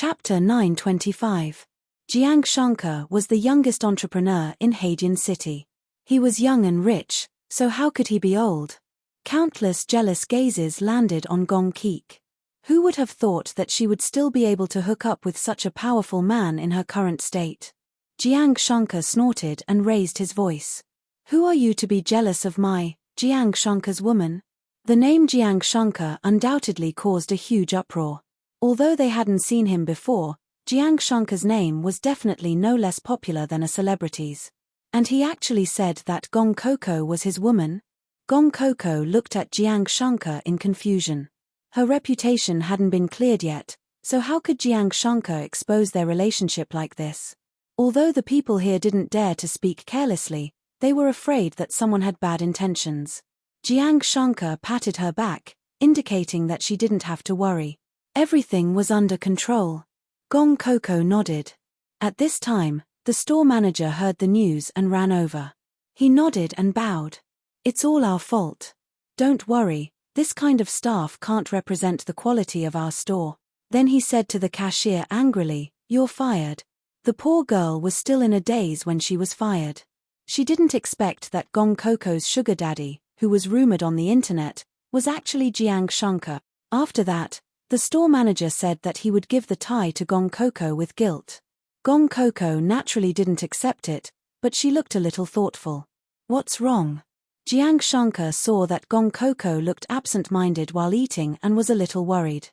Chapter 925. Jiang Shankar was the youngest entrepreneur in Hadian City. He was young and rich, so how could he be old? Countless jealous gazes landed on Gong Keek. Who would have thought that she would still be able to hook up with such a powerful man in her current state? Jiang Shankar snorted and raised his voice. Who are you to be jealous of my, Jiang Shankar's woman? The name Jiang Shankar undoubtedly caused a huge uproar. Although they hadn't seen him before, Jiang Shankar's name was definitely no less popular than a celebrity's. And he actually said that Gong Coco was his woman? Gong Coco looked at Jiang Shankar in confusion. Her reputation hadn't been cleared yet, so how could Jiang Shankar expose their relationship like this? Although the people here didn't dare to speak carelessly, they were afraid that someone had bad intentions. Jiang Shankar patted her back, indicating that she didn't have to worry. Everything was under control. Gong Coco nodded. At this time, the store manager heard the news and ran over. He nodded and bowed. It's all our fault. Don't worry, this kind of staff can't represent the quality of our store. Then he said to the cashier angrily, "You're fired." The poor girl was still in a daze when she was fired. She didn't expect that Gong Coco's sugar daddy, who was rumored on the internet, was actually Jiang Shankar. After that, the store manager said that he would give the tie to Gong Coco with guilt. Gong Coco naturally didn't accept it, but she looked a little thoughtful. What's wrong? Jiang Shankar saw that Gong Coco looked absent-minded while eating and was a little worried.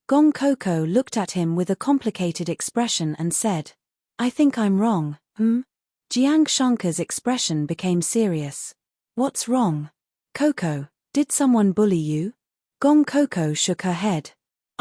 Gong Coco looked at him with a complicated expression and said, "I think I'm wrong, Jiang Shankar's expression became serious. What's wrong? Coco, did someone bully you? Gong Coco shook her head.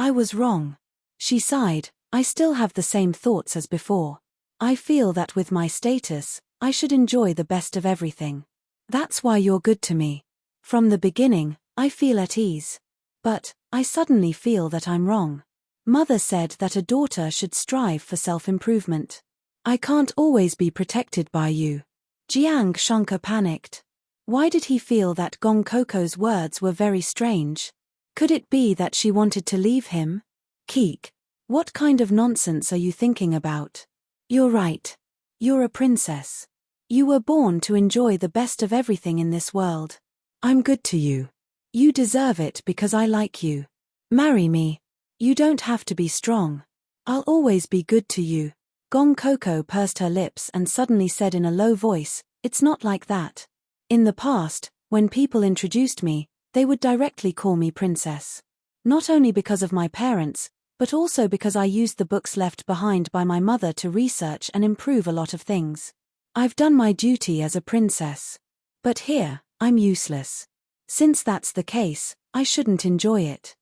I was wrong. She sighed, I still have the same thoughts as before. I feel that with my status, I should enjoy the best of everything. That's why you're good to me. From the beginning, I feel at ease. But, I suddenly feel that I'm wrong. Mother said that a daughter should strive for self-improvement. I can't always be protected by you. Jiang Shankar panicked. Why did he feel that Gong Coco's words were very strange? Could it be that she wanted to leave him? Keek, what kind of nonsense are you thinking about? You're right. You're a princess. You were born to enjoy the best of everything in this world. I'm good to you. You deserve it because I like you. Marry me. You don't have to be strong. I'll always be good to you. Gong Coco pursed her lips and suddenly said in a low voice, "It's not like that. In the past, when people introduced me, they would directly call me princess. Not only because of my parents, but also because I used the books left behind by my mother to research and improve a lot of things. I've done my duty as a princess. But here, I'm useless. Since that's the case, I shouldn't enjoy it."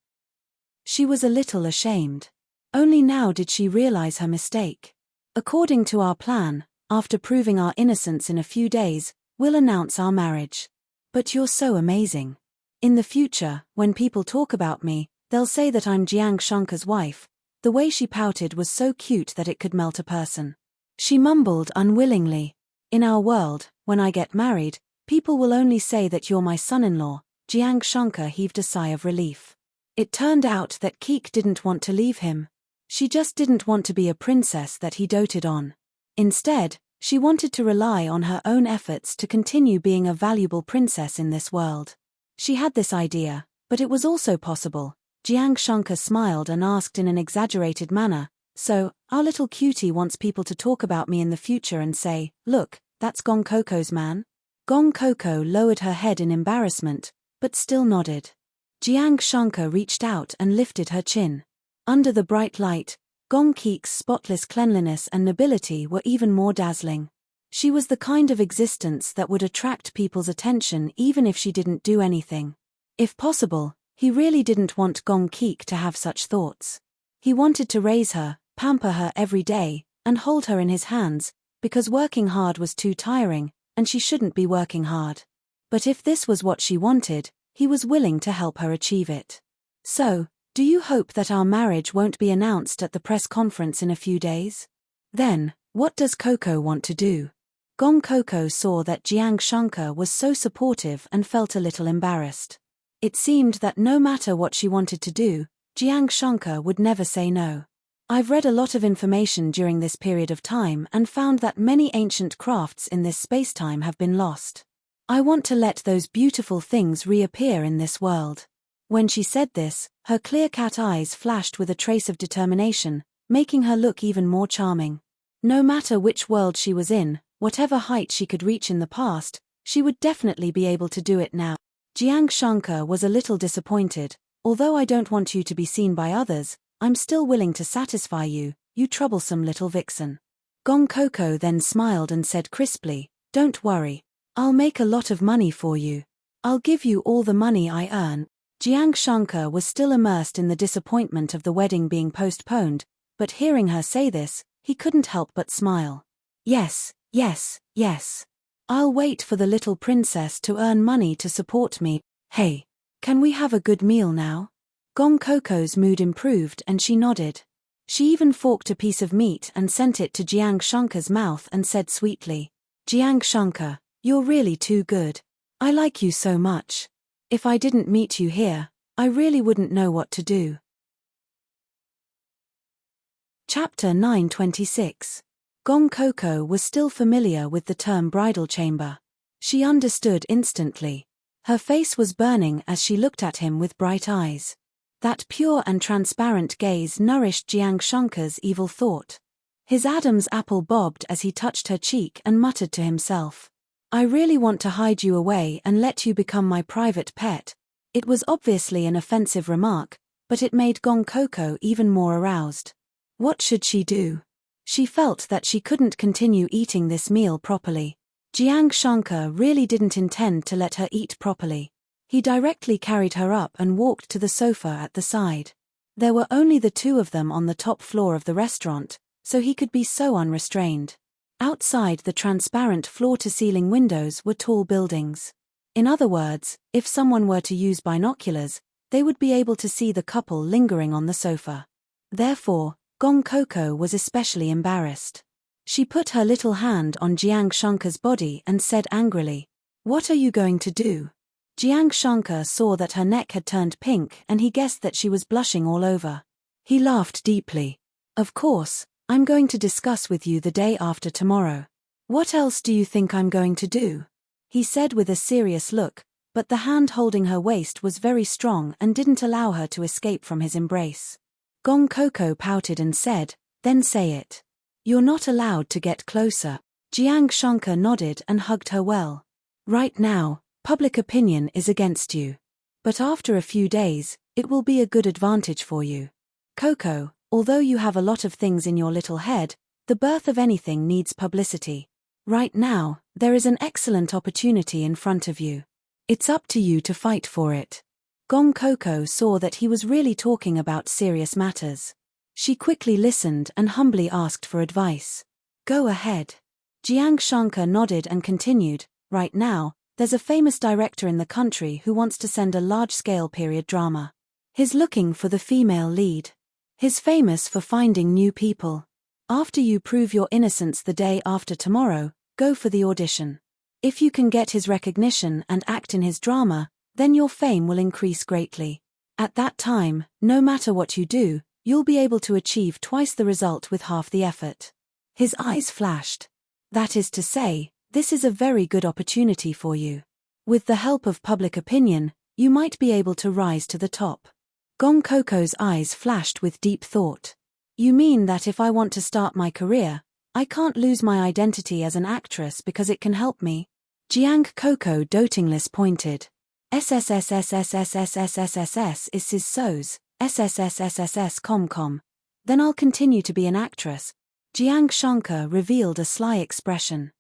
She was a little ashamed. Only now did she realize her mistake. According to our plan, after proving our innocence in a few days, we'll announce our marriage. But you're so amazing. In the future, when people talk about me, they'll say that I'm Jiang Shankar's wife. The way she pouted was so cute that it could melt a person. She mumbled unwillingly. In our world, when I get married, people will only say that you're my son-in-law. Jiang Shankar heaved a sigh of relief. It turned out that Keek didn't want to leave him. She just didn't want to be a princess that he doted on. Instead, she wanted to rely on her own efforts to continue being a valuable princess in this world. She had this idea, but it was also possible. Jiang Shankar smiled and asked in an exaggerated manner, "So, our little cutie wants people to talk about me in the future and say, 'Look, that's Gong Coco's man'?" Gong Coco lowered her head in embarrassment, but still nodded. Jiang Shankar reached out and lifted her chin. Under the bright light, Gong Keek's spotless cleanliness and nobility were even more dazzling. She was the kind of existence that would attract people's attention even if she didn't do anything. If possible, he really didn't want Gong Keek to have such thoughts. He wanted to raise her, pamper her every day, and hold her in his hands, because working hard was too tiring, and she shouldn't be working hard. But if this was what she wanted, he was willing to help her achieve it. "So, do you hope that our marriage won't be announced at the press conference in a few days? Then, what does Coco want to do?" Gong Coco saw that Jiang Shankar was so supportive and felt a little embarrassed. It seemed that no matter what she wanted to do, Jiang Shankar would never say no. I've read a lot of information during this period of time and found that many ancient crafts in this spacetime have been lost. I want to let those beautiful things reappear in this world." When she said this, her clear cat eyes flashed with a trace of determination, making her look even more charming. No matter which world she was in, whatever height she could reach in the past, she would definitely be able to do it now. Jiang Shankar was a little disappointed. "Although I don't want you to be seen by others, I'm still willing to satisfy you, you troublesome little vixen." Gong Coco then smiled and said crisply, "Don't worry. I'll make a lot of money for you. I'll give you all the money I earn." Jiang Shankar was still immersed in the disappointment of the wedding being postponed, but hearing her say this, he couldn't help but smile. Yes. I'll wait for the little princess to earn money to support me. Hey, can we have a good meal now?" Gong Coco's mood improved and she nodded. She even forked a piece of meat and sent it to Jiang Shankar's mouth and said sweetly, "Jiang Shankar, you're really too good. I like you so much. If I didn't meet you here, I really wouldn't know what to do." Chapter 926. Gong Coco was still familiar with the term bridal chamber. She understood instantly. Her face was burning as she looked at him with bright eyes. That pure and transparent gaze nourished Jiang Shankar's evil thought. His Adam's apple bobbed as he touched her cheek and muttered to himself, "I really want to hide you away and let you become my private pet." It was obviously an offensive remark, but it made Gong Coco even more aroused. What should she do? She felt that she couldn't continue eating this meal properly. Jiang Shankar really didn't intend to let her eat properly. He directly carried her up and walked to the sofa at the side. There were only the two of them on the top floor of the restaurant, so he could be so unrestrained. Outside the transparent floor-to-ceiling windows were tall buildings. In other words, if someone were to use binoculars, they would be able to see the couple lingering on the sofa. Therefore, Gong Coco was especially embarrassed. She put her little hand on Jiang Shankar's body and said angrily, "What are you going to do?" Jiang Shankar saw that her neck had turned pink and he guessed that she was blushing all over. He laughed deeply. "Of course, I'm going to discuss with you the day after tomorrow. What else do you think I'm going to do?" he said with a serious look, but the hand holding her waist was very strong and didn't allow her to escape from his embrace. Gong Coco pouted and said, "Then say it. You're not allowed to get closer." Jiang Shankar nodded and hugged her well. "Right now, public opinion is against you. But after a few days, it will be a good advantage for you. Coco, although you have a lot of things in your little head, the birth of anything needs publicity. Right now, there is an excellent opportunity in front of you. It's up to you to fight for it." Gong Coco saw that he was really talking about serious matters. She quickly listened and humbly asked for advice. "Go ahead." Jiang Shankar nodded and continued, "Right now, there's a famous director in the country who wants to send a large-scale period drama. He's looking for the female lead. He's famous for finding new people. After you prove your innocence the day after tomorrow, go for the audition. If you can get his recognition and act in his drama, then your fame will increase greatly. At that time, no matter what you do, you'll be able to achieve twice the result with half the effort." His eyes flashed. "That is to say, this is a very good opportunity for you. With the help of public opinion, you might be able to rise to the top." Gong Coco's eyes flashed with deep thought. "You mean that if I want to start my career, I can't lose my identity as an actress because it can help me?" Jiang Coco dotingless pointed. "SSSSSSSSSSS is his so's, SSSSSS. Then I'll continue to be an actress." Jiang Shankar revealed a sly expression.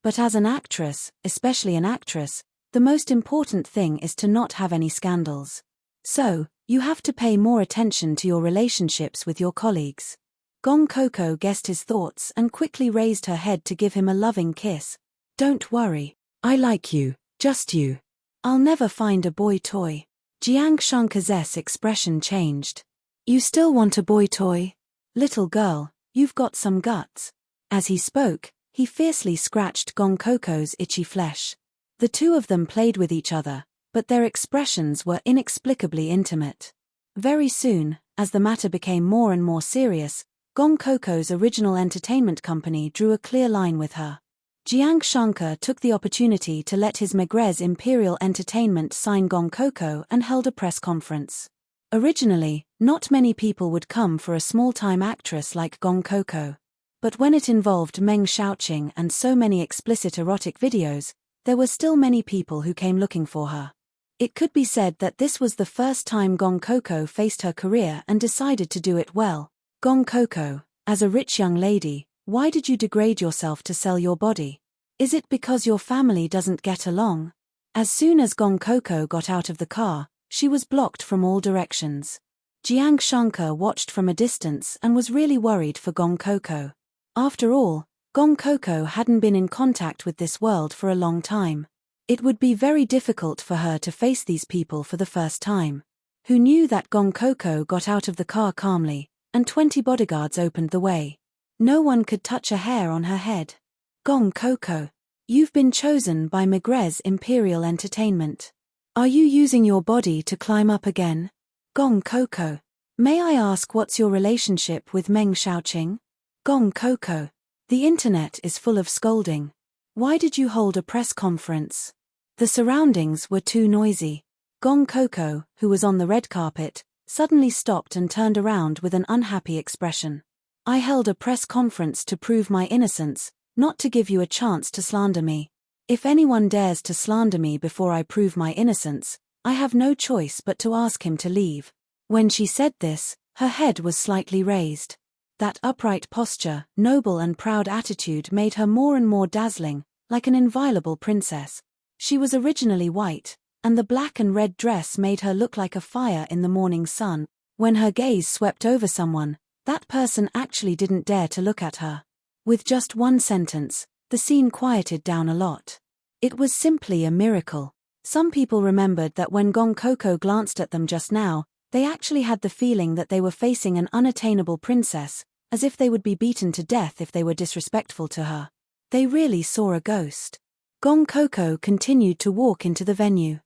"But as an actress, especially an actress, the most important thing is to not have any scandals. So, you have to pay more attention to your relationships with your colleagues." Gong Coco guessed his thoughts and quickly raised her head to give him a loving kiss. "Don't worry. I like you, just you. I'll never find a boy toy." Jiang Shankar's expression changed. "You still want a boy toy? Little girl, you've got some guts." As he spoke, he fiercely scratched Gong Coco's itchy flesh. The two of them played with each other, but their expressions were inexplicably intimate. Very soon, As the matter became more and more serious, Gong Coco's original entertainment company drew a clear line with her. Jiang Shankar took the opportunity to let his Megrez Imperial Entertainment sign Gong Coco and held a press conference. Originally, not many people would come for a small-time actress like Gong Coco. But when it involved Meng Xiaoqing and so many explicit erotic videos, there were still many people who came looking for her. It could be said that this was the first time Gong Coco faced her career and decided to do it well. Gong Coco, as a rich young lady, why did you degrade yourself to sell your body? Is it because your family doesn't get along? As soon as Gong Coco got out of the car, she was blocked from all directions. Jiang Shankar watched from a distance and was really worried for Gong Coco. After all, Gong Coco hadn't been in contact with this world for a long time. It would be very difficult for her to face these people for the first time. Who knew that Gong Coco got out of the car calmly, and 20 bodyguards opened the way. No one could touch a hair on her head. Gong Coco, you've been chosen by Megrez Imperial Entertainment. Are you using your body to climb up again? Gong Coco, may I ask what's your relationship with Meng Xiaoqing? Gong Coco, the internet is full of scolding. Why did you hold a press conference? The surroundings were too noisy. Gong Coco, who was on the red carpet, suddenly stopped and turned around with an unhappy expression. I held a press conference to prove my innocence, not to give you a chance to slander me. If anyone dares to slander me before I prove my innocence, I have no choice but to ask him to leave. When she said this, her head was slightly raised. That upright posture, noble and proud attitude made her more and more dazzling, like an inviolable princess. She was originally white, and the black and red dress made her look like a fire in the morning sun. When her gaze swept over someone, that person actually didn't dare to look at her. With just one sentence, the scene quieted down a lot. It was simply a miracle. Some people remembered that when Gong Coco glanced at them just now, they actually had the feeling that they were facing an unattainable princess, as if they would be beaten to death if they were disrespectful to her. They really saw a ghost. Gong Coco continued to walk into the venue.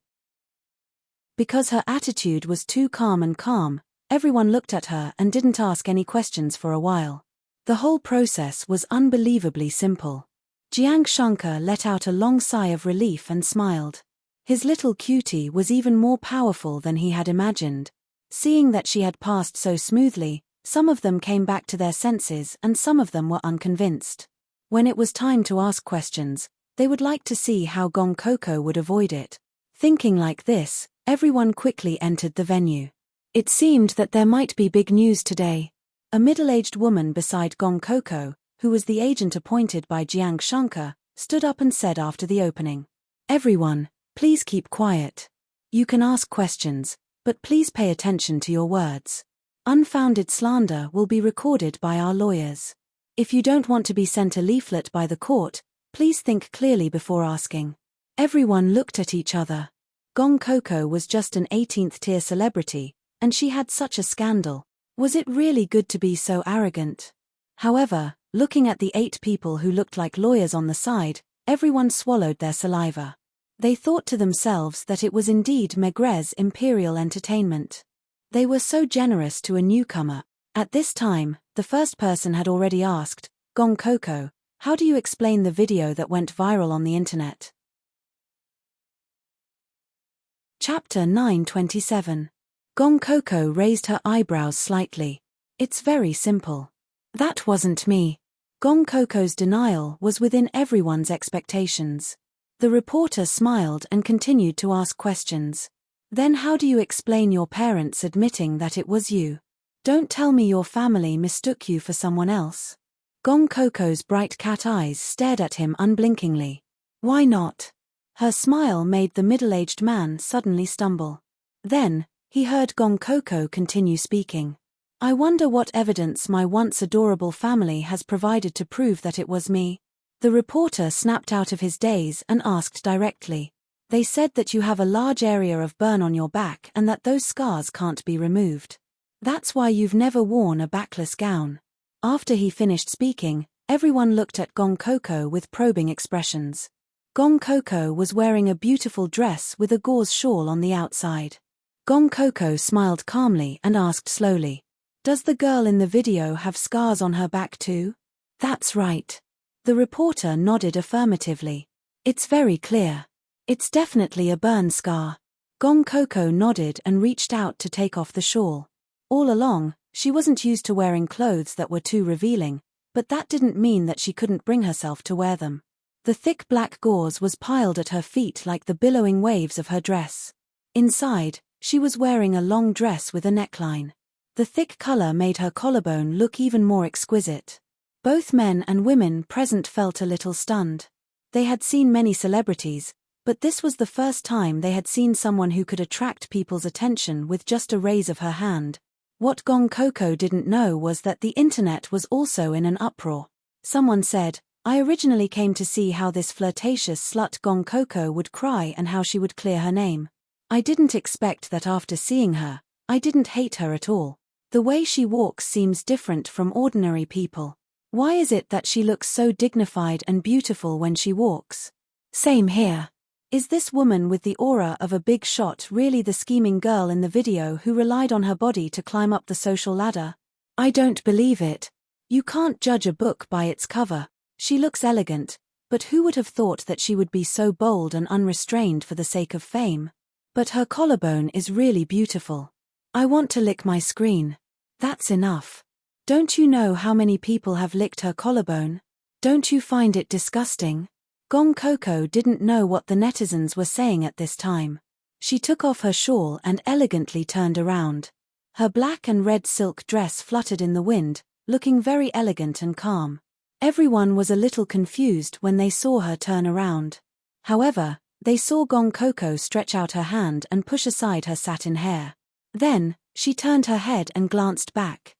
Because her attitude was too calm, everyone looked at her and didn't ask any questions for a while. The whole process was unbelievably simple. Jiang Shankar let out a long sigh of relief and smiled. His little cutie was even more powerful than he had imagined. Seeing that she had passed so smoothly, some of them came back to their senses and some of them were unconvinced. When it was time to ask questions, they would like to see how Gong Coco would avoid it. Thinking like this, everyone quickly entered the venue. It seemed that there might be big news today. A middle-aged woman beside Gong Coco, who was the agent appointed by Jiang Shankar, stood up and said after the opening, "Everyone, please keep quiet. You can ask questions, but please pay attention to your words. Unfounded slander will be recorded by our lawyers. If you don't want to be sent a leaflet by the court, please think clearly before asking." Everyone looked at each other. Gong Coco was just an 18th-tier celebrity, and she had such a scandal. Was it really good to be so arrogant? However, looking at the 8 people who looked like lawyers on the side, everyone swallowed their saliva. They thought to themselves that it was indeed Megrez Imperial Entertainment. They were so generous to a newcomer. At this time, the first person had already asked, "Gong Coco, how do you explain the video that went viral on the internet?" Chapter 927. Gong Coco raised her eyebrows slightly. It's very simple. That wasn't me. Gong Coco's denial was within everyone's expectations. The reporter smiled and continued to ask questions. Then how do you explain your parents admitting that it was you? Don't tell me your family mistook you for someone else. Gong Coco's bright cat eyes stared at him unblinkingly. Why not? Her smile made the middle-aged man suddenly stumble. Then, he heard Gong Coco continue speaking. I wonder what evidence my once adorable family has provided to prove that it was me. The reporter snapped out of his daze and asked directly. They said that you have a large area of burn on your back and that those scars can't be removed. That's why you've never worn a backless gown. After he finished speaking, everyone looked at Gong Coco with probing expressions. Gong Coco was wearing a beautiful dress with a gauze shawl on the outside. Gong Coco smiled calmly and asked slowly. Does the girl in the video have scars on her back too? That's right. The reporter nodded affirmatively. It's very clear. It's definitely a burn scar. Gong Coco nodded and reached out to take off the shawl. All along, she wasn't used to wearing clothes that were too revealing, but that didn't mean that she couldn't bring herself to wear them. The thick black gauze was piled at her feet like the billowing waves of her dress. Inside, she was wearing a long dress with a neckline. The thick color made her collarbone look even more exquisite. Both men and women present felt a little stunned. They had seen many celebrities, but this was the first time they had seen someone who could attract people's attention with just a raise of her hand. What Gong Coco didn't know was that the internet was also in an uproar. Someone said, I originally came to see how this flirtatious slut Gong Coco would cry and how she would clear her name. I didn't expect that after seeing her, I didn't hate her at all. The way she walks seems different from ordinary people. Why is it that she looks so dignified and beautiful when she walks? Same here. Is this woman with the aura of a big shot really the scheming girl in the video who relied on her body to climb up the social ladder? I don't believe it. You can't judge a book by its cover. She looks elegant, but who would have thought that she would be so bold and unrestrained for the sake of fame? But her collarbone is really beautiful. I want to lick my screen. That's enough. Don't you know how many people have licked her collarbone? Don't you find it disgusting? Gong Coco didn't know what the netizens were saying at this time. She took off her shawl and elegantly turned around. Her black and red silk dress fluttered in the wind, looking very elegant and calm. Everyone was a little confused when they saw her turn around. However, they saw Gong Coco stretch out her hand and push aside her satin hair. Then, she turned her head and glanced back.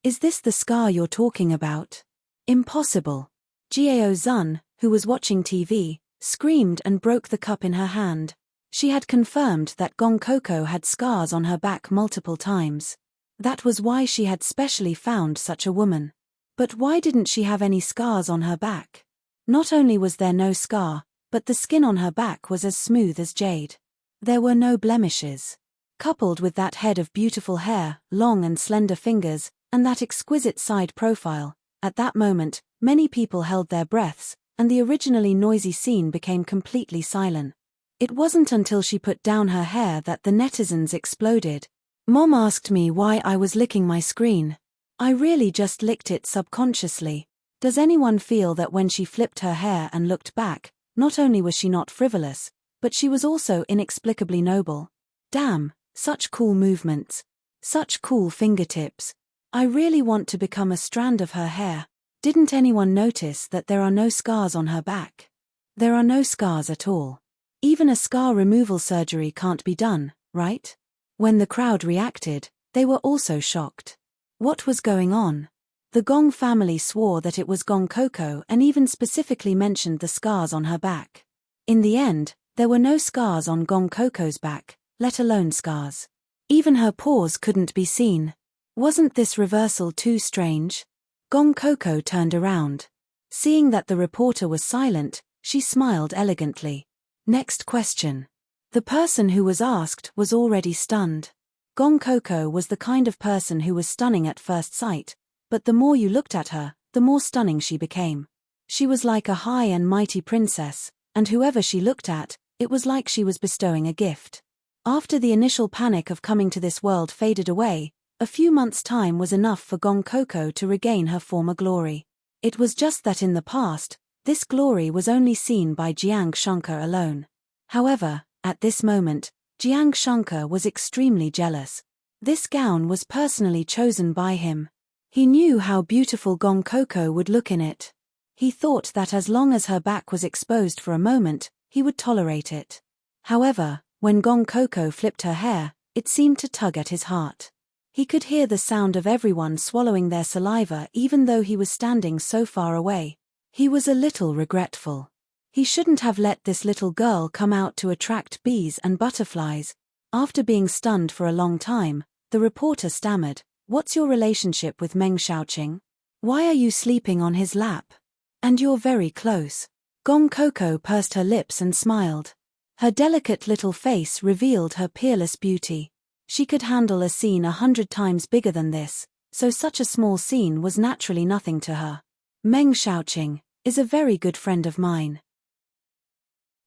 Is this the scar you're talking about? Impossible. Gao Zun, who was watching TV, screamed and broke the cup in her hand. She had confirmed that Gong Coco had scars on her back multiple times. That was why she had specially found such a woman. But why didn't she have any scars on her back? Not only was there no scar, but the skin on her back was as smooth as jade. There were no blemishes. Coupled with that head of beautiful hair, long and slender fingers, and that exquisite side profile, at that moment, many people held their breaths, and the originally noisy scene became completely silent. It wasn't until she put down her hair that the netizens exploded. Mom asked me why I was licking my screen. I really just licked it subconsciously. Does anyone feel that when she flipped her hair and looked back, not only was she not frivolous, but she was also inexplicably noble? Damn, such cool movements. Such cool fingertips. I really want to become a strand of her hair. Didn't anyone notice that there are no scars on her back? There are no scars at all. Even a scar removal surgery can't be done, right? When the crowd reacted, they were also shocked. What was going on? The Gong family swore that it was Gong Coco and even specifically mentioned the scars on her back. In the end, there were no scars on Gong Coco's back, let alone scars. Even her paws couldn't be seen. Wasn't this reversal too strange? Gong Coco turned around. Seeing that the reporter was silent, she smiled elegantly. Next question. The person who was asked was already stunned. Gong Coco was the kind of person who was stunning at first sight, but the more you looked at her, the more stunning she became. She was like a high and mighty princess, and whoever she looked at, it was like she was bestowing a gift. After the initial panic of coming to this world faded away, a few months' time was enough for Gong Coco to regain her former glory. It was just that in the past, this glory was only seen by Jiang Shankar alone. However, at this moment, Jiang Shankar was extremely jealous. This gown was personally chosen by him. He knew how beautiful Gong Coco would look in it. He thought that as long as her back was exposed for a moment, he would tolerate it. However, when Gong Coco flipped her hair, it seemed to tug at his heart. He could hear the sound of everyone swallowing their saliva even though he was standing so far away. He was a little regretful. He shouldn't have let this little girl come out to attract bees and butterflies. After being stunned for a long time, the reporter stammered, "What's your relationship with Meng Xiaoqing? Why are you sleeping on his lap? And you're very close." Gong Coco pursed her lips and smiled. Her delicate little face revealed her peerless beauty. She could handle a scene 100 times bigger than this, so such a small scene was naturally nothing to her. Meng Xiaoqing is a very good friend of mine.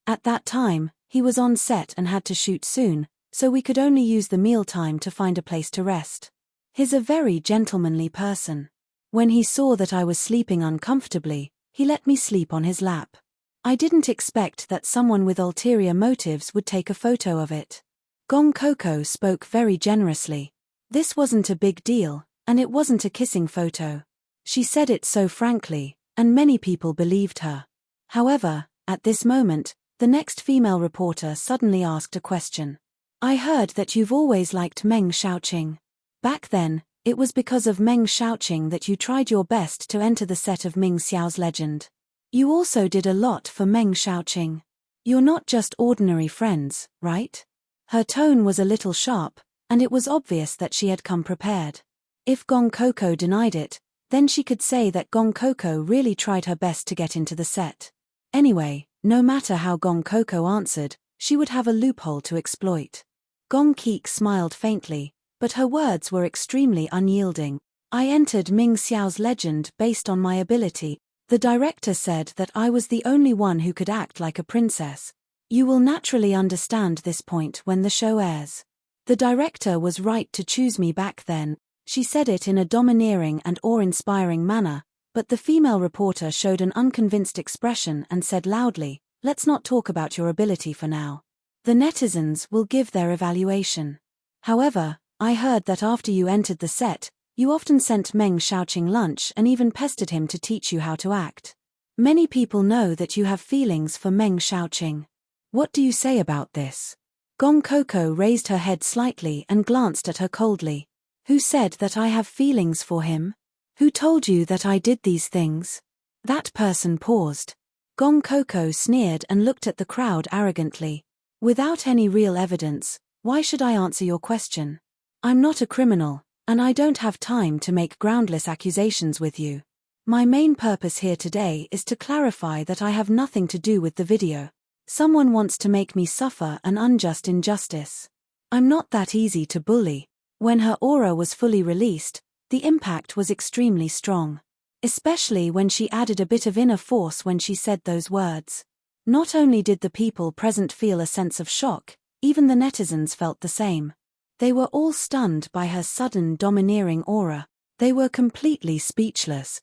At that time, he was on set and had to shoot soon, so we could only use the mealtime to find a place to rest. He's a very gentlemanly person. When he saw that I was sleeping uncomfortably, he let me sleep on his lap. I didn't expect that someone with ulterior motives would take a photo of it. Gong Coco spoke very generously. This wasn't a big deal, and it wasn't a kissing photo. She said it so frankly, and many people believed her. However, at this moment, the next female reporter suddenly asked a question. I heard that you've always liked Meng Xiaoqing. Back then, it was because of Meng Xiaoqing that you tried your best to enter the set of Ming Xiao's legend. You also did a lot for Meng Xiaoqing. You're not just ordinary friends, right? Her tone was a little sharp, and it was obvious that she had come prepared. If Gong Coco denied it, then she could say that Gong Coco really tried her best to get into the set. Anyway, no matter how Gong Coco answered, she would have a loophole to exploit. Gong Keek smiled faintly, but her words were extremely unyielding. I entered Ming Xiao's legend based on my ability. The director said that I was the only one who could act like a princess. You will naturally understand this point when the show airs. The director was right to choose me back then. She said it in a domineering and awe-inspiring manner, but the female reporter showed an unconvinced expression and said loudly, "Let's not talk about your ability for now. The netizens will give their evaluation. However, I heard that after you entered the set, you often sent Meng Xiaoqing lunch and even pestered him to teach you how to act. Many people know that you have feelings for Meng Xiaoqing. What do you say about this?" Gong Coco raised her head slightly and glanced at her coldly. Who said that I have feelings for him? Who told you that I did these things? That person paused. Gong Coco sneered and looked at the crowd arrogantly. Without any real evidence, why should I answer your question? I'm not a criminal, and I don't have time to make groundless accusations with you. My main purpose here today is to clarify that I have nothing to do with the video. Someone wants to make me suffer an unjust injustice. I'm not that easy to bully. When her aura was fully released, the impact was extremely strong. Especially when she added a bit of inner force when she said those words. Not only did the people present feel a sense of shock, even the netizens felt the same. They were all stunned by her sudden domineering aura. They were completely speechless.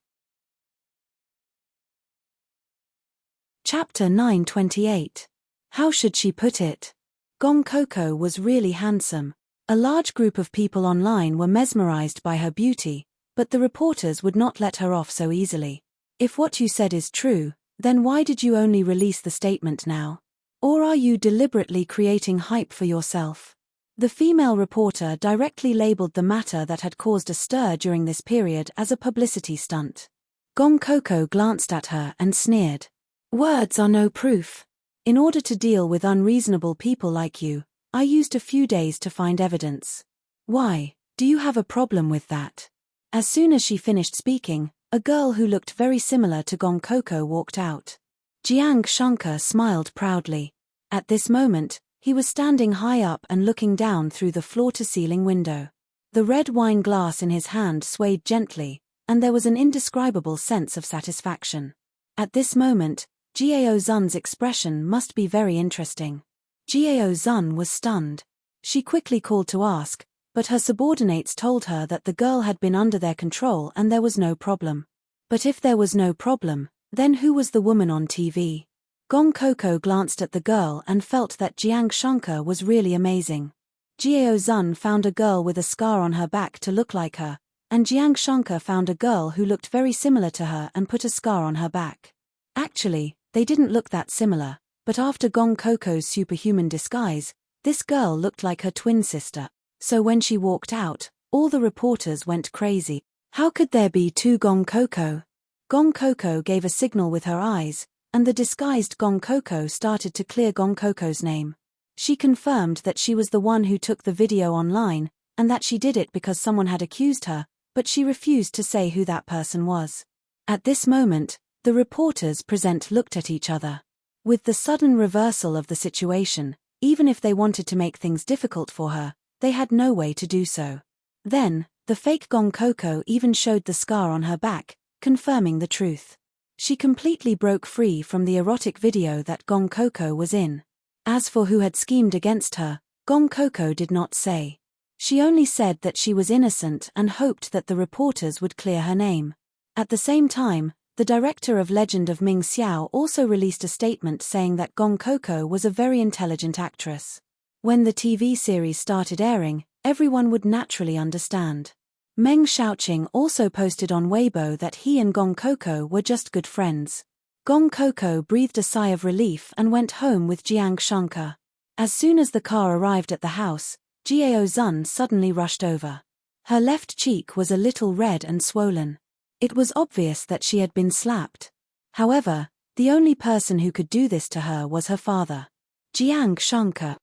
Chapter 928. How should she put it? Gong Coco was really handsome. A large group of people online were mesmerized by her beauty, but the reporters would not let her off so easily. If what you said is true, then why did you only release the statement now? Or are you deliberately creating hype for yourself? The female reporter directly labeled the matter that had caused a stir during this period as a publicity stunt. Gong Coco glanced at her and sneered. Words are no proof. In order to deal with unreasonable people like you, I used a few days to find evidence. Why, do you have a problem with that? As soon as she finished speaking, a girl who looked very similar to Gong Coco walked out. Jiang Shankar smiled proudly. At this moment, he was standing high up and looking down through the floor-to-ceiling window. The red wine glass in his hand swayed gently, and there was an indescribable sense of satisfaction. At this moment, Jiao Zun's expression must be very interesting. Jiao Zun was stunned. She quickly called to ask, but her subordinates told her that the girl had been under their control and there was no problem. But if there was no problem, then who was the woman on TV? Gong Coco glanced at the girl and felt that Jiang Shankar was really amazing. Jiao Zun found a girl with a scar on her back to look like her, and Jiang Shankar found a girl who looked very similar to her and put a scar on her back. Actually, they didn't look that similar, but after Gong Coco's superhuman disguise, this girl looked like her twin sister. So when she walked out, all the reporters went crazy. How could there be two Gong Coco? Gong Coco gave a signal with her eyes, and the disguised Gong Coco started to clear Gong Coco's name. She confirmed that she was the one who took the video online, and that she did it because someone had accused her, but she refused to say who that person was. At this moment, the reporters present looked at each other. With the sudden reversal of the situation, even if they wanted to make things difficult for her, they had no way to do so. Then, the fake Gong Coco even showed the scar on her back, confirming the truth. She completely broke free from the erotic video that Gong Coco was in. As for who had schemed against her, Gong Coco did not say. She only said that she was innocent and hoped that the reporters would clear her name. At the same time, the director of Legend of Ming Xiao also released a statement saying that Gong Coco was a very intelligent actress. When the TV series started airing, everyone would naturally understand. Meng Xiaoqing also posted on Weibo that he and Gong Coco were just good friends. Gong Coco breathed a sigh of relief and went home with Jiang Shankar. As soon as the car arrived at the house, Jiao Zun suddenly rushed over. Her left cheek was a little red and swollen. It was obvious that she had been slapped. However, the only person who could do this to her was her father. Jiang Shankar.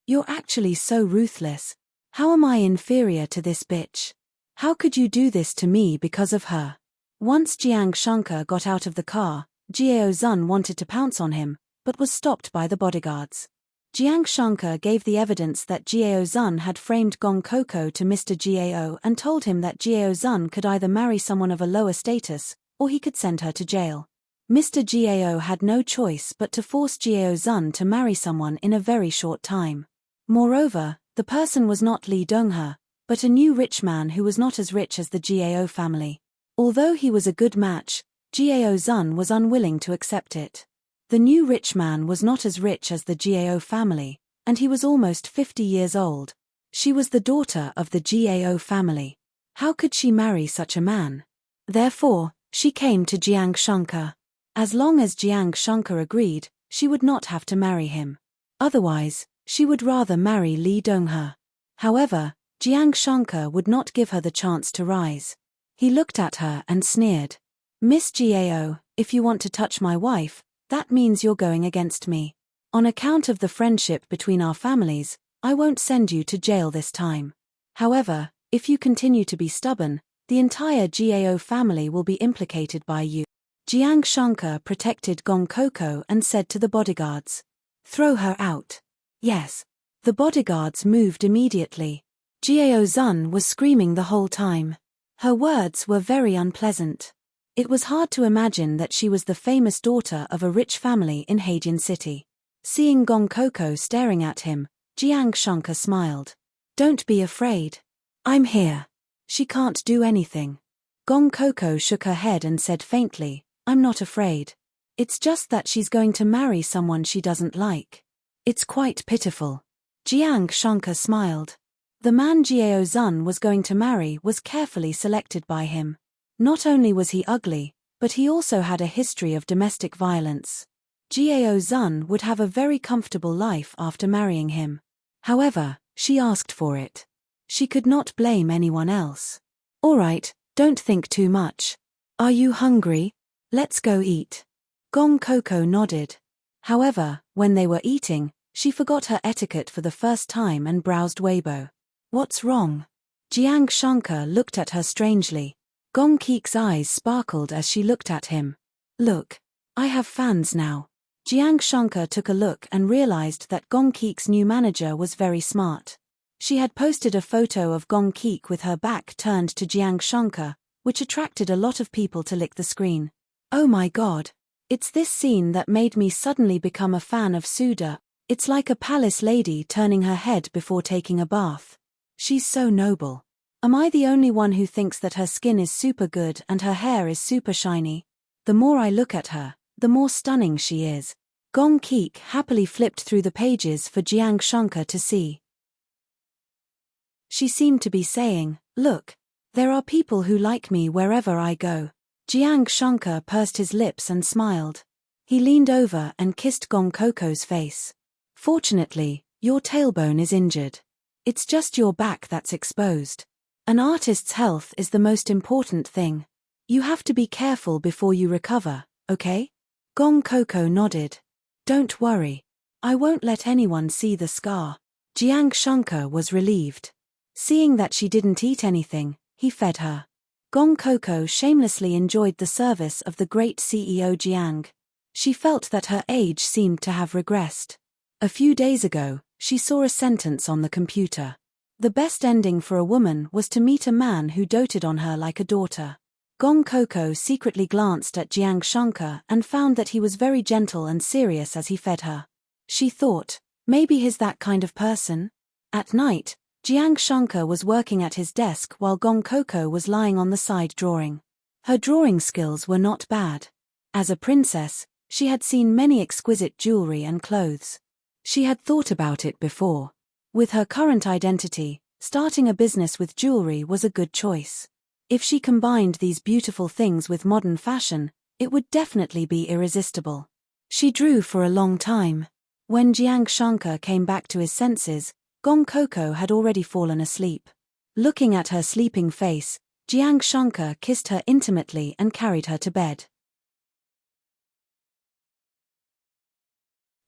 You're actually so ruthless. How am I inferior to this bitch? How could you do this to me because of her? Once Jiang Shankar got out of the car, Jiao Zun wanted to pounce on him, but was stopped by the bodyguards. Jiang Shankar gave the evidence that Jiao Zun had framed Gong Coco to Mr. Jiao and told him that Jiao Zun could either marry someone of a lower status, or he could send her to jail. Mr. Jiao had no choice but to force Jiao Zun to marry someone in a very short time. Moreover, the person was not Li Donghe, but a new rich man who was not as rich as the Jiao family. Although he was a good match, Jiao Zun was unwilling to accept it. The new rich man was not as rich as the Jiao family, and he was almost 50 years old. She was the daughter of the Jiao family. How could she marry such a man? Therefore, she came to Jiang Shankar. As long as Jiang Shankar agreed, she would not have to marry him. Otherwise, she would rather marry Li Donghe. However, Jiang Shankar would not give her the chance to rise. He looked at her and sneered. Miss Jiao, if you want to touch my wife, that means you're going against me. On account of the friendship between our families, I won't send you to jail this time. However, if you continue to be stubborn, the entire Jiao family will be implicated by you. Jiang Shankar protected Gong Coco and said to the bodyguards, "Throw her out." Yes. The bodyguards moved immediately. Jiao Zun was screaming the whole time. Her words were very unpleasant. It was hard to imagine that she was the famous daughter of a rich family in Haidian City. Seeing Gong Coco staring at him, Jiang Shankar smiled. Don't be afraid. I'm here. She can't do anything. Gong Coco shook her head and said faintly, I'm not afraid. It's just that she's going to marry someone she doesn't like. It's quite pitiful. Jiang Shankar smiled. The man Jiao Zun was going to marry was carefully selected by him. Not only was he ugly, but he also had a history of domestic violence. Jiao Zun would have a very comfortable life after marrying him. However, she asked for it. She could not blame anyone else. All right, don't think too much. Are you hungry? Let's go eat. Gong Coco nodded. However, when they were eating, she forgot her etiquette for the first time and browsed Weibo. What's wrong? Jiang Shankar looked at her strangely. Gong Keek's eyes sparkled as she looked at him. Look, I have fans now. Jiang Shankar took a look and realized that Gong Keek's new manager was very smart. She had posted a photo of Gong Keek with her back turned to Jiang Shankar, which attracted a lot of people to lick the screen. Oh my god. It's this scene that made me suddenly become a fan of Suda. It's like a palace lady turning her head before taking a bath. She's so noble. Am I the only one who thinks that her skin is super good and her hair is super shiny? The more I look at her, the more stunning she is. Gong Keek happily flipped through the pages for Jiang Shankar to see. She seemed to be saying, look, there are people who like me wherever I go. Jiang Shankar pursed his lips and smiled. He leaned over and kissed Gong Coco's face. Fortunately, your tailbone is injured. It's just your back that's exposed. An artist's health is the most important thing. You have to be careful before you recover, okay? Gong Coco nodded. Don't worry. I won't let anyone see the scar. Jiang Shankar was relieved. Seeing that she didn't eat anything, he fed her. Gong Coco shamelessly enjoyed the service of the great CEO Jiang. She felt that her age seemed to have regressed. A few days ago, she saw a sentence on the computer. The best ending for a woman was to meet a man who doted on her like a daughter. Gong Coco secretly glanced at Jiang Shankar and found that he was very gentle and serious as he fed her. She thought, maybe he's that kind of person? At night, Jiang Shankar was working at his desk while Gong Coco was lying on the side drawing. Her drawing skills were not bad. As a princess, she had seen many exquisite jewelry and clothes. She had thought about it before. With her current identity, starting a business with jewelry was a good choice. If she combined these beautiful things with modern fashion, it would definitely be irresistible. She drew for a long time. When Jiang Shankar came back to his senses, Gong Coco had already fallen asleep. Looking at her sleeping face, Jiang Shankar kissed her intimately and carried her to bed.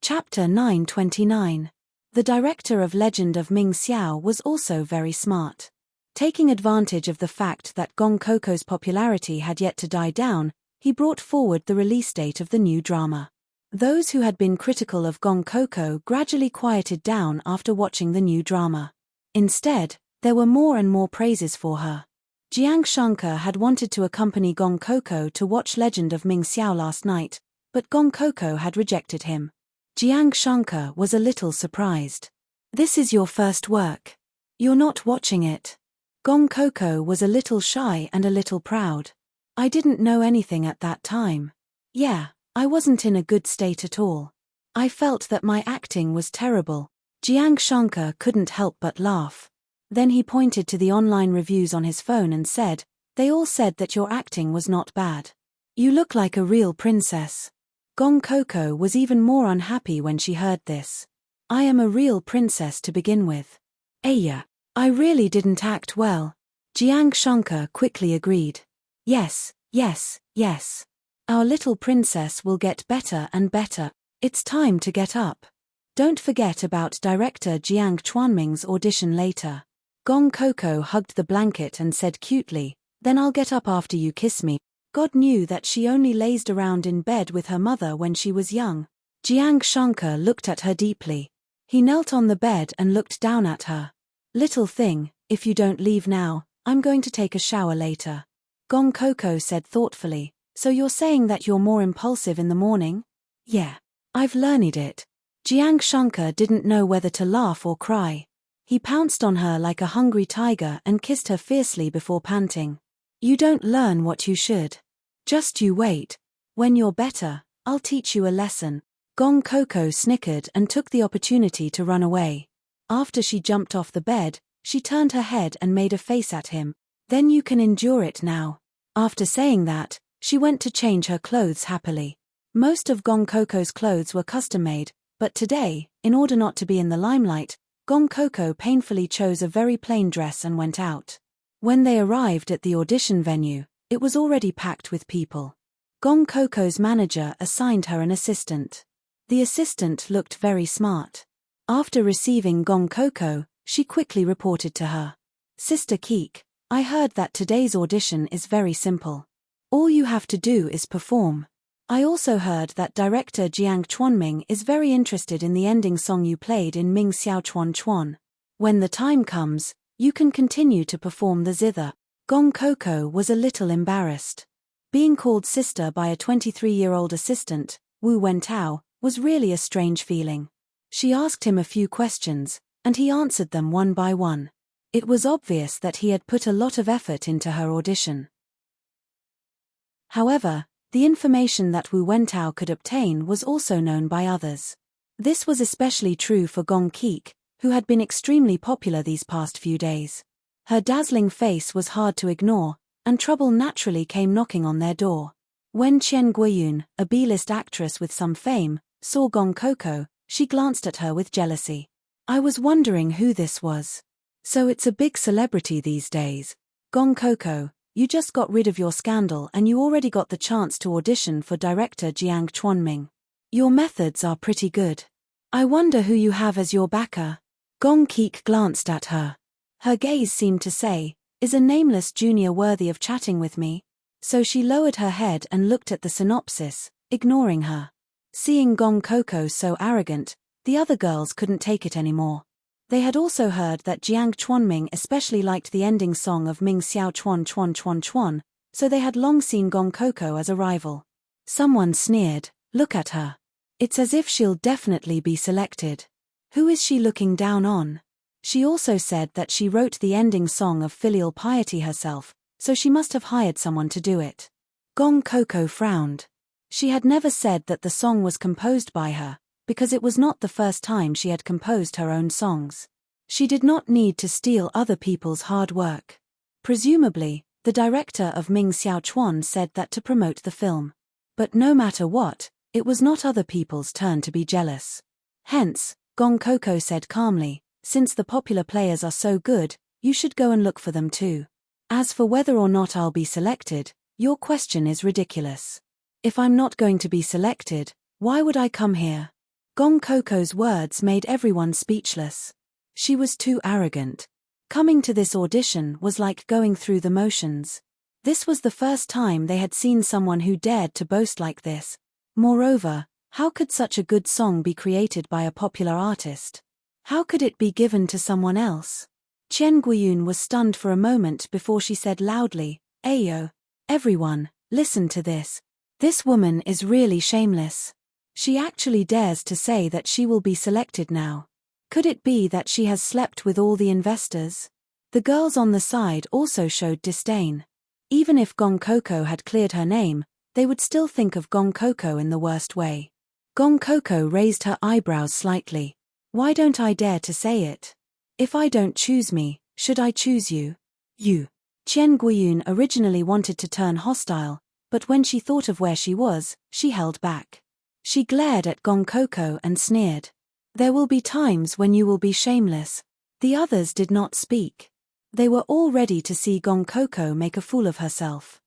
Chapter 929. The director of Legend of Ming Xiao was also very smart. Taking advantage of the fact that Gong Coco's popularity had yet to die down, he brought forward the release date of the new drama. Those who had been critical of Gong Coco gradually quieted down after watching the new drama. Instead, there were more and more praises for her. Jiang Shankar had wanted to accompany Gong Coco to watch Legend of Ming Xiao last night, but Gong Coco had rejected him. Jiang Shankar was a little surprised. "This is your first work. You're not watching it." Gong Coco was a little shy and a little proud. "I didn't know anything at that time. Yeah, I wasn't in a good state at all. I felt that my acting was terrible." Jiang Shankar couldn't help but laugh. Then he pointed to the online reviews on his phone and said, "They all said that your acting was not bad. You look like a real princess." Gong Coco was even more unhappy when she heard this. "I am a real princess to begin with." "Aya, I really didn't act well." Jiang Shankar quickly agreed. Yes. Our little princess will get better and better. It's time to get up. Don't forget about director Jiang Chuanming's audition later." Gong Coco hugged the blanket and said cutely, "Then I'll get up after you kiss me." God knew that she only lazed around in bed with her mother when she was young. Jiang Shankar looked at her deeply. He knelt on the bed and looked down at her. "Little thing, if you don't leave now, I'm going to take a shower later." Gong Coco said thoughtfully, "So you're saying that you're more impulsive in the morning?" "Yeah. I've learned it." Jiang Shankar didn't know whether to laugh or cry. He pounced on her like a hungry tiger and kissed her fiercely before panting. "You don't learn what you should. Just you wait. When you're better, I'll teach you a lesson." Gong Coco snickered and took the opportunity to run away. After she jumped off the bed, she turned her head and made a face at him. "Then you can endure it now." After saying that, she went to change her clothes happily. Most of Gong Coco's clothes were custom-made, but today, in order not to be in the limelight, Gong Coco painfully chose a very plain dress and went out. When they arrived at the audition venue, it was already packed with people. Gong Coco's manager assigned her an assistant. The assistant looked very smart. After receiving Gong Coco, she quickly reported to her. "Sister Keek, I heard that today's audition is very simple. All you have to do is perform. I also heard that director Jiang Chuanming is very interested in the ending song you played in Ming Xiao Chuan Chuan. When the time comes, you can continue to perform the zither." Gong Coco was a little embarrassed. Being called sister by a 23-year-old assistant, Wu Wentao, was really a strange feeling. She asked him a few questions, and he answered them one by one. It was obvious that he had put a lot of effort into her audition. However, the information that Wu Wentao could obtain was also known by others. This was especially true for Gong Keek, who had been extremely popular these past few days. Her dazzling face was hard to ignore, and trouble naturally came knocking on their door. When Chen Guiyun, a B-list actress with some fame, saw Gong Coco, she glanced at her with jealousy. "I was wondering who this was. So it's a big celebrity these days. Gong Coco, you just got rid of your scandal and you already got the chance to audition for director Jiang Chuanming. Your methods are pretty good. I wonder who you have as your backer." Gong Keek glanced at her. Her gaze seemed to say, "Is a nameless junior worthy of chatting with me?" So she lowered her head and looked at the synopsis, ignoring her. Seeing Gong Coco so arrogant, the other girls couldn't take it anymore. They had also heard that Jiang Chuanming especially liked the ending song of Ming Xiao Chuan Chuan Chuan Chuan, so they had long seen Gong Coco as a rival. Someone sneered, "Look at her. It's as if she'll definitely be selected. Who is she looking down on?" She also said that she wrote the ending song of filial piety herself, so she must have hired someone to do it. Gong Coco frowned. She had never said that the song was composed by her, because it was not the first time she had composed her own songs. She did not need to steal other people's hard work. Presumably, the director of Ming Xiao Chuan said that to promote the film. But no matter what, it was not other people's turn to be jealous. Hence, Gong Coco said calmly, "Since the popular players are so good, you should go and look for them too. As for whether or not I'll be selected, your question is ridiculous. If I'm not going to be selected, why would I come here?" Gong Coco's words made everyone speechless. She was too arrogant. Coming to this audition was like going through the motions. This was the first time they had seen someone who dared to boast like this. Moreover, how could such a good song be created by a popular artist? How could it be given to someone else? Chen Guiyun was stunned for a moment before she said loudly, "Ayo, everyone, listen to this. This woman is really shameless. She actually dares to say that she will be selected now. Could it be that she has slept with all the investors?" The girls on the side also showed disdain. Even if Gong Coco had cleared her name, they would still think of Gong Coco in the worst way. Gong Coco raised her eyebrows slightly. "Why don't I dare to say it? If I don't choose me, should I choose you? You." Chen Guiyun originally wanted to turn hostile, but when she thought of where she was, she held back. She glared at Gong Coco and sneered. "There will be times when you will be shameless." The others did not speak. They were all ready to see Gong Coco make a fool of herself.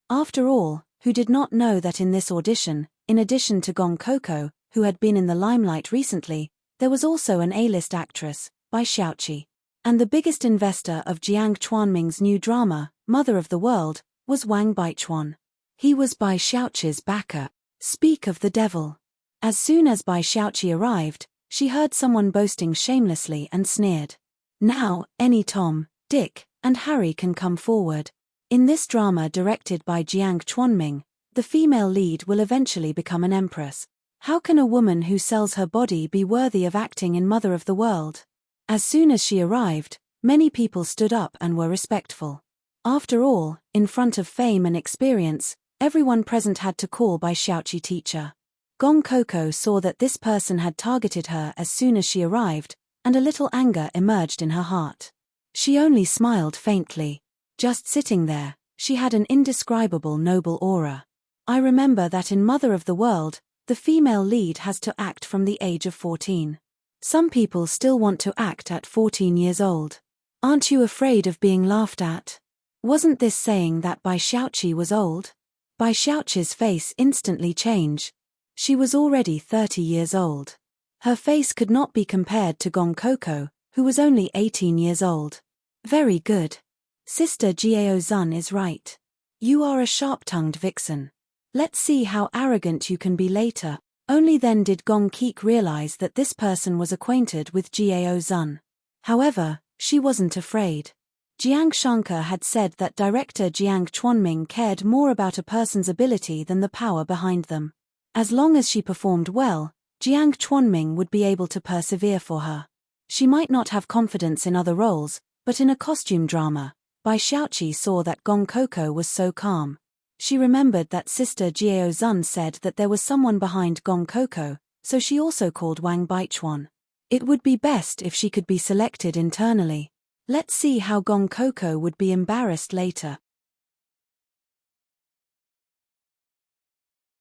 After all, who did not know that in this audition, in addition to Gong Coco, who had been in the limelight recently, there was also an A-list actress, Bai Xiaoqi. And the biggest investor of Jiang Chuanming's new drama, Mother of the World, was Wang Baichuan. He was Bai Xiaoqi's backer. Speak of the devil. As soon as Bai Xiaoqi arrived, she heard someone boasting shamelessly and sneered. "Now, any Tom, Dick, and Harry can come forward. In this drama directed by Jiang Chuanming, the female lead will eventually become an empress. How can a woman who sells her body be worthy of acting in Mother of the World?" As soon as she arrived, many people stood up and were respectful. After all, in front of fame and experience, everyone present had to call Bai Xiaoqi teacher. Gong Coco saw that this person had targeted her as soon as she arrived, and a little anger emerged in her heart. She only smiled faintly. Just sitting there, she had an indescribable noble aura. I remember that in Mother of the World, the female lead has to act from the age of 14. Some people still want to act at 14 years old. Aren't you afraid of being laughed at? Wasn't this saying that Bai Xiaoqi was old? Bai Xiaoqi's face instantly changed. She was already 30 years old. Her face could not be compared to Gong Coco, who was only 18 years old. "Very good. Sister Jiao Zun is right. You are a sharp-tongued vixen. Let's see how arrogant you can be later." Only then did Gong Keek realize that this person was acquainted with Jiao Zun. However, she wasn't afraid. Jiang Shankar had said that director Jiang Chuanming cared more about a person's ability than the power behind them. As long as she performed well, Jiang Chuanming would be able to persevere for her. She might not have confidence in other roles, but in a costume drama, Bai Xiaoqi saw that Gong Coco was so calm. She remembered that Sister Jiao Zun said that there was someone behind Gong Coco, so she also called Wang Baichuan. It would be best if she could be selected internally. Let's see how Gong Coco would be embarrassed later.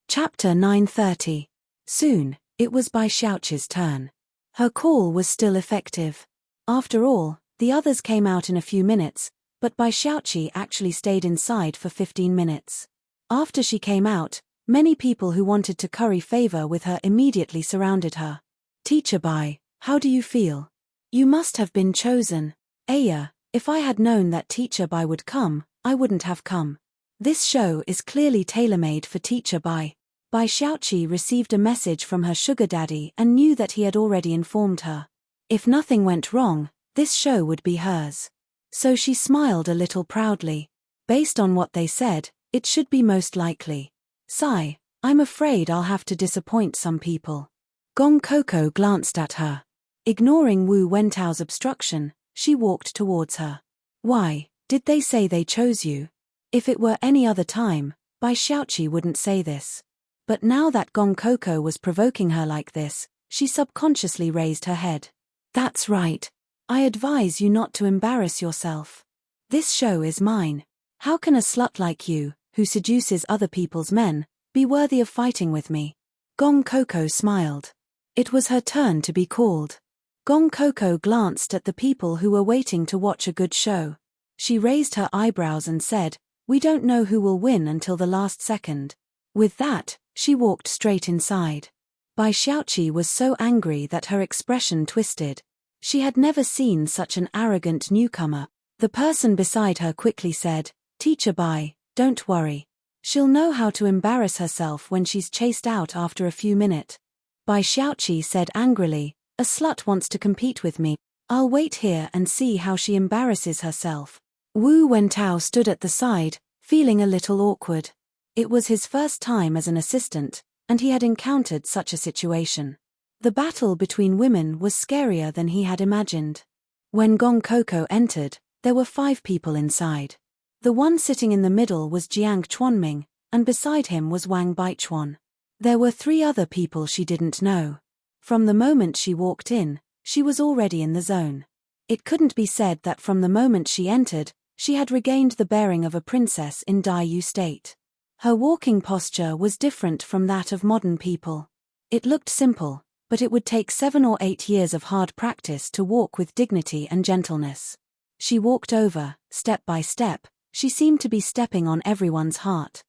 Chapter 930. Soon, it was Bai Xiaoqi's turn. Her call was still effective. After all, the others came out in a few minutes, but Bai Xiaoqi actually stayed inside for 15 minutes. After she came out, many people who wanted to curry favor with her immediately surrounded her. "Teacher Bai, how do you feel? You must have been chosen." "Aya, if I had known that Teacher Bai would come, I wouldn't have come. This show is clearly tailor-made for Teacher Bai. Bai Xiaoqi received a message from her sugar daddy and knew that he had already informed her. If nothing went wrong, this show would be hers. So she smiled a little proudly. Based on what they said, it should be most likely. Sigh, I'm afraid I'll have to disappoint some people. Gong Coco glanced at her. Ignoring Wu Wentao's obstruction, she walked towards her. Why, did they say they chose you? If it were any other time, Bai Xiaoqi wouldn't say this. But now that Gong Coco was provoking her like this, she subconsciously raised her head. That's right. I advise you not to embarrass yourself. This show is mine. How can a slut like you, who seduces other people's men, be worthy of fighting with me? Gong Coco smiled. It was her turn to be called. Gong Coco glanced at the people who were waiting to watch a good show. She raised her eyebrows and said, "We don't know who will win until the last second." With that, she walked straight inside. Bai Xiaoqi was so angry that her expression twisted. She had never seen such an arrogant newcomer. The person beside her quickly said, "Teacher Bai, don't worry. She'll know how to embarrass herself when she's chased out after a few minutes." Bai Xiaoqi said angrily, "A slut wants to compete with me. I'll wait here and see how she embarrasses herself." Wu Wentao stood at the side, feeling a little awkward. It was his first time as an assistant, and he had encountered such a situation. The battle between women was scarier than he had imagined. When Gong Coco entered, there were 5 people inside. The one sitting in the middle was Jiang Chuanming, and beside him was Wang Baichuan. There were 3 other people she didn't know. From the moment she walked in, she was already in the zone. It couldn't be said that from the moment she entered, she had regained the bearing of a princess in Daiyu state. Her walking posture was different from that of modern people. It looked simple, but it would take 7 or 8 years of hard practice to walk with dignity and gentleness. She walked over, step by step. She seemed to be stepping on everyone's heart.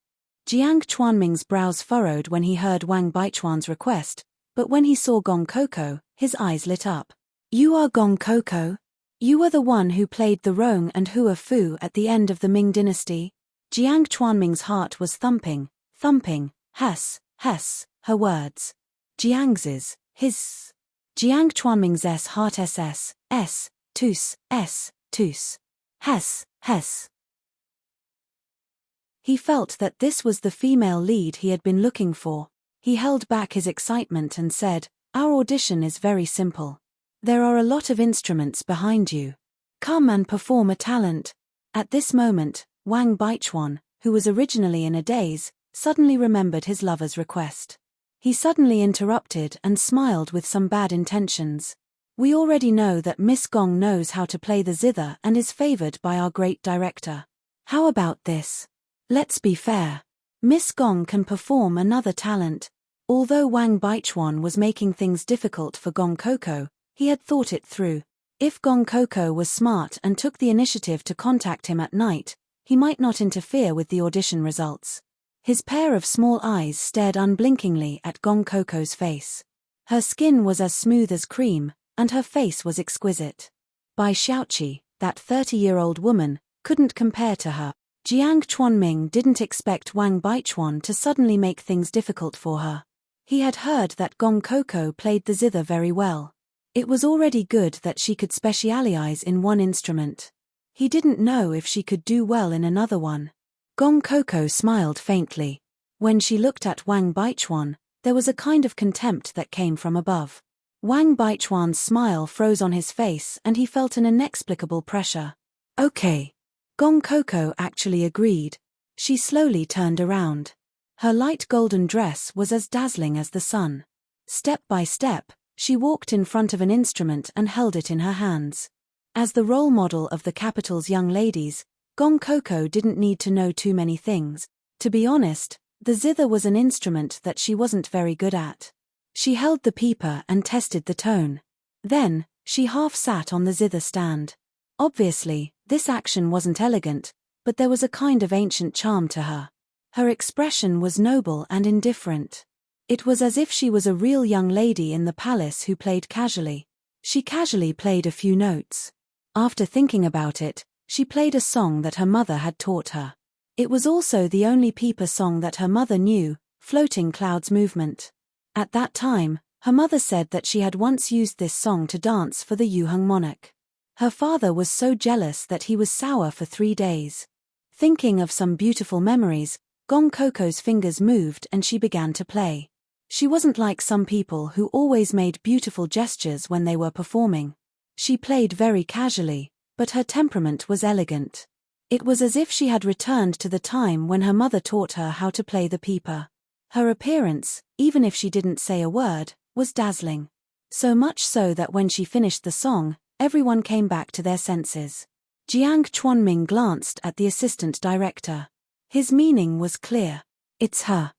Jiang Chuanming's brows furrowed when he heard Wang Baichuan's request, but when he saw Gong Coco, his eyes lit up. "You are Gong Coco? You were the one who played the Rong and Hua Fu at the end of the Ming dynasty?" Jiang Chuanming's heart was thumping, "Hess, her words. Jiang's, his. Jiang Chuanming's heart tus, Hess. He felt that this was the female lead he had been looking for. He held back his excitement and said, "Our audition is very simple. There are a lot of instruments behind you. Come and perform a talent." At this moment, Wang Baichuan, who was originally in a daze, suddenly remembered his lover's request. He suddenly interrupted and smiled with some bad intentions. "We already know that Miss Gong knows how to play the zither and is favored by our great director. How about this? Let's be fair. Miss Gong can perform another talent." Although Wang Baichuan was making things difficult for Gong Coco, he had thought it through. If Gong Coco was smart and took the initiative to contact him at night, he might not interfere with the audition results. His pair of small eyes stared unblinkingly at Gong Coco's face. Her skin was as smooth as cream, and her face was exquisite. Bai Xiaoqi, that 30-year-old woman, couldn't compare to her. Jiang Chuanming didn't expect Wang Baichuan to suddenly make things difficult for her. He had heard that Gong Coco played the zither very well. It was already good that she could specialize in one instrument. He didn't know if she could do well in another one. Gong Coco smiled faintly. When she looked at Wang Baichuan, there was a kind of contempt that came from above. Wang Baichuan's smile froze on his face and he felt an inexplicable pressure. "Okay." Gong Coco actually agreed. She slowly turned around. Her light golden dress was as dazzling as the sun. Step by step, she walked in front of an instrument and held it in her hands. As the role model of the capital's young ladies, Gong Coco didn't need to know too many things. To be honest, the zither was an instrument that she wasn't very good at. She held the peeper and tested the tone. Then, she half sat on the zither stand. Obviously, this action wasn't elegant, but there was a kind of ancient charm to her. Her expression was noble and indifferent. It was as if she was a real young lady in the palace who played casually. She casually played a few notes. After thinking about it, she played a song that her mother had taught her. It was also the only peeper song that her mother knew, Floating Clouds Movement. At that time, her mother said that she had once used this song to dance for the Yuheng monarch. Her father was so jealous that he was sour for 3 days. Thinking of some beautiful memories, Gong Coco's fingers moved and she began to play. She wasn't like some people who always made beautiful gestures when they were performing. She played very casually, but her temperament was elegant. It was as if she had returned to the time when her mother taught her how to play the peeper. Her appearance, even if she didn't say a word, was dazzling. So much so that when she finished the song, everyone came back to their senses. Jiang Chuanming glanced at the assistant director. His meaning was clear. It's her.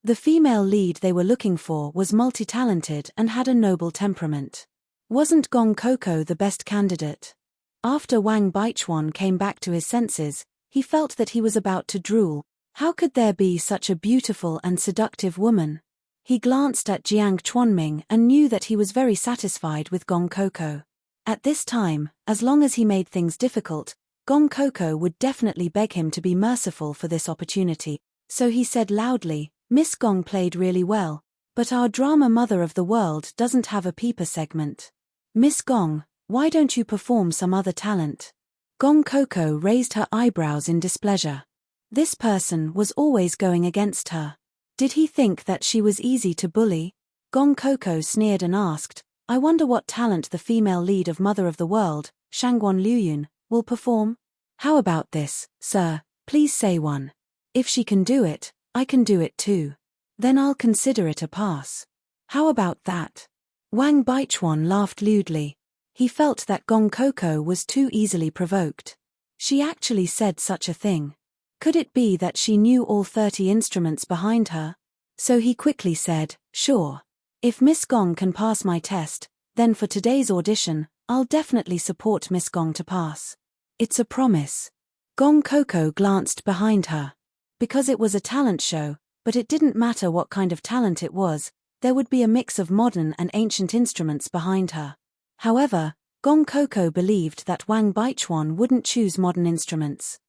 The female lead they were looking for was multi-talented and had a noble temperament. Wasn't Gong Coco the best candidate? After Wang Baichuan came back to his senses, he felt that he was about to drool. How could there be such a beautiful and seductive woman? He glanced at Jiang Chuanming and knew that he was very satisfied with Gong Coco. At this time, as long as he made things difficult, Gong Coco would definitely beg him to be merciful for this opportunity, so he said loudly, "Miss Gong played really well, but our drama Mother of the World doesn't have a peeper segment. Miss Gong, why don't you perform some other talent?" Gong Coco raised her eyebrows in displeasure. This person was always going against her. Did he think that she was easy to bully? Gong Coco sneered and asked, "I wonder what talent the female lead of Mother of the World, Shangguan Liuyun, will perform? How about this, sir? Please say one. If she can do it, I can do it too. Then I'll consider it a pass. How about that?" Wang Baichuan laughed lewdly. He felt that Gong Coco was too easily provoked. She actually said such a thing. Could it be that she knew all 30 instruments behind her? So he quickly said, "Sure. If Miss Gong can pass my test, then for today's audition, I'll definitely support Miss Gong to pass. It's a promise." Gong Coco glanced behind her. Because it was a talent show, but it didn't matter what kind of talent it was, there would be a mix of modern and ancient instruments behind her. However, Gong Coco believed that Wang Baichuan wouldn't choose modern instruments.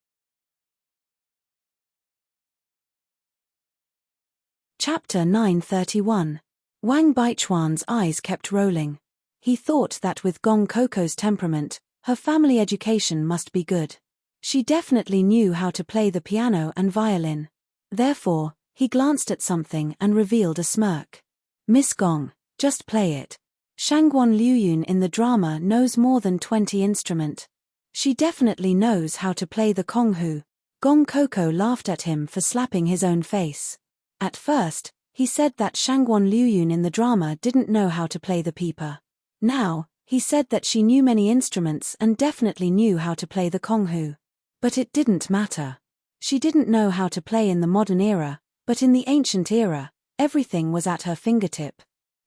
Chapter 931. Wang Baichuan's eyes kept rolling. He thought that with Gong Coco's temperament, her family education must be good. She definitely knew how to play the piano and violin. Therefore, he glanced at something and revealed a smirk. "Miss Gong, just play it. Shangguan Liuyun in the drama knows more than 20 instruments. She definitely knows how to play the konghu." Gong Coco laughed at him for slapping his own face. At first, he said that Shangguan Liuyun in the drama didn't know how to play the peeper. Now, he said that she knew many instruments and definitely knew how to play the konghu. But it didn't matter. She didn't know how to play in the modern era, but in the ancient era, everything was at her fingertip.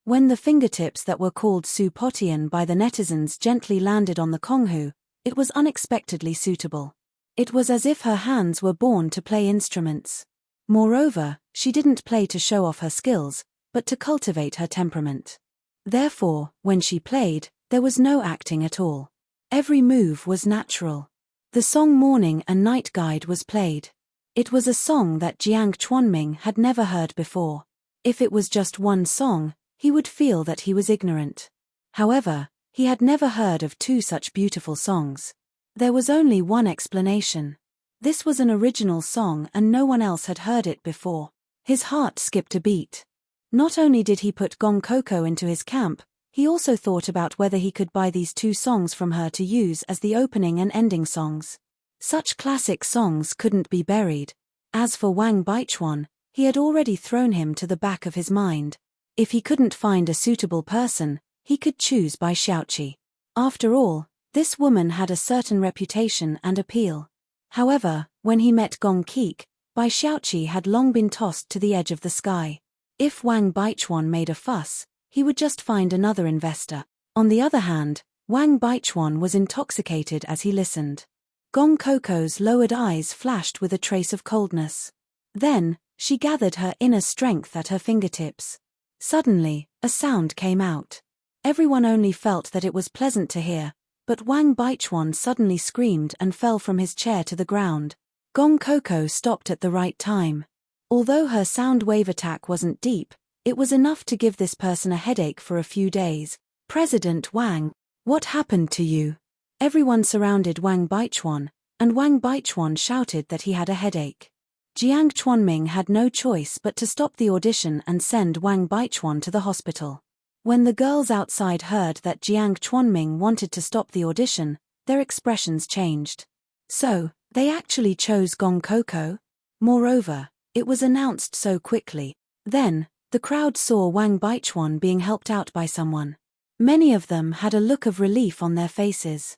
When the fingertips that were called Su Potian by the netizens gently landed on the konghu, it was unexpectedly suitable. It was as if her hands were born to play instruments. Moreover, she didn't play to show off her skills, but to cultivate her temperament. Therefore, when she played, there was no acting at all. Every move was natural. The song Morning and Night Guide was played. It was a song that Jiang Chuanming had never heard before. If it was just one song, he would feel that he was ignorant. However, he had never heard of 2 such beautiful songs. There was only one explanation. This was an original song and no one else had heard it before. His heart skipped a beat. Not only did he put Gong Coco into his camp, he also thought about whether he could buy these 2 songs from her to use as the opening and ending songs. Such classic songs couldn't be buried. As for Wang Baichuan, he had already thrown him to the back of his mind. If he couldn't find a suitable person, he could choose Bai Xiaoqi. After all, this woman had a certain reputation and appeal. However, when he met Gong Keek, Bai Xiaoqi had long been tossed to the edge of the sky. If Wang Baichuan made a fuss, he would just find another investor. On the other hand, Wang Baichuan was intoxicated as he listened. Gong Coco's lowered eyes flashed with a trace of coldness. Then, she gathered her inner strength at her fingertips. Suddenly, a sound came out. Everyone only felt that it was pleasant to hear, But Wang Baichuan suddenly screamed and fell from his chair to the ground. Gong Coco stopped at the right time. Although her sound wave attack wasn't deep, it was enough to give this person a headache for a few days. President Wang, what happened to you? Everyone surrounded Wang Baichuan, and Wang Baichuan shouted that he had a headache. Jiang Chuanming had no choice but to stop the audition and send Wang Baichuan to the hospital. When the girls outside heard that Jiang Chuanming wanted to stop the audition, their expressions changed. So, they actually chose Gong Coco? Moreover, it was announced so quickly. Then, the crowd saw Wang Baichuan being helped out by someone. Many of them had a look of relief on their faces.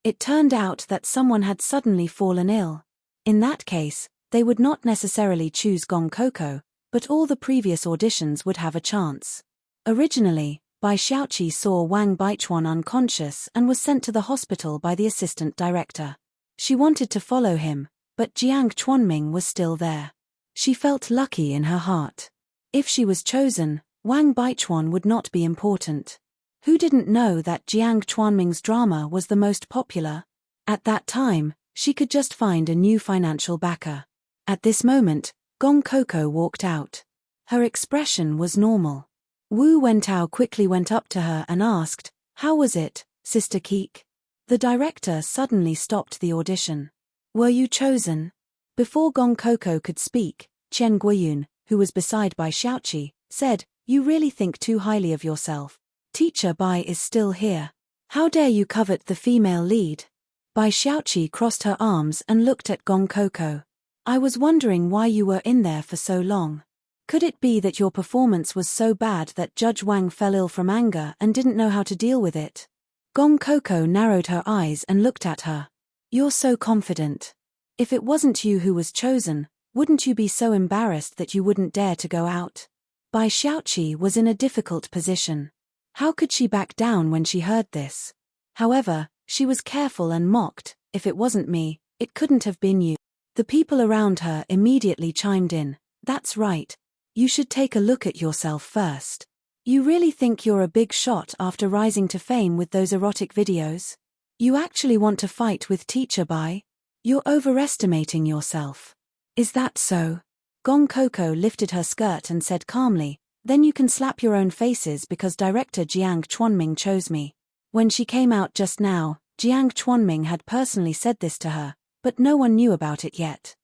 It turned out that someone had suddenly fallen ill. In that case, they would not necessarily choose Gong Coco, but all the previous auditions would have a chance. Originally, Bai Xiaoqi saw Wang Baichuan unconscious and was sent to the hospital by the assistant director. She wanted to follow him, but Jiang Chuanming was still there. She felt lucky in her heart. If she was chosen, Wang Baichuan would not be important. Who didn't know that Jiang Chuanming's drama was the most popular? At that time, she could just find a new financial backer. At this moment, Gong Coco walked out. Her expression was normal. Wu Wentao quickly went up to her and asked, "How was it, Sister Keek?" The director suddenly stopped the audition. "Were you chosen?" Before Gong Coco could speak, Chen Guiyun, who was beside Bai Xiaoqi, said, "You really think too highly of yourself. Teacher Bai is still here. How dare you covet the female lead?" Bai Xiaoqi crossed her arms and looked at Gong Coco. "I was wondering why you were in there for so long. Could it be that your performance was so bad that Judge Wang fell ill from anger and didn't know how to deal with it?" Gong Coco narrowed her eyes and looked at her. "You're so confident. If it wasn't you who was chosen, wouldn't you be so embarrassed that you wouldn't dare to go out?" Bai Xiaoqi was in a difficult position. How could she back down when she heard this? However, she was careful and mocked, "If it wasn't me, it couldn't have been you." The people around her immediately chimed in, "That's right. You should take a look at yourself first. You really think you're a big shot after rising to fame with those erotic videos? You actually want to fight with Teacher Bai? You're overestimating yourself." "Is that so?" Gong Coco lifted her skirt and said calmly, "Then you can slap your own faces because director Jiang Chuanming chose me." When she came out just now, Jiang Chuanming had personally said this to her, but no one knew about it yet.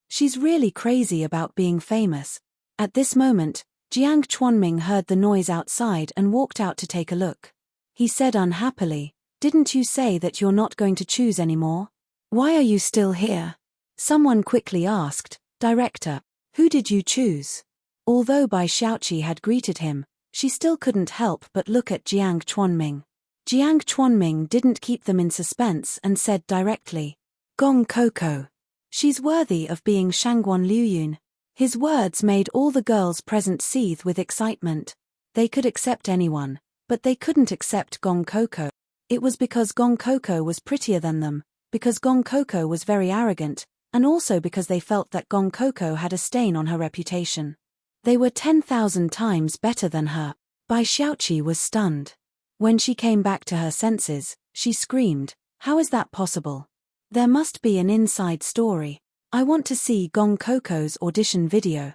She's really crazy about being famous. At this moment, Jiang Chuanming heard the noise outside and walked out to take a look. He said unhappily, "Didn't you say that you're not going to choose anymore? Why are you still here?" Someone quickly asked, "Director, who did you choose?" Although Bai Xiaoqi had greeted him, she still couldn't help but look at Jiang Chuanming. Jiang Chuanming didn't keep them in suspense and said directly, "Gong Coco. She's worthy of being Shangguan Liuyun." His words made all the girls present seethe with excitement. They could accept anyone, but they couldn't accept Gong Coco. It was because Gong Coco was prettier than them, because Gong Coco was very arrogant, and also because they felt that Gong Coco had a stain on her reputation. They were 10,000 times better than her. Bai Xiaoqi was stunned. When she came back to her senses, she screamed, "How is that possible? There must be an inside story. I want to see Gong Coco's audition video."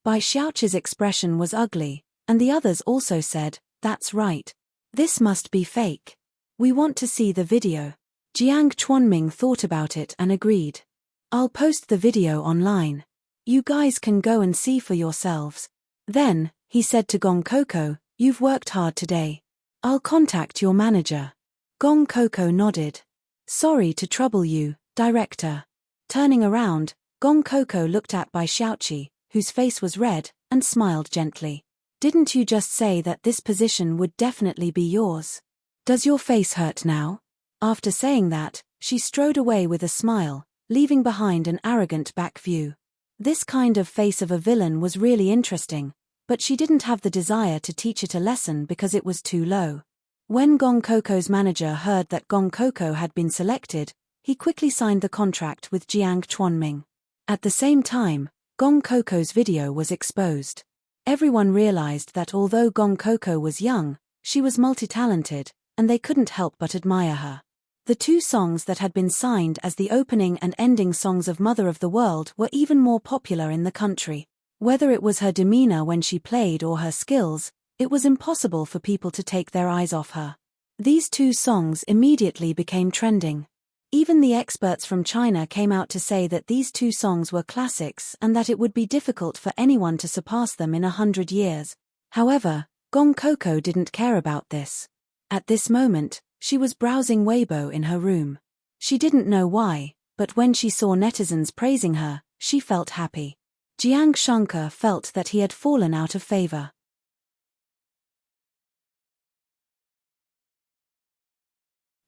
Bai Xiaoqi's expression was ugly, and the others also said, "That's right. This must be fake. We want to see the video." Jiang Chuanming thought about it and agreed. "I'll post the video online. You guys can go and see for yourselves." Then, he said to Gong Coco, "You've worked hard today. I'll contact your manager." Gong Coco nodded. "Sorry to trouble you, Director." Turning around, Gong Coco looked at Bai Xiaoqi, whose face was red, and smiled gently. "Didn't you just say that this position would definitely be yours? Does your face hurt now?" After saying that, she strode away with a smile, leaving behind an arrogant back view. This kind of face of a villain was really interesting, but she didn't have the desire to teach it a lesson because it was too low. When Gong Coco's manager heard that Gong Coco had been selected, he quickly signed the contract with Jiang Chuanming. At the same time, Gong Coco's video was exposed. Everyone realized that although Gong Coco was young, she was multi-talented, and they couldn't help but admire her. The two songs that had been signed as the opening and ending songs of Mother of the World were even more popular in the country. Whether it was her demeanor when she played or her skills, it was impossible for people to take their eyes off her. These two songs immediately became trending. Even the experts from China came out to say that these two songs were classics and that it would be difficult for anyone to surpass them in 100 years. However, Gong Coco didn't care about this. At this moment, she was browsing Weibo in her room. She didn't know why, but when she saw netizens praising her, she felt happy. Jiang Shankar felt that he had fallen out of favor.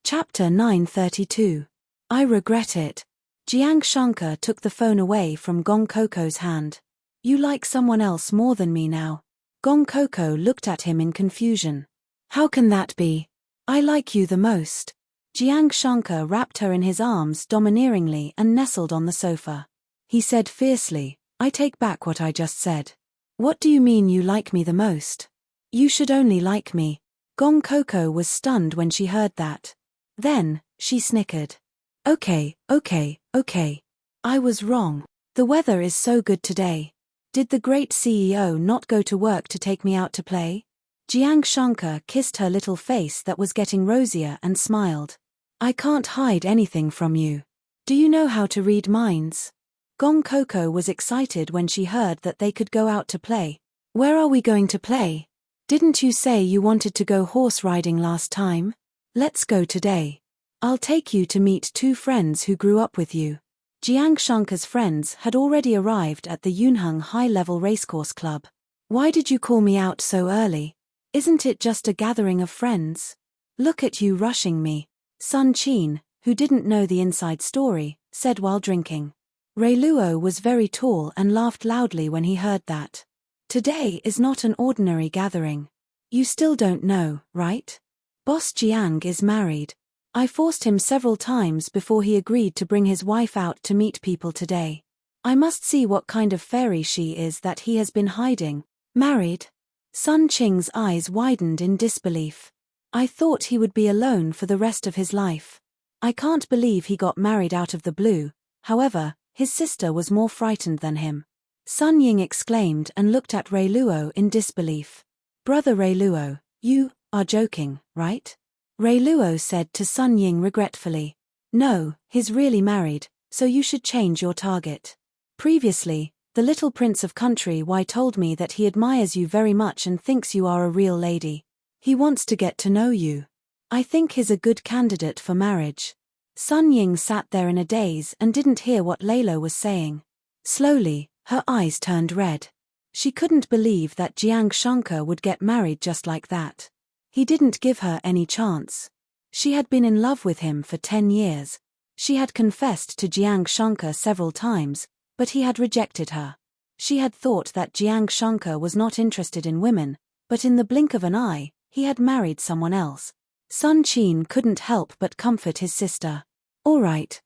Chapter 932. I regret it. Jiang Shankar took the phone away from Gong Coco's hand. You like someone else more than me now? Gong Coco looked at him in confusion. How can that be? I like you the most. Jiang Shankar wrapped her in his arms domineeringly and nestled on the sofa. He said fiercely, I take back what I just said. What do you mean you like me the most? You should only like me. Gong Coco was stunned when she heard that. Then, she snickered. Okay. I was wrong. The weather is so good today. Did the great CEO not go to work to take me out to play? Jiang Shankar kissed her little face that was getting rosier and smiled. I can't hide anything from you. Do you know how to read minds? Gong Coco was excited when she heard that they could go out to play. Where are we going to play? Didn't you say you wanted to go horse riding last time? Let's go today. I'll take you to meet two friends who grew up with you. Jiang Shankar's friends had already arrived at the Yunheng High-Level Racecourse Club. Why did you call me out so early? Isn't it just a gathering of friends? Look at you rushing me. Sun Qin, who didn't know the inside story, said while drinking. Ray Luo was very tall and laughed loudly when he heard that. Today is not an ordinary gathering. You still don't know, right? Boss Jiang is married. I forced him several times before he agreed to bring his wife out to meet people today. I must see what kind of fairy she is that he has been hiding. Married? Sun Qing's eyes widened in disbelief. I thought he would be alone for the rest of his life. I can't believe he got married out of the blue. However, his sister was more frightened than him. Sun Ying exclaimed and looked at Ray Luo in disbelief. Brother Ray Luo, you are joking, right? Ray Luo said to Sun Ying regretfully. No, he's really married, so you should change your target. Previously, the little prince of Country Y told me that he admires you very much and thinks you are a real lady. He wants to get to know you. I think he's a good candidate for marriage. Sun Ying sat there in a daze and didn't hear what Laylo was saying. Slowly, her eyes turned red. She couldn't believe that Jiang Shankar would get married just like that. He didn't give her any chance. She had been in love with him for 10 years. She had confessed to Jiang Shankar several times, but he had rejected her. She had thought that Jiang Shankar was not interested in women, but in the blink of an eye, he had married someone else. Sun Qin couldn't help but comfort his sister. All right.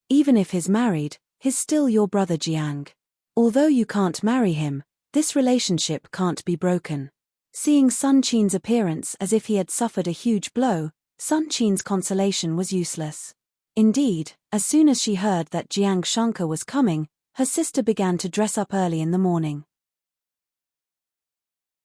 Even if he's married, he's still your brother Jiang. Although you can't marry him, this relationship can't be broken. Seeing Sun Qin's appearance as if he had suffered a huge blow, Sun Qin's consolation was useless. Indeed, as soon as she heard that Jiang Shankar was coming, her sister began to dress up early in the morning.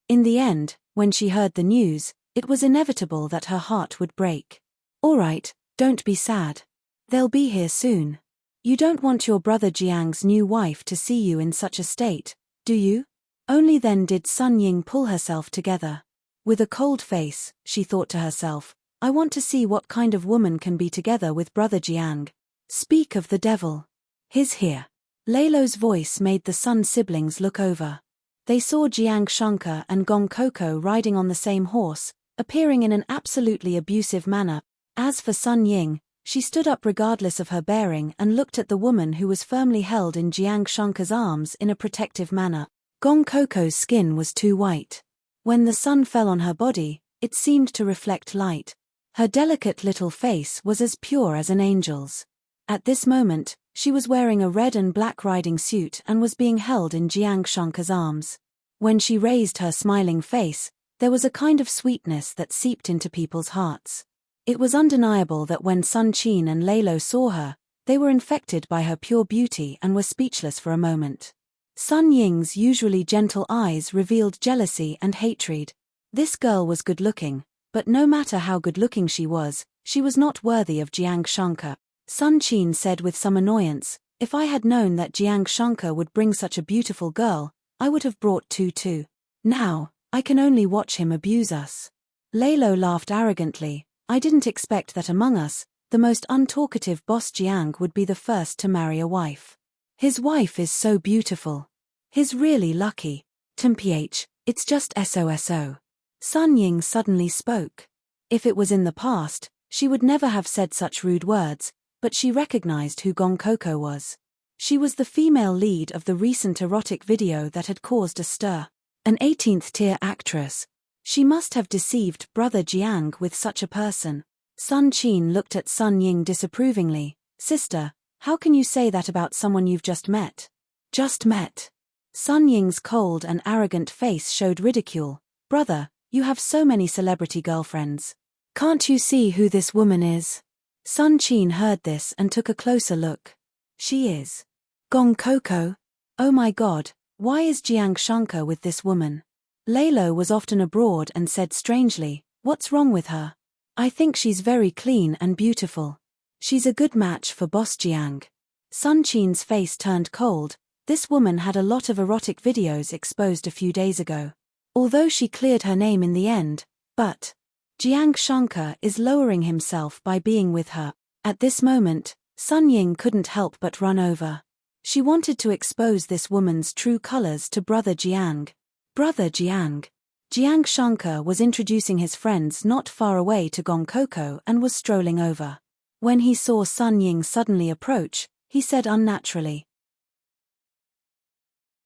In the end, when she heard the news, it was inevitable that her heart would break. All right, don't be sad. They'll be here soon. You don't want your brother Jiang's new wife to see you in such a state, do you? Only then did Sun Ying pull herself together. With a cold face, she thought to herself, I want to see what kind of woman can be together with brother Jiang. Speak of the devil. He's here. Laylo's voice made the Sun siblings look over. They saw Jiang Shankar and Gong Coco riding on the same horse, appearing in an absolutely abusive manner. As for Sun Ying, she stood up regardless of her bearing and looked at the woman who was firmly held in Jiang Shankar's arms in a protective manner. Gong Coco's skin was too white. When the sun fell on her body, it seemed to reflect light. Her delicate little face was as pure as an angel's. At this moment, she was wearing a red and black riding suit and was being held in Jiang Shankar's arms. When she raised her smiling face, there was a kind of sweetness that seeped into people's hearts. It was undeniable that when Sun Qin and Lalo saw her, they were infected by her pure beauty and were speechless for a moment. Sun Ying's usually gentle eyes revealed jealousy and hatred. This girl was good-looking, but no matter how good-looking she was not worthy of Jiang Shankar. Sun Qin said with some annoyance, "If I had known that Jiang Shankar would bring such a beautiful girl, I would have brought two too. Now, I can only watch him abuse us." Lalo laughed arrogantly. "I didn't expect that among us, the most untalkative boss Jiang would be the first to marry a wife. His wife is so beautiful. He's really lucky. Temph, it's just SOSO. Sun Ying suddenly spoke. If it was in the past, she would never have said such rude words, but she recognized who Gong Coco was. She was the female lead of the recent erotic video that had caused a stir. An 18th-tier actress. She must have deceived Brother Jiang with such a person. Sun Qin looked at Sun Ying disapprovingly. "Sister, how can you say that about someone you've just met?" "Just met?" Sun Ying's cold and arrogant face showed ridicule. "Brother, you have so many celebrity girlfriends. Can't you see who this woman is?" Sun Qin heard this and took a closer look. "She is Gong Coco? Oh my god, why is Jiang Shankar with this woman?" Lalo was often abroad and said strangely, "What's wrong with her? I think she's very clean and beautiful. She's a good match for Boss Jiang." Sun Qin's face turned cold. This woman had a lot of erotic videos exposed a few days ago. Although she cleared her name in the end, but Jiang Shankar is lowering himself by being with her. At this moment, Sun Ying couldn't help but run over. She wanted to expose this woman's true colors to Brother Jiang. Brother Jiang. Jiang Shankar was introducing his friends not far away to Gong Coco and was strolling over. When he saw Sun Ying suddenly approach, he said unnaturally,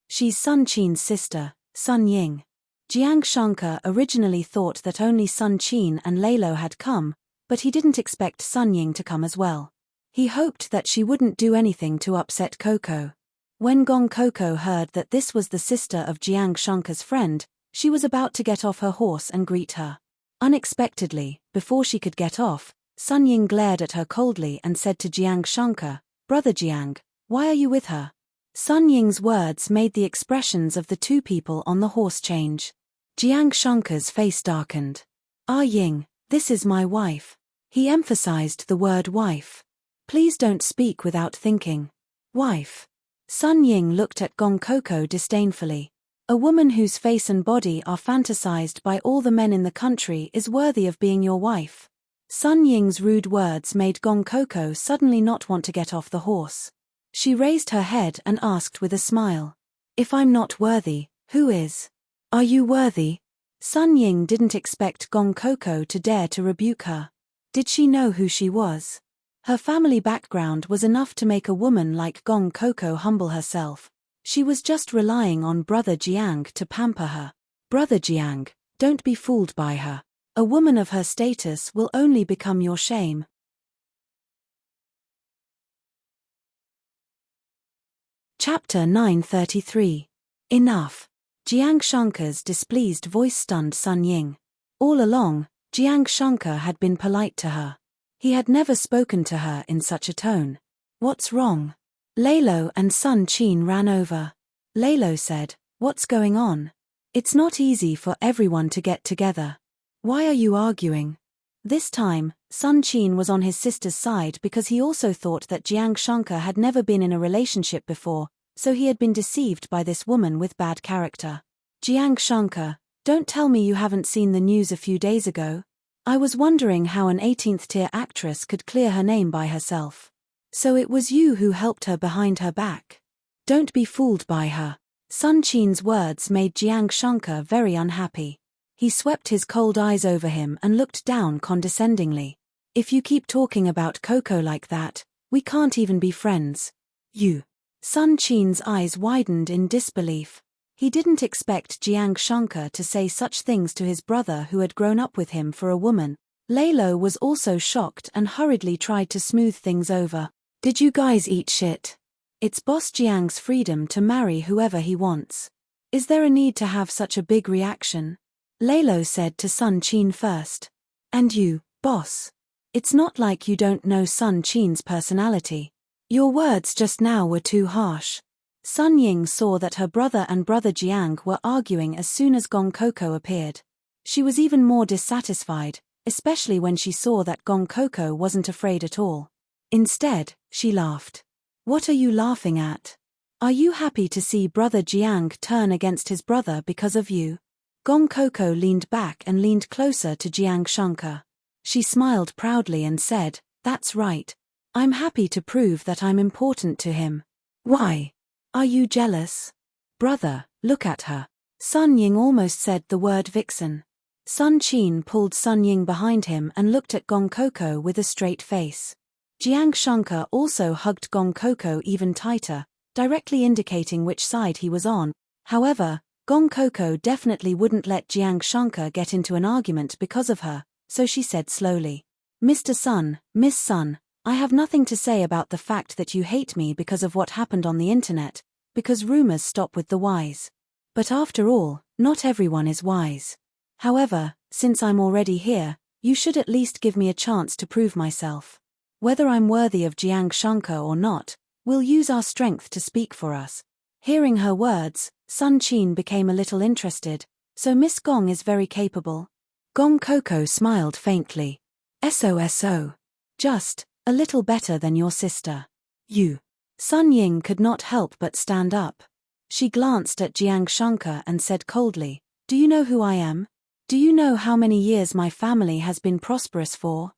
"She's Sun Qin's sister, Sun Ying." Jiang Shankar originally thought that only Sun Qin and Lalo had come, but he didn't expect Sun Ying to come as well. He hoped that she wouldn't do anything to upset Coco. When Gong Coco heard that this was the sister of Jiang Shankar's friend, she was about to get off her horse and greet her. Unexpectedly, before she could get off, Sun Ying glared at her coldly and said to Jiang Shankar, "Brother Jiang, why are you with her?" Sun Ying's words made the expressions of the two people on the horse change. Jiang Shankar's face darkened. "Ah Ying, this is my wife." He emphasized the word wife. "Please don't speak without thinking." "Wife." Sun Ying looked at Gong Coco disdainfully. "A woman whose face and body are fantasized by all the men in the country is worthy of being your wife." Sun Ying's rude words made Gong Coco suddenly not want to get off the horse. She raised her head and asked with a smile, "If I'm not worthy, who is? Are you worthy?" Sun Ying didn't expect Gong Coco to dare to rebuke her. Did she know who she was? Her family background was enough to make a woman like Gong Coco humble herself. She was just relying on Brother Jiang to pamper her. Brother Jiang, don't be fooled by her. A woman of her status will only become your shame. Chapter 933. Enough. Jiang Shankar's displeased voice stunned Sun Ying. All along, Jiang Shankar had been polite to her. He had never spoken to her in such a tone. "What's wrong?" Lalo and Sun Qin ran over. Lalo said, "What's going on? It's not easy for everyone to get together. Why are you arguing?" This time, Sun Qin was on his sister's side because he also thought that Jiang Shankar had never been in a relationship before, so he had been deceived by this woman with bad character. "Jiang Shankar, don't tell me you haven't seen the news a few days ago. I was wondering how an 18th-tier actress could clear her name by herself. So it was you who helped her behind her back. Don't be fooled by her." Sun Qin's words made Jiang Shankar very unhappy. He swept his cold eyes over him and looked down condescendingly. "If you keep talking about Coco like that, we can't even be friends. You." Sun Qin's eyes widened in disbelief. He didn't expect Jiang Shankar to say such things to his brother who had grown up with him for a woman. Lalo was also shocked and hurriedly tried to smooth things over. "Did you guys eat shit? It's Boss Jiang's freedom to marry whoever he wants. Is there a need to have such a big reaction? Lalo said to Sun Qin first. And you, boss. It's not like you don't know Sun Qin's personality. Your words just now were too harsh. Sun Ying saw that her brother and brother Jiang were arguing as soon as Gong Coco appeared. She was even more dissatisfied, especially when she saw that Gong Coco wasn't afraid at all. Instead, she laughed. What are you laughing at? Are you happy to see brother Jiang turn against his brother because of you? Gong Coco leaned back and leaned closer to Jiang Shankar. She smiled proudly and said, "That's right. I'm happy to prove that I'm important to him." Why? Are you jealous? Brother, look at her. Sun Ying almost said the word vixen. Sun Qin pulled Sun Ying behind him and looked at Gong Coco with a straight face. Jiang Shankar also hugged Gong Coco even tighter, directly indicating which side he was on. However, Gong Coco definitely wouldn't let Jiang Shankar get into an argument because of her, so she said slowly, "Mr. Sun, Miss Sun, I have nothing to say about the fact that you hate me because of what happened on the internet, because rumors stop with the wise. But after all, not everyone is wise. However, since I'm already here, you should at least give me a chance to prove myself. Whether I'm worthy of Jiang Shankar or not, we'll use our strength to speak for us." Hearing her words, Sun Qin became a little interested. So Miss Gong is very capable. Gong Coco smiled faintly. "SOSO. Just a little better than your sister. You." Sun Ying could not help but stand up. She glanced at Jiang Shankar and said coldly, "Do you know who I am? Do you know how many years my family has been prosperous for?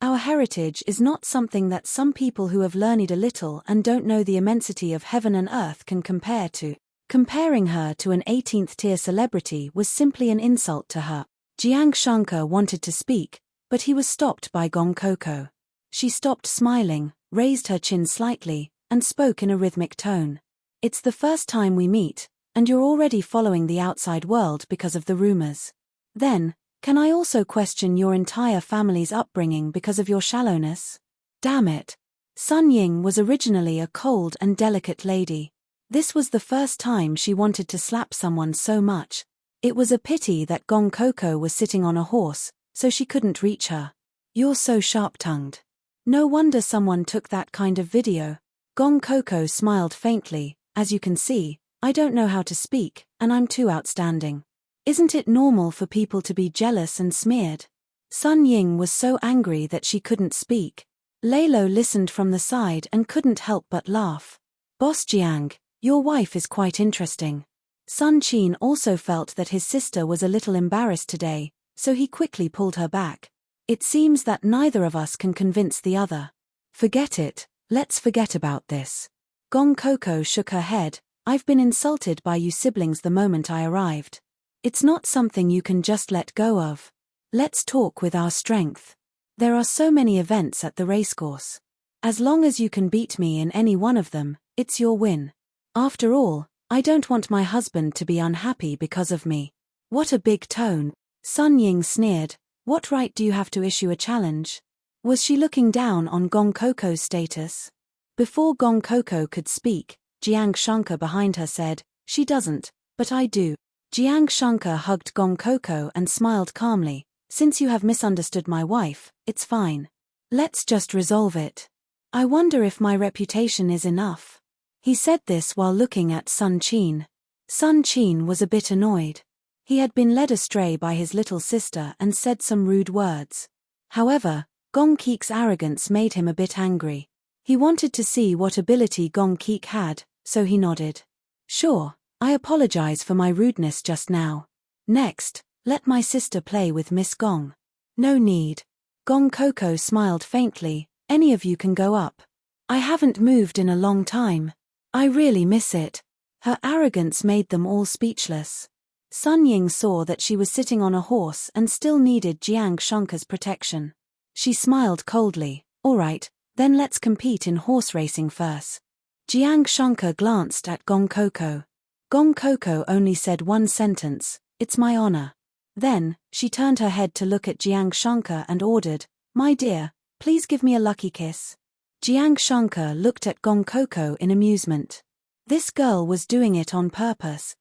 Our heritage is not something that some people who have learned a little and don't know the immensity of heaven and earth can compare to." Comparing her to an 18th-tier celebrity was simply an insult to her. Jiang Shankar wanted to speak, but he was stopped by Gong Coco. She stopped smiling, raised her chin slightly, and spoke in a rhythmic tone. "It's the first time we meet, and you're already following the outside world because of the rumors. Then, can I also question your entire family's upbringing because of your shallowness? Damn it." Sun Ying was originally a cold and delicate lady. This was the first time she wanted to slap someone so much. It was a pity that Gong Coco was sitting on a horse, so she couldn't reach her. "You're so sharp-tongued. No wonder someone took that kind of video." Gong Coco smiled faintly. "As you can see, I don't know how to speak, and I'm too outstanding. Isn't it normal for people to be jealous and smeared?" Sun Ying was so angry that she couldn't speak. Lalo listened from the side and couldn't help but laugh. "Boss Jiang, your wife is quite interesting." Sun Qin also felt that his sister was a little embarrassed today, so he quickly pulled her back. "It seems that neither of us can convince the other. Forget it, let's forget about this." Gong Coco shook her head. "I've been insulted by you siblings the moment I arrived. It's not something you can just let go of. Let's talk with our strength. There are so many events at the racecourse. As long as you can beat me in any one of them, it's your win. After all, I don't want my husband to be unhappy because of me." What a big tone. Sun Ying sneered. What right do you have to issue a challenge? Was she looking down on Gong Coco's status? Before Gong Coco could speak, Jiang Shankar behind her said, "She doesn't, but I do." Jiang Shankar hugged Gong Coco and smiled calmly. "Since you have misunderstood my wife, it's fine. Let's just resolve it. I wonder if my reputation is enough." He said this while looking at Sun Qin. Sun Qin was a bit annoyed. He had been led astray by his little sister and said some rude words. However, Gong Keek's arrogance made him a bit angry. He wanted to see what ability Gong Keek had, so he nodded. "Sure, I apologize for my rudeness just now. Next, let my sister play with Miss Gong." "No need." Gong Coco smiled faintly. "Any of you can go up. I haven't moved in a long time. I really miss it." Her arrogance made them all speechless. Sun Ying saw that she was sitting on a horse and still needed Jiang Shankar's protection. She smiled coldly. "All right, then let's compete in horse racing first." Jiang Shankar glanced at Gong Coco. Gong Coco only said one sentence, "It's my honor." Then, she turned her head to look at Jiang Shankar and ordered, "My dear, please give me a lucky kiss." Jiang Shankar looked at Gong Coco in amusement. This girl was doing it on purpose.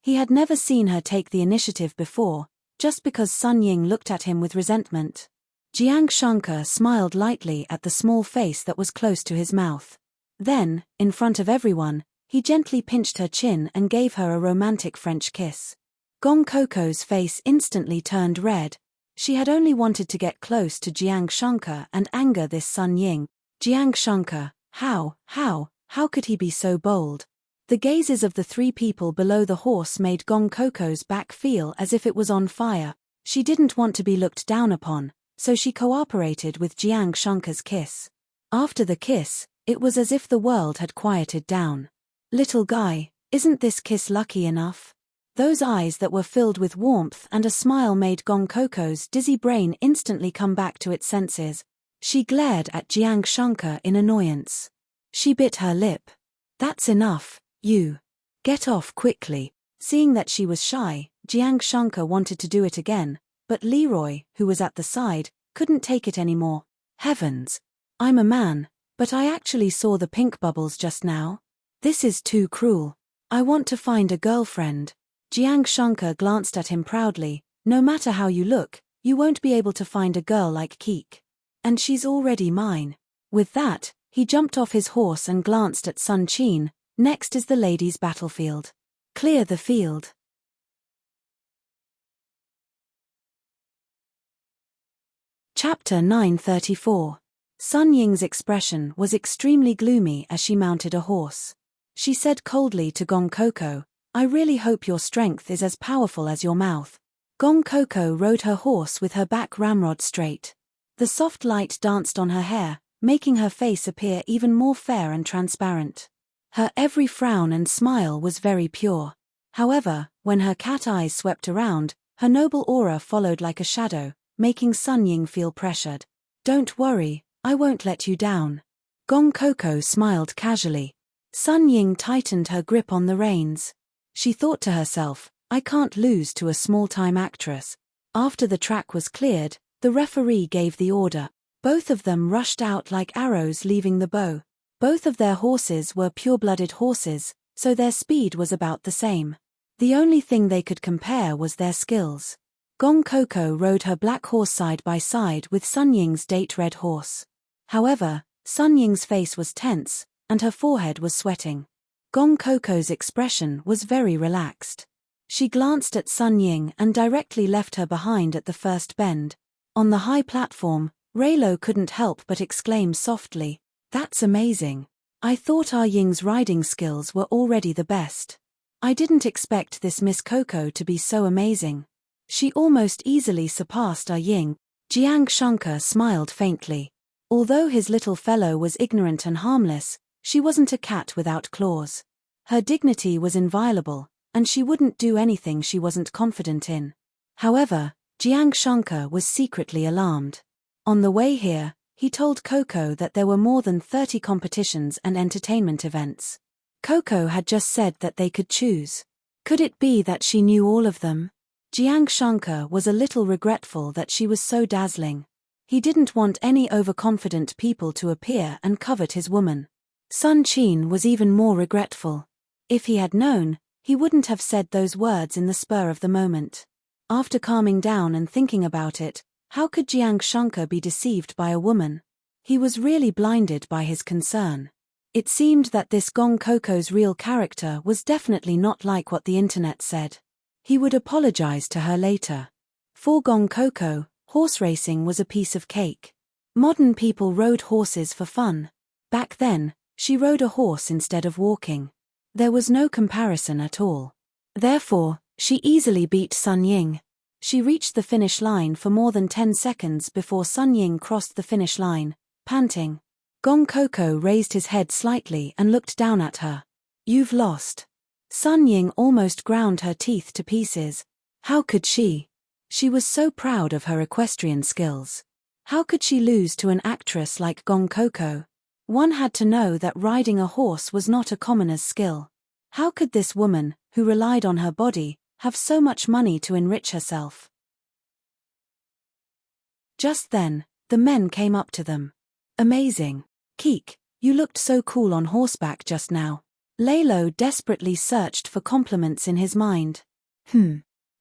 He had never seen her take the initiative before, just because Sun Ying looked at him with resentment. Jiang Shankar smiled lightly at the small face that was close to his mouth. Then, in front of everyone, he gently pinched her chin and gave her a romantic French kiss. Gong Coco's face instantly turned red. She had only wanted to get close to Jiang Shankar and anger this Sun Ying. Jiang Shankar, how could he be so bold? The gazes of the three people below the horse made Gong Coco's back feel as if it was on fire. She didn't want to be looked down upon, so she cooperated with Jiang Shankar's kiss. After the kiss, it was as if the world had quieted down. Little guy, isn't this kiss lucky enough? Those eyes that were filled with warmth and a smile made Gong Coco's dizzy brain instantly come back to its senses. She glared at Jiang Shankar in annoyance. She bit her lip. That's enough, you. Get off quickly. Seeing that she was shy, Jiang Shankar wanted to do it again, but Leroy, who was at the side, couldn't take it anymore. Heavens! I'm a man, but I actually saw the pink bubbles just now. This is too cruel. I want to find a girlfriend. Jiang Shankar glanced at him proudly. No matter how you look, you won't be able to find a girl like Keek. And she's already mine. With that, he jumped off his horse and glanced at Sun Qin. Next is the ladies' battlefield. Clear the field. Chapter 934. Sun Ying's expression was extremely gloomy as she mounted a horse. She said coldly to Gong Coco, I really hope your strength is as powerful as your mouth. Gong Coco rode her horse with her back ramrod straight. The soft light danced on her hair, making her face appear even more fair and transparent. Her every frown and smile was very pure. However, when her cat eyes swept around, her noble aura followed like a shadow, making Sun Ying feel pressured. Don't worry, I won't let you down. Gong Coco smiled casually. Sun Ying tightened her grip on the reins. She thought to herself, I can't lose to a small-time actress. After the track was cleared, the referee gave the order. Both of them rushed out like arrows leaving the bow. Both of their horses were pure-blooded horses, so their speed was about the same. The only thing they could compare was their skills. Gong Coco rode her black horse side by side with Sun Ying's date red horse. However, Sun Ying's face was tense, and her forehead was sweating. Gong Coco's expression was very relaxed. She glanced at Sun Ying and directly left her behind at the first bend. On the high platform, Raylo couldn't help but exclaim softly, That's amazing. I thought our Ying's riding skills were already the best. I didn't expect this Miss Coco to be so amazing. She almost easily surpassed our Ying. Jiang Shankar smiled faintly. Although his little fellow was ignorant and harmless, she wasn't a cat without claws. Her dignity was inviolable, and she wouldn't do anything she wasn't confident in. However, Jiang Shankar was secretly alarmed. On the way here, he told Coco that there were more than 30 competitions and entertainment events. Coco had just said that they could choose. Could it be that she knew all of them? Jiang Shankar was a little regretful that she was so dazzling. He didn't want any overconfident people to appear and covet his woman. Sun Qin was even more regretful. If he had known, he wouldn't have said those words in the spur of the moment. After calming down and thinking about it, how could Jiang Shankar be deceived by a woman? He was really blinded by his concern. It seemed that this Gong Coco's real character was definitely not like what the internet said. He would apologize to her later. For Gong Coco, horse racing was a piece of cake. Modern people rode horses for fun. Back then, she rode a horse instead of walking. There was no comparison at all. Therefore, she easily beat Sun Ying. She reached the finish line for more than 10 seconds before Sun Ying crossed the finish line, panting. Gong Coco raised his head slightly and looked down at her. You've lost. Sun Ying almost ground her teeth to pieces. How could she? She was so proud of her equestrian skills. How could she lose to an actress like Gong Coco? One had to know that riding a horse was not a commoner's skill. How could this woman, who relied on her body, have so much money to enrich herself? Just then, the men came up to them. Amazing. Keek, You looked so cool on horseback just now. Lalo desperately searched for compliments in his mind.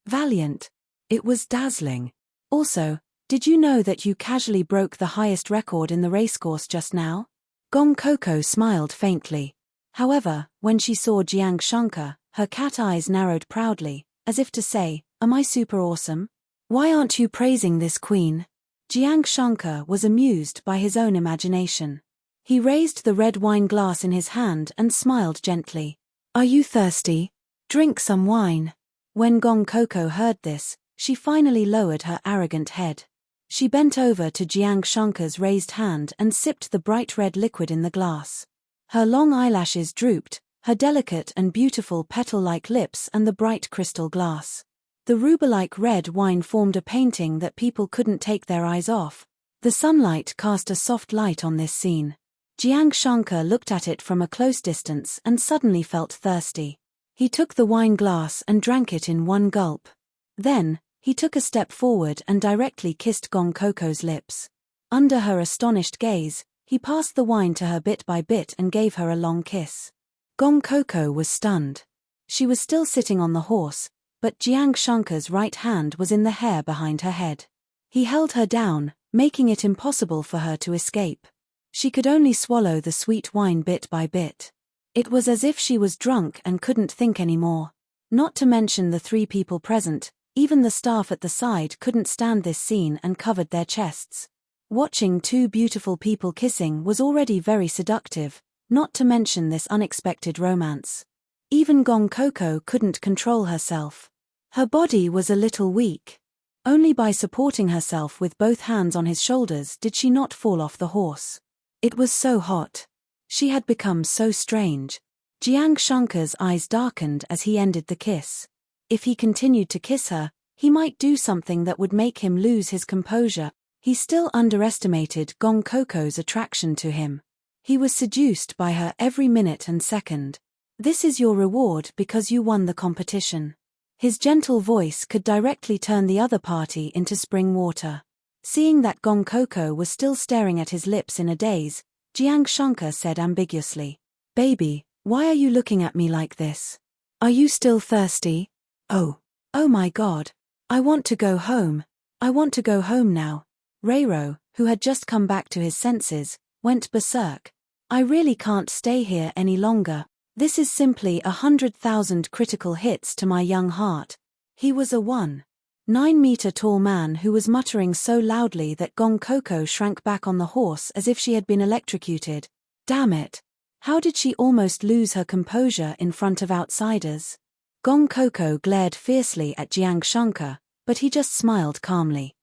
Valiant. It was dazzling. Also, did you know that you casually broke the highest record in the racecourse just now? Gong Coco smiled faintly. However, when she saw Jiang Shankar, her cat eyes narrowed proudly, as if to say, "Am I super awesome? Why aren't you praising this queen?" Jiang Shankar was amused by his own imagination. He raised the red wine glass in his hand and smiled gently. "Are you thirsty? Drink some wine." When Gong Coco heard this, she finally lowered her arrogant head. She bent over to Jiang Shankar's raised hand and sipped the bright red liquid in the glass. Her long eyelashes drooped, her delicate and beautiful petal-like lips and the bright crystal glass. The ruby-like red wine formed a painting that people couldn't take their eyes off. The sunlight cast a soft light on this scene. Jiang Shankar looked at it from a close distance and suddenly felt thirsty. He took the wine glass and drank it in one gulp. Then, he took a step forward and directly kissed Gong Coco's lips. Under her astonished gaze, he passed the wine to her bit by bit and gave her a long kiss. Gong Coco was stunned. She was still sitting on the horse, but Jiang Shankar's right hand was in the hair behind her head. He held her down, making it impossible for her to escape. She could only swallow the sweet wine bit by bit. It was as if she was drunk and couldn't think anymore. Not to mention the 3 people present, even the staff at the side couldn't stand this scene and covered their chests. Watching 2 beautiful people kissing was already very seductive, not to mention this unexpected romance. Even Gong Coco couldn't control herself. Her body was a little weak. Only by supporting herself with both hands on his shoulders did she not fall off the horse. It was so hot. She had become so strange. Jiang Shankar's eyes darkened as he ended the kiss. If he continued to kiss her, he might do something that would make him lose his composure. He still underestimated Gong Coco's attraction to him. He was seduced by her every minute and second. "This is your reward because you won the competition." His gentle voice could directly turn the other party into spring water. Seeing that Gong Coco was still staring at his lips in a daze, Jiang Shankar said ambiguously, "Baby, why are you looking at me like this? Are you still thirsty? Oh my God. I want to go home. I want to go home now." Reiro, who had just come back to his senses, went berserk. "I really can't stay here any longer. This is simply 100,000 critical hits to my young heart." He was a 1.9-meter tall man who was muttering so loudly that Gong Coco shrank back on the horse as if she had been electrocuted. Damn it. How did she almost lose her composure in front of outsiders? Gong Coco glared fiercely at Jiang Shankar, but he just smiled calmly.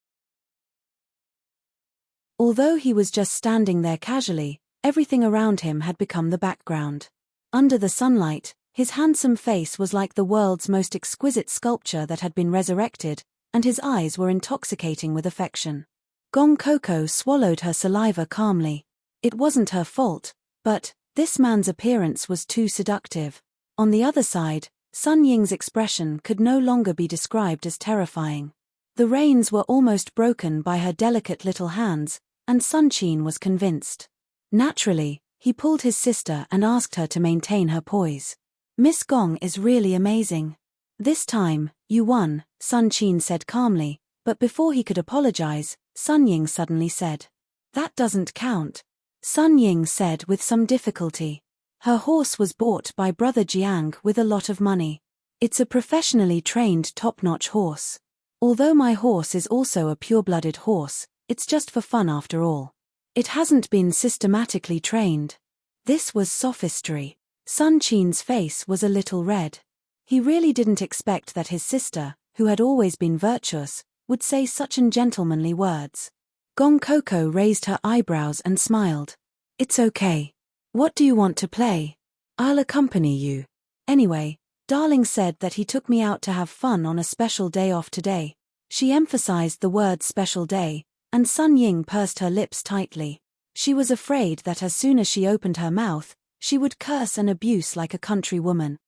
Although he was just standing there casually, everything around him had become the background. Under the sunlight, his handsome face was like the world's most exquisite sculpture that had been resurrected, and his eyes were intoxicating with affection. Gong Coco swallowed her saliva calmly. It wasn't her fault, but this man's appearance was too seductive. On the other side, Sun Ying's expression could no longer be described as terrifying. The reins were almost broken by her delicate little hands, and Sun Qin was convinced. Naturally, he pulled his sister and asked her to maintain her poise. "Miss Gong is really amazing. This time, you won," Sun Qin said calmly, but before he could apologize, Sun Ying suddenly said, "That doesn't count." Sun Ying said with some difficulty. Her horse was bought by Brother Jiang with a lot of money. It's a professionally trained top-notch horse. Although my horse is also a pure-blooded horse, it's just for fun after all. It hasn't been systematically trained. This was sophistry. Sun Qin's face was a little red. He really didn't expect that his sister, who had always been virtuous, would say such ungentlemanly words. Gong Coco raised her eyebrows and smiled. "It's okay. What do you want to play? I'll accompany you. Anyway, Darling said that he took me out to have fun on a special day off today." She emphasized the word special day, and Sun Ying pursed her lips tightly. She was afraid that as soon as she opened her mouth, she would curse and abuse like a country woman.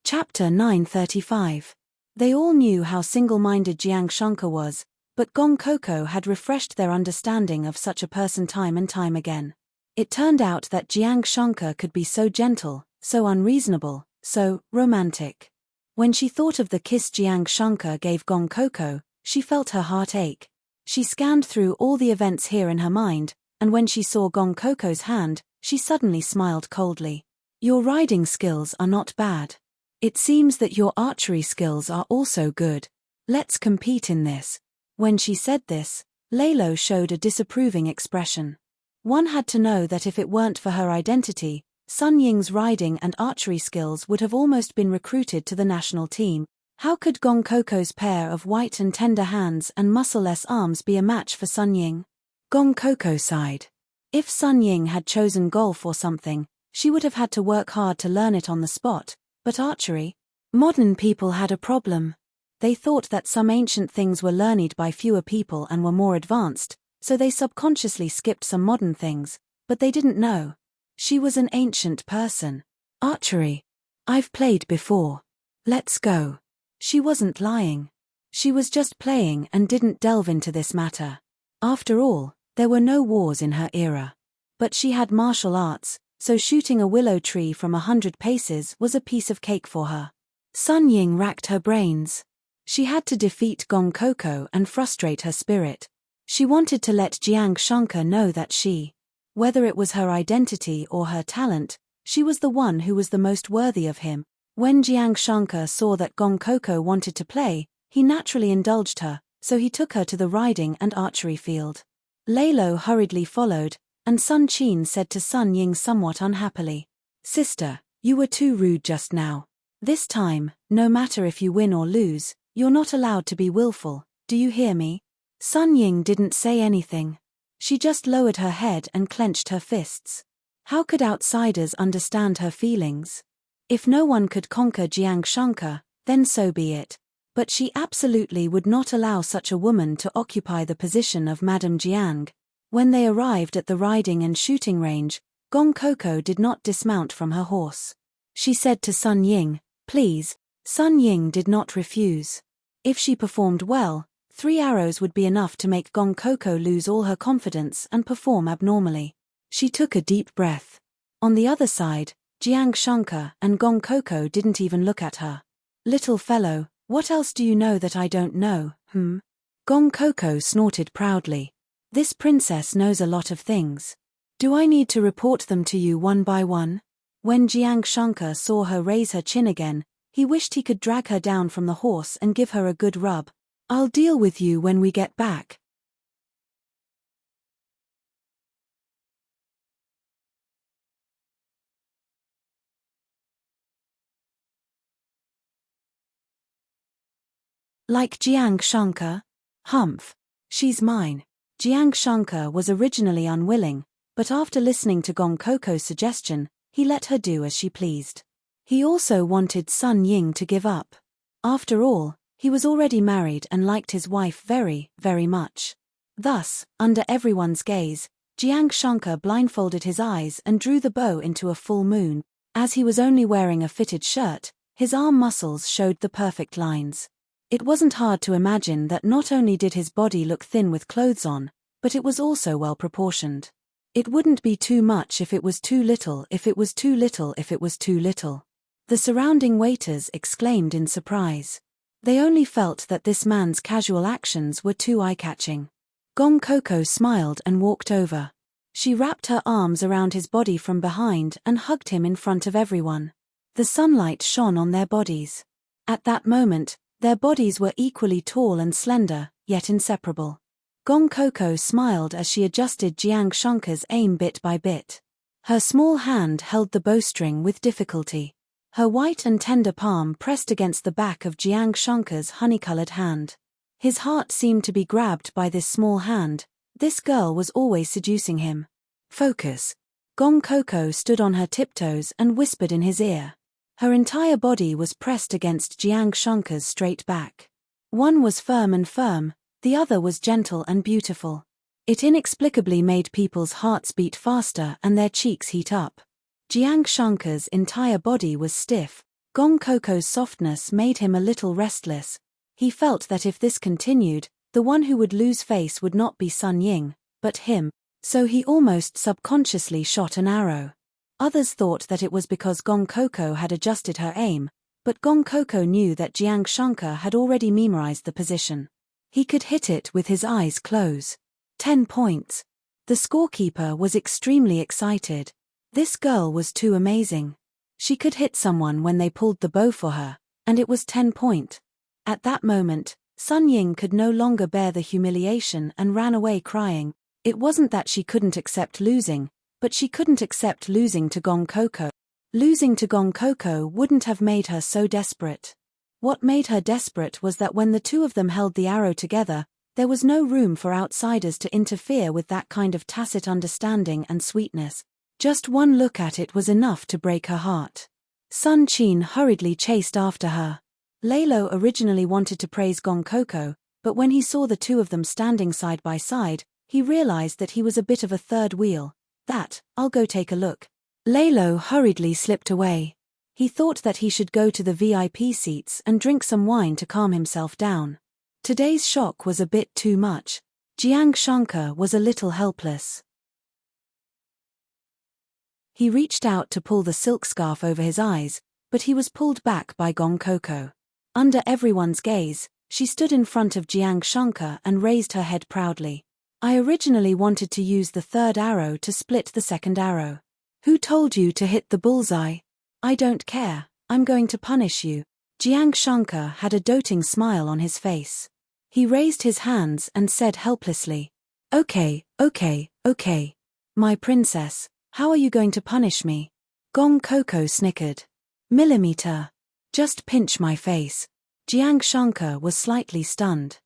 Chapter 935. They all knew how single-minded Jiang Shankar was, But Gong Koko had refreshed their understanding of such a person time and time again. It turned out that Jiang Shankar could be so gentle, so unreasonable, so romantic. When she thought of the kiss Jiang Shankar gave Gong Koko, she felt her heart ache. She scanned through all the events here in her mind, and when she saw Gong Koko's hand, she suddenly smiled coldly. Your riding skills are not bad. It seems that your archery skills are also good. Let's compete in this. When she said this, Lalo showed a disapproving expression. One had to know that if it weren't for her identity, Sun Ying's riding and archery skills would have almost been recruited to the national team. How could Gong Koko's pair of white and tender hands and muscle-less arms be a match for Sun Ying? Gong Koko sighed. If Sun Ying had chosen golf or something, she would have had to work hard to learn it on the spot, but archery? Modern people had a problem. They thought that some ancient things were learned by fewer people and were more advanced, so they subconsciously skipped some modern things, but they didn't know. She was an ancient person. Archery. I've played before. Let's go. She wasn't lying. She was just playing and didn't delve into this matter. After all, there were no wars in her era. But she had martial arts, so shooting a willow tree from 100 paces was a piece of cake for her. Sun Ying racked her brains. She had to defeat Gong Koko and frustrate her spirit. She wanted to let Jiang Shankar know that she, whether it was her identity or her talent, she was the one who was the most worthy of him. When Jiang Shankar saw that Gong Koko wanted to play, he naturally indulged her, so he took her to the riding and archery field. Lalo hurriedly followed, and Sun Qin said to Sun Ying somewhat unhappily, "Sister, you were too rude just now. This time, no matter if you win or lose, you're not allowed to be willful, do you hear me?" Sun Ying didn't say anything. She just lowered her head and clenched her fists. How could outsiders understand her feelings? If no one could conquer Jiang Shankar, then so be it. But she absolutely would not allow such a woman to occupy the position of Madame Jiang. When they arrived at the riding and shooting range, Gong Koko did not dismount from her horse. She said to Sun Ying, "Please." Sun Ying did not refuse. If she performed well, 3 arrows would be enough to make Gong Koko lose all her confidence and perform abnormally. She took a deep breath. On the other side, Jiang Shankar and Gong Koko didn't even look at her. "Little fellow, what else do you know that I don't know, Gong Koko snorted proudly. "This princess knows a lot of things. Do I need to report them to you one by one?" When Jiang Shankar saw her raise her chin again, he wished he could drag her down from the horse and give her a good rub. "I'll deal with you when we get back." Like Jiang Shankar? Humph. She's mine. Jiang Shankar was originally unwilling, but after listening to Gong Koko's suggestion, he let her do as she pleased. He also wanted Sun Ying to give up. After all, he was already married and liked his wife very, very much. Thus, under everyone's gaze, Jiang Shankar blindfolded his eyes and drew the bow into a full moon. As he was only wearing a fitted shirt, his arm muscles showed the perfect lines. It wasn't hard to imagine that not only did his body look thin with clothes on, but it was also well proportioned. It wouldn't be too much if it was too little, if it was too little, if it was too little. The surrounding waiters exclaimed in surprise. They only felt that this man's casual actions were too eye-catching. Gong Koko smiled and walked over. She wrapped her arms around his body from behind and hugged him in front of everyone. The sunlight shone on their bodies. At that moment, their bodies were equally tall and slender, yet inseparable. Gong Koko smiled as she adjusted Jiang Shankar's aim bit by bit. Her small hand held the bowstring with difficulty. Her white and tender palm pressed against the back of Jiang Shankar's honey-colored hand. His heart seemed to be grabbed by this small hand. This girl was always seducing him. "Focus." Gong Koko stood on her tiptoes and whispered in his ear. Her entire body was pressed against Jiang Shankar's straight back. One was firm, the other was gentle and beautiful. It inexplicably made people's hearts beat faster and their cheeks heat up. Jiang Shankar's entire body was stiff. Gong Koko's softness made him a little restless. He felt that if this continued, The one who would lose face would not be Sun Ying, but him, so he almost subconsciously shot an arrow. Others thought that it was because Gong Koko had adjusted her aim, but Gong Koko knew that Jiang Shankar had already memorized the position. He could hit it with his eyes closed. 10 points. The scorekeeper was extremely excited. This girl was too amazing. She could hit someone when they pulled the bow for her, and it was 10 points. At that moment, Sun Ying could no longer bear the humiliation and ran away crying. It wasn't that she couldn't accept losing, but she couldn't accept losing to Gong Koko. Losing to Gong Koko wouldn't have made her so desperate. What made her desperate was that when the two of them held the arrow together, there was no room for outsiders to interfere with that kind of tacit understanding and sweetness. Just one look at it was enough to break her heart. Sun Qin hurriedly chased after her. Lalo originally wanted to praise Gong Koko, but when he saw the two of them standing side by side, he realized that he was a bit of a third wheel. I'll go take a look. Lalo hurriedly slipped away. He thought that he should go to the VIP seats and drink some wine to calm himself down. Today's shock was a bit too much. Jiang Shankar was a little helpless. He reached out to pull the silk scarf over his eyes, but he was pulled back by Gong Koko. Under everyone's gaze, she stood in front of Jiang Shankar and raised her head proudly. I originally wanted to use the third arrow to split the second arrow. Who told you to hit the bullseye? I don't care, I'm going to punish you. Jiang Shankar had a doting smile on his face. He raised his hands and said helplessly, Okay. My princess, how are you going to punish me? Gong Koko snickered. Millimeter. Just pinch my face. Jiang Shankar was slightly stunned.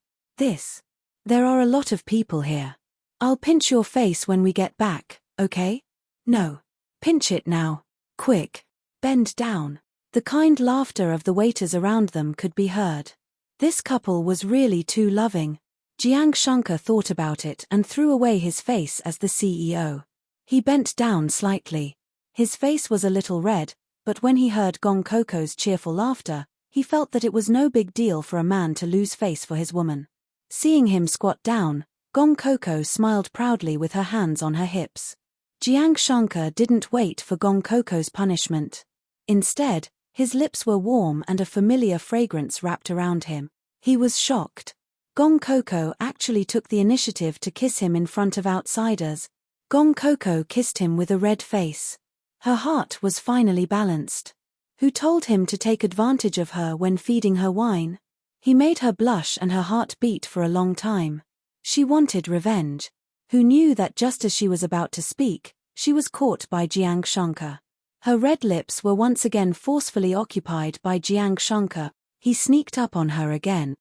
There are a lot of people here. I'll pinch your face when we get back, okay? No. Pinch it now. Quick. Bend down. The kind laughter of the waiters around them could be heard. This couple was really too loving. Jiang Shankar thought about it and threw away his face as the CEO. He bent down slightly. His face was a little red, but when he heard Gong Koko's cheerful laughter, he felt that it was no big deal for a man to lose face for his woman. Seeing him squat down, Gong Koko smiled proudly with her hands on her hips. Jiang Shankar didn't wait for Gong Koko's punishment. Instead, his lips were warm and a familiar fragrance wrapped around him. He was shocked. Gong Koko actually took the initiative to kiss him in front of outsiders. Gong Koko kissed him with a red face. Her heart was finally balanced. Who told him to take advantage of her when feeding her wine? He made her blush and her heart beat for a long time. She wanted revenge. Who knew that just as she was about to speak, she was caught by Jiang Shankar. Her red lips were once again forcefully occupied by Jiang Shankar. He sneaked up on her again.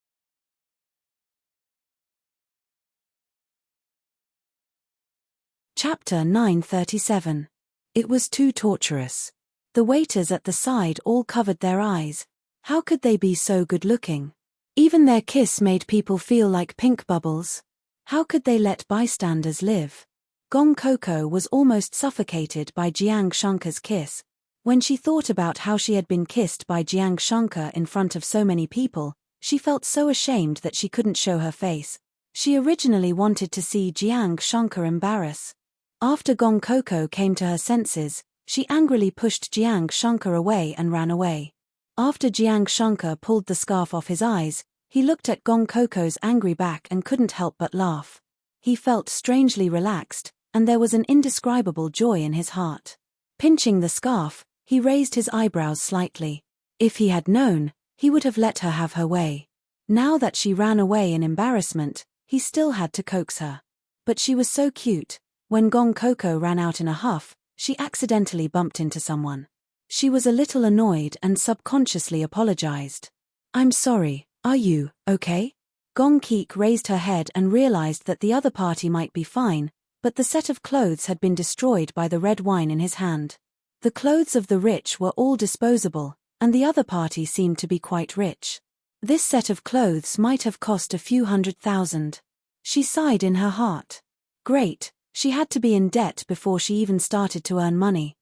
Chapter 937. It was too torturous. The waiters at the side all covered their eyes. How could they be so good-looking? Even their kiss made people feel like pink bubbles. How could they let bystanders live? Gong Koko was almost suffocated by Jiang Shankar's kiss. When she thought about how she had been kissed by Jiang Shankar in front of so many people, she felt so ashamed that she couldn't show her face. She originally wanted to see Jiang Shankar embarrass. After Gong Koko came to her senses, she angrily pushed Jiang Shankar away and ran away. After Jiang Shankar pulled the scarf off his eyes, he looked at Gong Koko's angry back and couldn't help but laugh. He felt strangely relaxed, and there was an indescribable joy in his heart. Pinching the scarf, he raised his eyebrows slightly. If he had known, he would have let her have her way. Now that she ran away in embarrassment, he still had to coax her. But she was so cute. When Gong Koko ran out in a huff, she accidentally bumped into someone. She was a little annoyed and subconsciously apologized. I'm sorry, are you okay? Gong Keek raised her head and realized that the other party might be fine, but the set of clothes had been destroyed by the red wine in his hand. The clothes of the rich were all disposable, and the other party seemed to be quite rich. This set of clothes might have cost a few $100,000. She sighed in her heart. Great, she had to be in debt before she even started to earn money.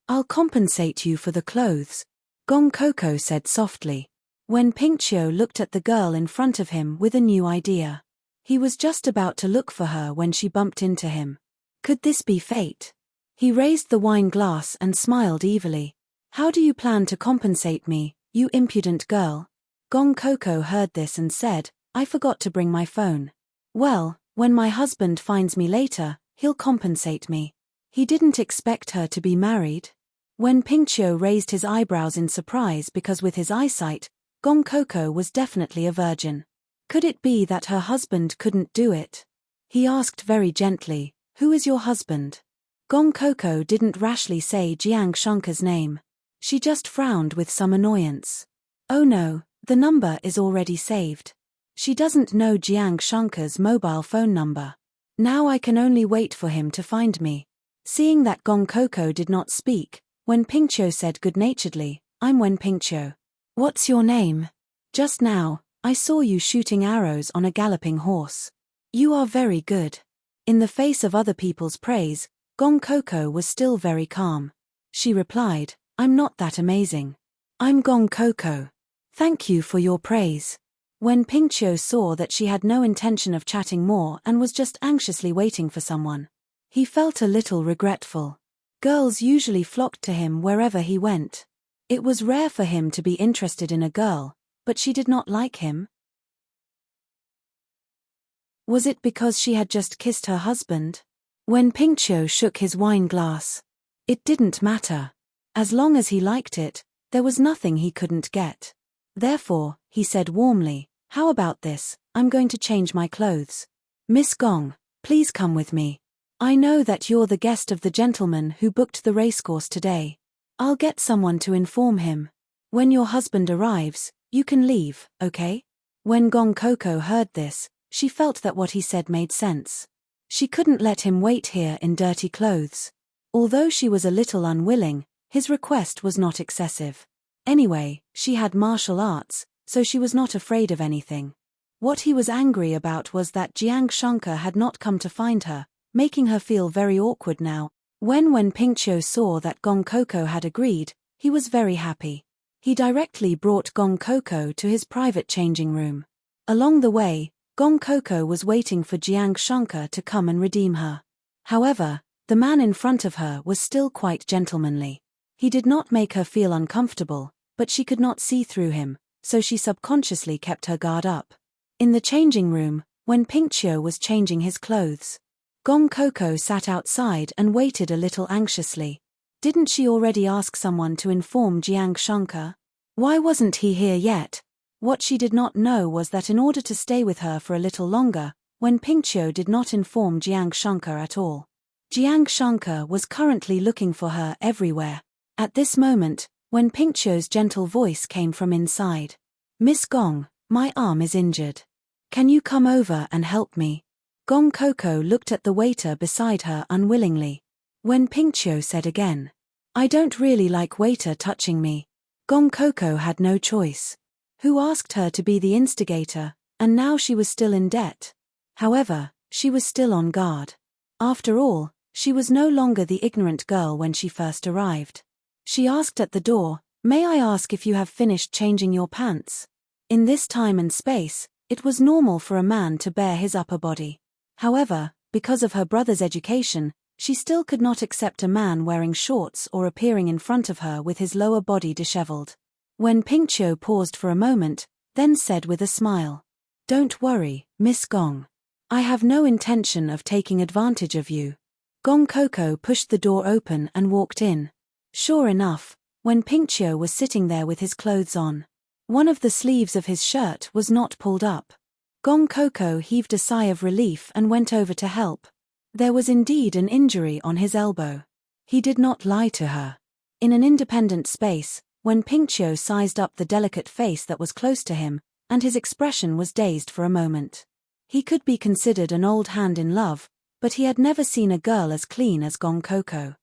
I'll compensate you for the clothes, Gong Koko said softly. Wen Pingqiu looked at the girl in front of him with a new idea. He was just about to look for her when she bumped into him. Could this be fate? He raised the wine glass and smiled evilly. How do you plan to compensate me, you impudent girl? Gong Coco heard this and said, I forgot to bring my phone. Well, when my husband finds me later, he'll compensate me. He didn't expect her to be married. Wen Pingqiu raised his eyebrows in surprise because with his eyesight, Gong Coco was definitely a virgin. Could it be that her husband couldn't do it? He asked very gently, who is your husband? Gong Coco didn't rashly say Jiang Shanka's name. She just frowned with some annoyance. Oh no, the number is already saved. She doesn't know Jiang Shanka's mobile phone number. Now I can only wait for him to find me. Seeing that Gong Coco did not speak, Wen Pingqiu said good-naturedly, I'm Wen Pingqiu. What's your name? Just now, I saw you shooting arrows on a galloping horse. You are very good. In the face of other people's praise, Gong Coco was still very calm. She replied, I'm not that amazing. I'm Gong Coco. Thank you for your praise. Wen Pingqiu saw that she had no intention of chatting more and was just anxiously waiting for someone. He felt a little regretful. Girls usually flocked to him wherever he went. It was rare for him to be interested in a girl, but she did not like him. Was it because she had just kissed her husband? Wen Pingqiu shook his wine glass. It didn't matter. As long as he liked it, there was nothing he couldn't get. Therefore, he said warmly, how about this, I'm going to change my clothes. Miss Gong, please come with me. I know that you're the guest of the gentleman who booked the racecourse today. I'll get someone to inform him. When your husband arrives, you can leave, okay? When Gong Coco heard this, she felt that what he said made sense. She couldn't let him wait here in dirty clothes. Although she was a little unwilling, his request was not excessive. Anyway, she had martial arts, so she was not afraid of anything. What he was angry about was that Jiang Shanka had not come to find her, making her feel very awkward now. When Wen Pingqiu saw that Gong Coco had agreed, he was very happy. He directly brought Gong Coco to his private changing room. Along the way, Gong Coco was waiting for Jiang Shanka to come and redeem her. However, the man in front of her was still quite gentlemanly. He did not make her feel uncomfortable, but she could not see through him, so she subconsciously kept her guard up. In the changing room, when Pingqiu was changing his clothes, Gong Coco sat outside and waited a little anxiously. Didn't she already ask someone to inform Jiang Shanka? Why wasn't he here yet? What she did not know was that in order to stay with her for a little longer, Wen Pingqiu did not inform Jiang Shanka at all. Jiang Shanka was currently looking for her everywhere. At this moment, Wen Pingqiu's gentle voice came from inside. Miss Gong, my arm is injured. Can you come over and help me? Gong Coco looked at the waiter beside her unwillingly. Wen Pingqiu said again, I don't really like waiter touching me. Gong Coco had no choice. Who asked her to be the instigator, and now she was still in debt. However, she was still on guard. After all, she was no longer the ignorant girl when she first arrived. She asked at the door, may I ask if you have finished changing your pants? In this time and space, it was normal for a man to bare his upper body. However, because of her brother's education, she still could not accept a man wearing shorts or appearing in front of her with his lower body disheveled. Wen Pingqiu paused for a moment, then said with a smile, don't worry, Miss Gong. I have no intention of taking advantage of you. Gong Coco pushed the door open and walked in. Sure enough, Wen Pingqiu was sitting there with his clothes on. One of the sleeves of his shirt was not pulled up. Gong Coco heaved a sigh of relief and went over to help. There was indeed an injury on his elbow. He did not lie to her. In an independent space, Wen Pingqiu sized up the delicate face that was close to him, and his expression was dazed for a moment. He could be considered an old hand in love, but he had never seen a girl as clean as Gong Coco.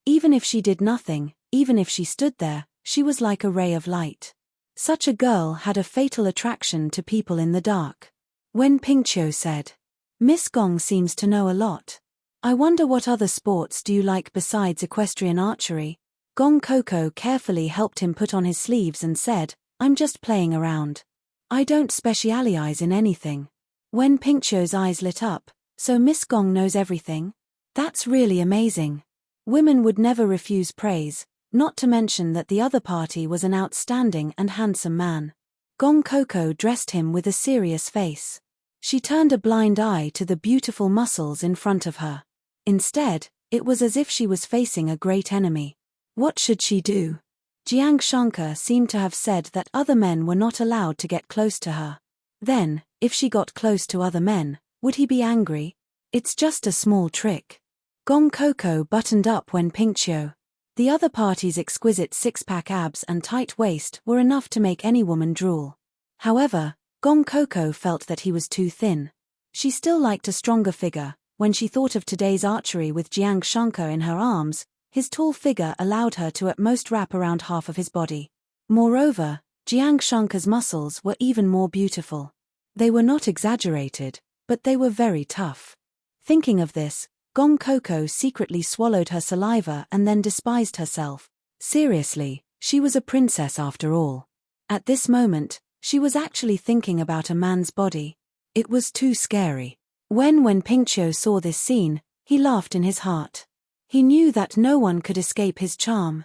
Even if she did nothing, even if she stood there, she was like a ray of light. Such a girl had a fatal attraction to people in the dark. Wen Pingqiu said, Miss Gong seems to know a lot. I wonder what other sports do you like besides equestrian archery? Gong Coco carefully helped him put on his sleeves and said, "I'm just playing around. I don't specialize in anything." Wen Pingqiu's eyes lit up. "So Miss Gong knows everything? That's really amazing." Women would never refuse praise, not to mention that the other party was an outstanding and handsome man. Gong Coco dressed him with a serious face. She turned a blind eye to the beautiful muscles in front of her. Instead, it was as if she was facing a great enemy. What should she do? Jiang Shankar seemed to have said that other men were not allowed to get close to her. Then, if she got close to other men, would he be angry? It's just a small trick. Gong Coco buttoned up Wen Pingqiu. The other party's exquisite six-pack abs and tight waist were enough to make any woman drool. However, Gong Coco felt that he was too thin. She still liked a stronger figure. When she thought of today's archery with Jiang Shankar in her arms, his tall figure allowed her to at most wrap around half of his body. Moreover, Jiang Shankar's muscles were even more beautiful. They were not exaggerated, but they were very tough. Thinking of this, Gong Coco secretly swallowed her saliva and then despised herself. Seriously, she was a princess after all. At this moment, she was actually thinking about a man's body. It was too scary. When Wen Pingqiu saw this scene, he laughed in his heart. He knew that no one could escape his charm.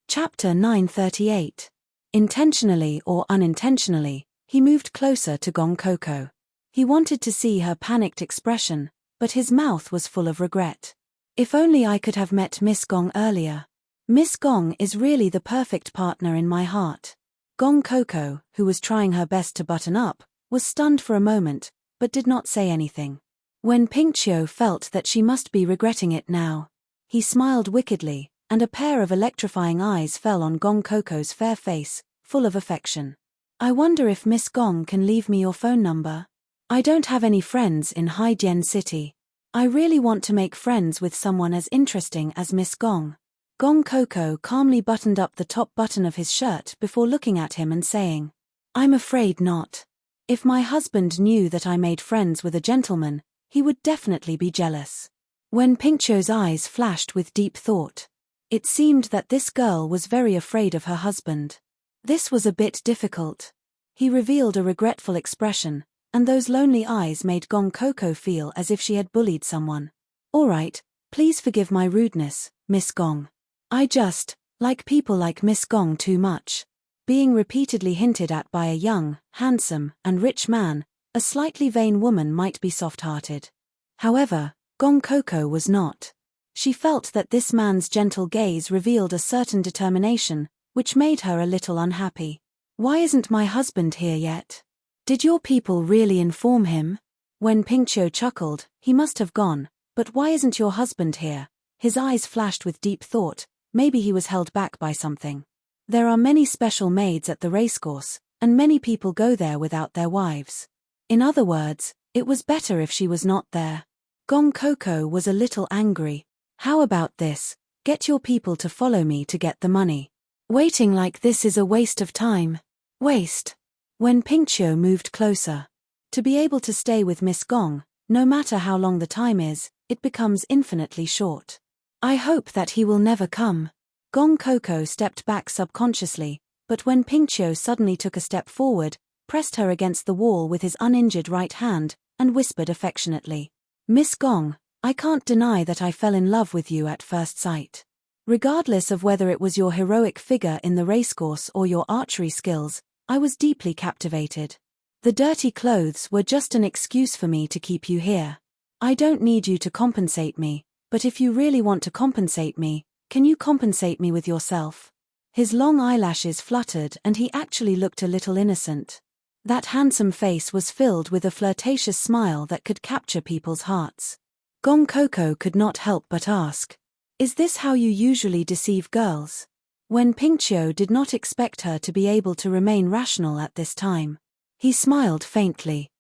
Chapter 938. Intentionally or unintentionally, he moved closer to Gong Coco. He wanted to see her panicked expression, but his mouth was full of regret. If only I could have met Miss Gong earlier. Miss Gong is really the perfect partner in my heart. Gong Coco, who was trying her best to button up, was stunned for a moment, but did not say anything. Wen Pingqiu felt that she must be regretting it now. He smiled wickedly, and a pair of electrifying eyes fell on Gong Coco's fair face, full of affection. "I wonder if Miss Gong can leave me your phone number? I don't have any friends in Haidian City. I really want to make friends with someone as interesting as Miss Gong." Gong Coco calmly buttoned up the top button of his shirt before looking at him and saying, "I'm afraid not. If my husband knew that I made friends with a gentleman, he would definitely be jealous." Wen Pingqiu's eyes flashed with deep thought. It seemed that this girl was very afraid of her husband. This was a bit difficult. He revealed a regretful expression, and those lonely eyes made Gong Coco feel as if she had bullied someone. "All right, please forgive my rudeness, Miss Gong. I just like people like Miss Gong too much." Being repeatedly hinted at by a young, handsome, and rich man, a slightly vain woman might be soft-hearted. However, Gong Coco was not. She felt that this man's gentle gaze revealed a certain determination, which made her a little unhappy. "Why isn't my husband here yet? Did your people really inform him?" When Pingqiu chuckled, "He must have gone, but why isn't your husband here?" His eyes flashed with deep thought. Maybe he was held back by something. There are many special maids at the racecourse, and many people go there without their wives. In other words, it was better if she was not there. Gong Coco was a little angry. "How about this? Get your people to follow me to get the money. Waiting like this is a waste of time." Waste. When Pingqiu moved closer. To be able to stay with Miss Gong, no matter how long the time is, it becomes infinitely short. "I hope that he will never come." Gong Coco stepped back subconsciously, but when Pingqiu suddenly took a step forward, pressed her against the wall with his uninjured right hand, and whispered affectionately, "Miss Gong, I can't deny that I fell in love with you at first sight. Regardless of whether it was your heroic figure in the racecourse or your archery skills, I was deeply captivated. The dirty clothes were just an excuse for me to keep you here. I don't need you to compensate me, but if you really want to compensate me, can you compensate me with yourself?" His long eyelashes fluttered and he actually looked a little innocent. That handsome face was filled with a flirtatious smile that could capture people's hearts. Gong Coco could not help but ask, "Is this how you usually deceive girls?" When Pingqiu did not expect her to be able to remain rational at this time. He smiled faintly.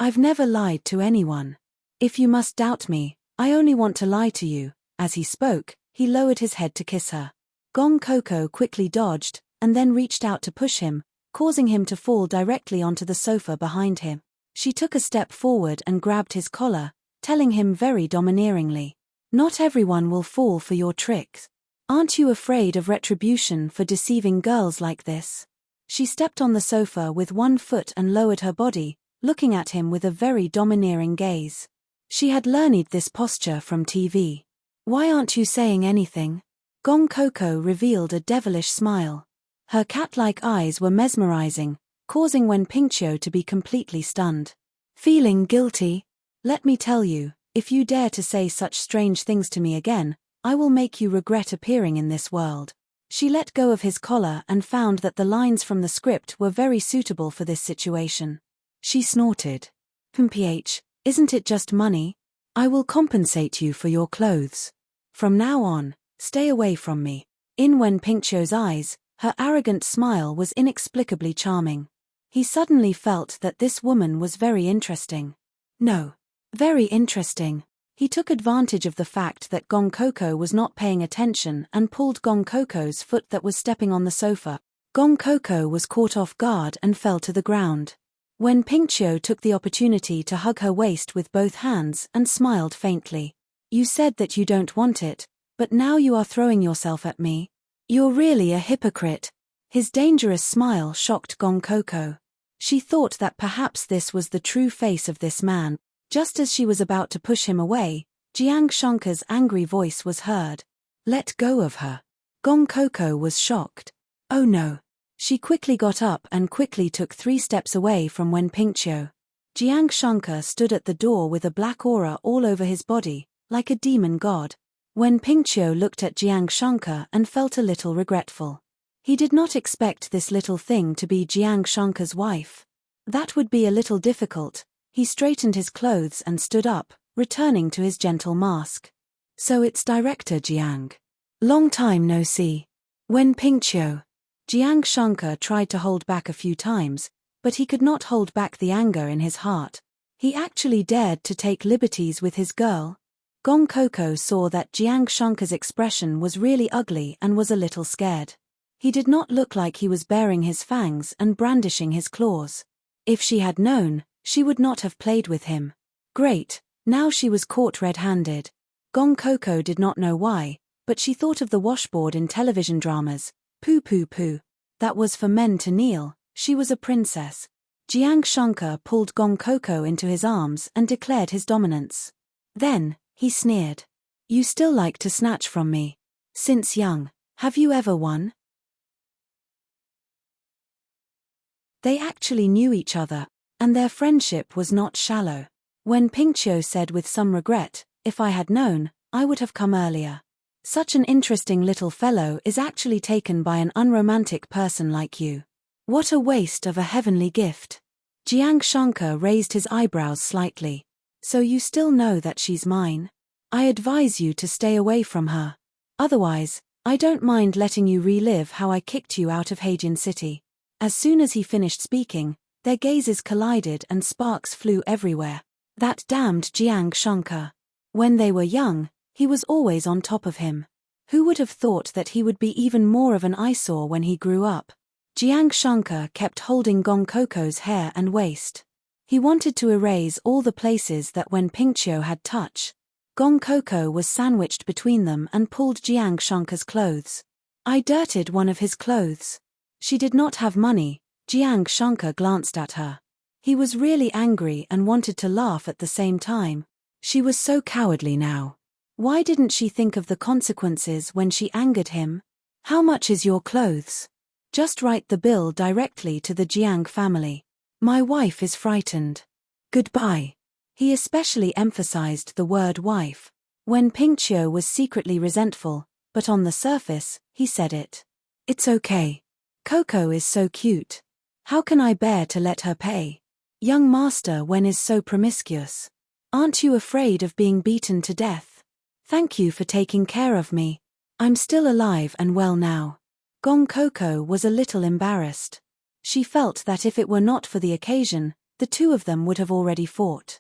"I've never lied to anyone. If you must doubt me, I only want to lie to you." As he spoke, he lowered his head to kiss her. Gong Coco quickly dodged, and then reached out to push him, causing him to fall directly onto the sofa behind him. She took a step forward and grabbed his collar, telling him very domineeringly, "Not everyone will fall for your tricks. Aren't you afraid of retribution for deceiving girls like this?" She stepped on the sofa with one foot and lowered her body, looking at him with a very domineering gaze. She had learned this posture from TV. "Why aren't you saying anything?" Gong Coco revealed a devilish smile. Her cat-like eyes were mesmerizing, causing Wen Pingqiu to be completely stunned. "Feeling guilty? Let me tell you, if you dare to say such strange things to me again, I will make you regret appearing in this world." She let go of his collar and found that the lines from the script were very suitable for this situation. She snorted. "Mph, isn't it just money? I will compensate you for your clothes. From now on, stay away from me." In Wen Pingqiu's eyes, her arrogant smile was inexplicably charming. He suddenly felt that this woman was very interesting. No. Very interesting. He took advantage of the fact that Gong Coco was not paying attention and pulled Gong Coco's foot that was stepping on the sofa. Gong Coco was caught off guard and fell to the ground. Wen Pingqiu took the opportunity to hug her waist with both hands and smiled faintly. "You said that you don't want it, but now you are throwing yourself at me. You're really a hypocrite." His dangerous smile shocked Gong Coco. She thought that perhaps this was the true face of this man. Just as she was about to push him away, Jiang Shanka's angry voice was heard. "Let go of her." Gong Coco was shocked. "Oh no." She quickly got up and quickly took 3 steps away from Wen Pingqiu. Jiang Shanka stood at the door with a black aura all over his body, like a demon god. Wen Pingqiu looked at Jiang Shanka and felt a little regretful. He did not expect this little thing to be Jiang Shanka's wife. That would be a little difficult. He straightened his clothes and stood up, returning to his gentle mask. "So it's Director Jiang. Long time no see. Wen Pingqiu." Jiang Shanka tried to hold back a few times, but he could not hold back the anger in his heart. He actually dared to take liberties with his girl. Gong Coco saw that Jiang Shanka's expression was really ugly and was a little scared. He did not look like he was baring his fangs and brandishing his claws. If she had known, she would not have played with him. Great, now she was caught red-handed. Gong Coco did not know why, but she thought of the washboard in television dramas. Poo poo poo. That was for men to kneel. She was a princess. Jiang Shanka pulled Gong Coco into his arms and declared his dominance. Then, he sneered. "You still like to snatch from me. Since young, have you ever won?" They actually knew each other, and their friendship was not shallow. Wen Pingqiu said with some regret, "If I had known, I would have come earlier. Such an interesting little fellow is actually taken by an unromantic person like you. What a waste of a heavenly gift." Jiang Shanka raised his eyebrows slightly. "So you still know that she's mine? I advise you to stay away from her. Otherwise, I don't mind letting you relive how I kicked you out of Hadian City." As soon as he finished speaking, their gazes collided and sparks flew everywhere. That damned Jiang Shanka. When they were young, he was always on top of him. Who would have thought that he would be even more of an eyesore when he grew up? Jiang Shanka kept holding Gong Coco's hair and waist. He wanted to erase all the places that Wen Pingqiu had touched. Gong Coco was sandwiched between them and pulled Jiang Shanka's clothes. "I dirtied one of his clothes." She did not have money. Jiang Shanka glanced at her. He was really angry and wanted to laugh at the same time. She was so cowardly now. Why didn't she think of the consequences when she angered him? "How much is your clothes? Just write the bill directly to the Jiang family. My wife is frightened. Goodbye." He especially emphasized the word wife. Wen Pingqiu was secretly resentful, but on the surface, he said it. "It's okay. Coco is so cute. How can I bear to let her pay? Young master Wen is so promiscuous. Aren't you afraid of being beaten to death? Thank you for taking care of me. I'm still alive and well now." Gong Coco was a little embarrassed. She felt that if it were not for the occasion, the two of them would have already fought.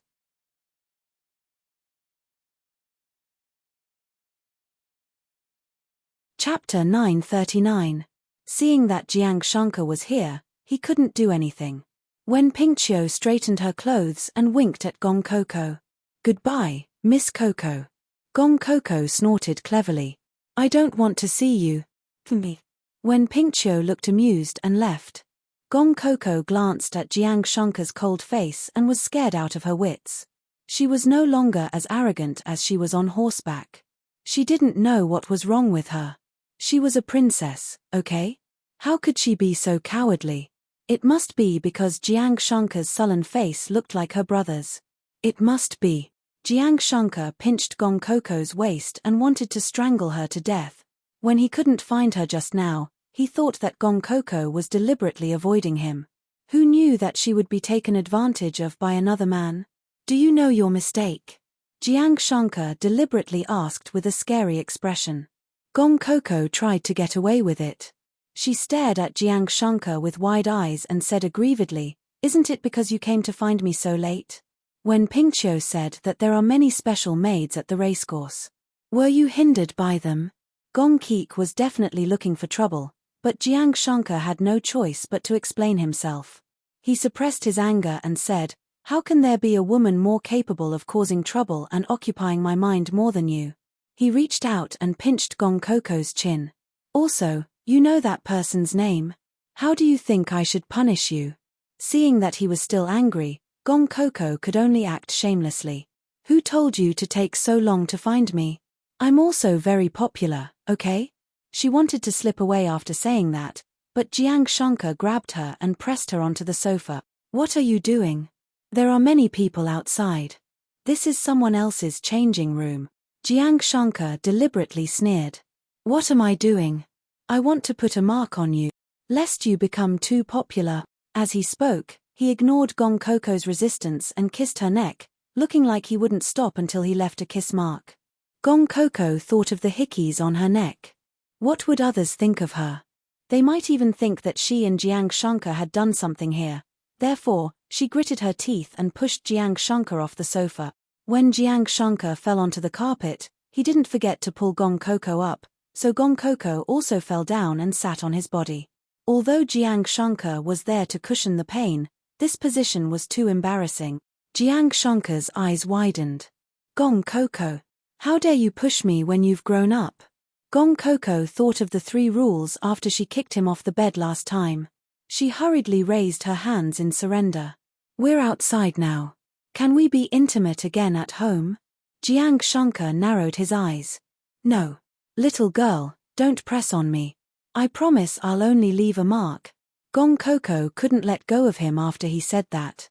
Chapter 939. Seeing that Jiang Shanka was here, he couldn't do anything. When Pingqiu straightened her clothes and winked at Gong Coco. "Goodbye, Miss Coco." Gong Coco snorted cleverly. "I don't want to see you." Me. When Pingqiu looked amused and left, Gong Coco glanced at Jiang Shanka's cold face and was scared out of her wits. She was no longer as arrogant as she was on horseback. She didn't know what was wrong with her. She was a princess, okay? How could she be so cowardly? It must be because Jiang Shanka's sullen face looked like her brother's. It must be. Jiang Shanka pinched Gong Coco's waist and wanted to strangle her to death. When he couldn't find her just now, he thought that Gong Coco was deliberately avoiding him. Who knew that she would be taken advantage of by another man? "Do you know your mistake?" Jiang Shanka deliberately asked with a scary expression. Gong Coco tried to get away with it. She stared at Jiang Shanka with wide eyes and said aggrievedly, "Isn't it because you came to find me so late?" When Pingqiu said that there are many special maids at the racecourse. "Were you hindered by them?" Gong Keek was definitely looking for trouble, but Jiang Shanka had no choice but to explain himself. He suppressed his anger and said, "How can there be a woman more capable of causing trouble and occupying my mind more than you?" He reached out and pinched Gong Coco's chin. "Also, you know that person's name. How do you think I should punish you?" Seeing that he was still angry, Gong Coco could only act shamelessly. "Who told you to take so long to find me? I'm also very popular, okay?" She wanted to slip away after saying that, but Jiang Shanka grabbed her and pressed her onto the sofa. "What are you doing? There are many people outside. This is someone else's changing room." Jiang Shanka deliberately sneered. "What am I doing? I want to put a mark on you, lest you become too popular." As he spoke, he ignored Gong Coco's resistance and kissed her neck, looking like he wouldn't stop until he left a kiss mark. Gong Coco thought of the hickeys on her neck. What would others think of her? They might even think that she and Jiang Shanka had done something here. Therefore, she gritted her teeth and pushed Jiang Shanka off the sofa. When Jiang Shanka fell onto the carpet, he didn't forget to pull Gong Coco up, so Gong Coco also fell down and sat on his body. Although Jiang Shanka was there to cushion the pain, this position was too embarrassing. Jiang Shanka's eyes widened. "Gong Coco, how dare you push me when you've grown up?" Gong Coco thought of the 3 rules after she kicked him off the bed last time. She hurriedly raised her hands in surrender. "We're outside now. Can we be intimate again at home?" Jiang Shanka narrowed his eyes. "No. Little girl, don't press on me. I promise I'll only leave a mark." Gong Coco couldn't let go of him after he said that.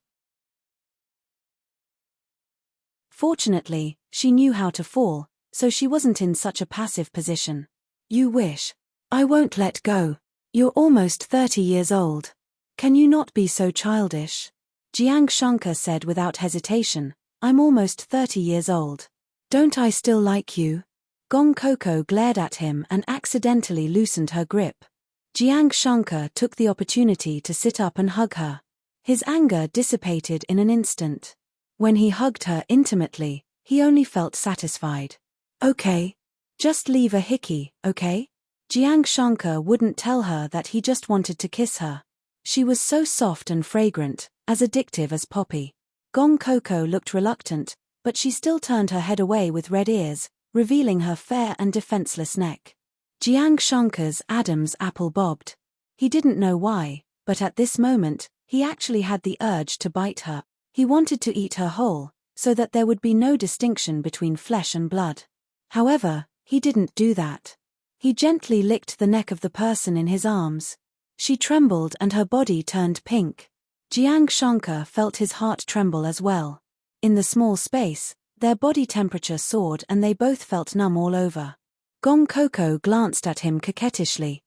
Fortunately, she knew how to fall, so she wasn't in such a passive position. "You wish. I won't let go. You're almost 30 years old. Can you not be so childish?" Jiang Shanka said without hesitation, "I'm almost 30 years old. Don't I still like you?" Gong Coco glared at him and accidentally loosened her grip. Jiang Shanka took the opportunity to sit up and hug her. His anger dissipated in an instant. When he hugged her intimately, he only felt satisfied. "Okay. Just leave a hickey, okay?" Jiang Shanka wouldn't tell her that he just wanted to kiss her. She was so soft and fragrant, as addictive as poppy. Gong Coco looked reluctant, but she still turned her head away with red ears, revealing her fair and defenseless neck. Jiang Shanka's Adam's apple bobbed. He didn't know why, but at this moment, he actually had the urge to bite her. He wanted to eat her whole, so that there would be no distinction between flesh and blood. However, he didn't do that. He gently licked the neck of the person in his arms. She trembled and her body turned pink. Jiang Shanka felt his heart tremble as well. In the small space, their body temperature soared and they both felt numb all over. Gong Coco glanced at him coquettishly.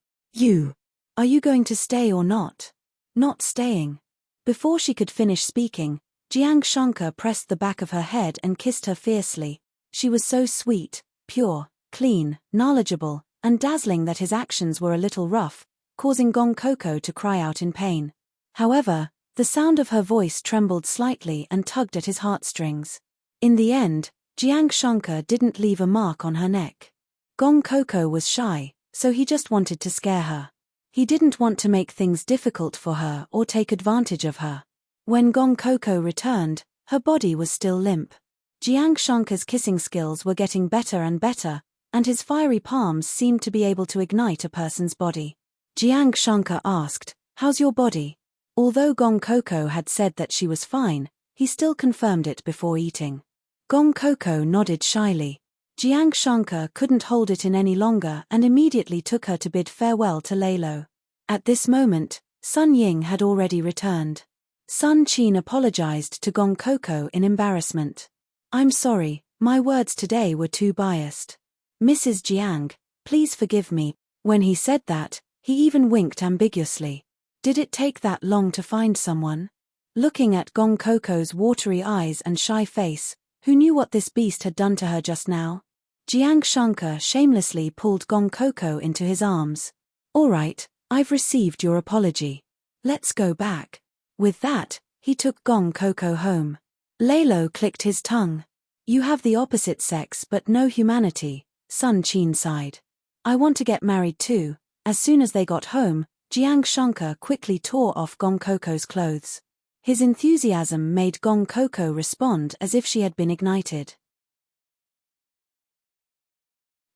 Are you going to stay or not?" "Not staying." Before she could finish speaking, Jiang Shanka pressed the back of her head and kissed her fiercely. She was so sweet, pure, clean, knowledgeable, and dazzling that his actions were a little rough, causing Gong Coco to cry out in pain. However, the sound of her voice trembled slightly and tugged at his heartstrings. In the end, Jiang Shanka didn't leave a mark on her neck. Gong Coco was shy, so he just wanted to scare her. He didn't want to make things difficult for her or take advantage of her. When Gong Coco returned, her body was still limp. Jiang Shankar's kissing skills were getting better and better, and his fiery palms seemed to be able to ignite a person's body. Jiang Shankar asked, "How's your body?" Although Gong Coco had said that she was fine, he still confirmed it before eating. Gong Coco nodded shyly. Jiang Shankar couldn't hold it in any longer and immediately took her to bid farewell to Lalo. At this moment, Sun Ying had already returned. Sun Qin apologized to Gong Coco in embarrassment. "I'm sorry, my words today were too biased. Mrs. Jiang, please forgive me." When he said that, he even winked ambiguously. Did it take that long to find someone? Looking at Gong Coco's watery eyes and shy face, who knew what this beast had done to her just now? Jiang Shankar shamelessly pulled Gong Coco into his arms. "All right, I've received your apology. Let's go back." With that, he took Gong Coco home. Lalo clicked his tongue. "You have the opposite sex but no humanity," Sun Qin sighed. "I want to get married too." As soon as they got home, Jiang Shankar quickly tore off Gong Coco's clothes. His enthusiasm made Gong Coco respond as if she had been ignited.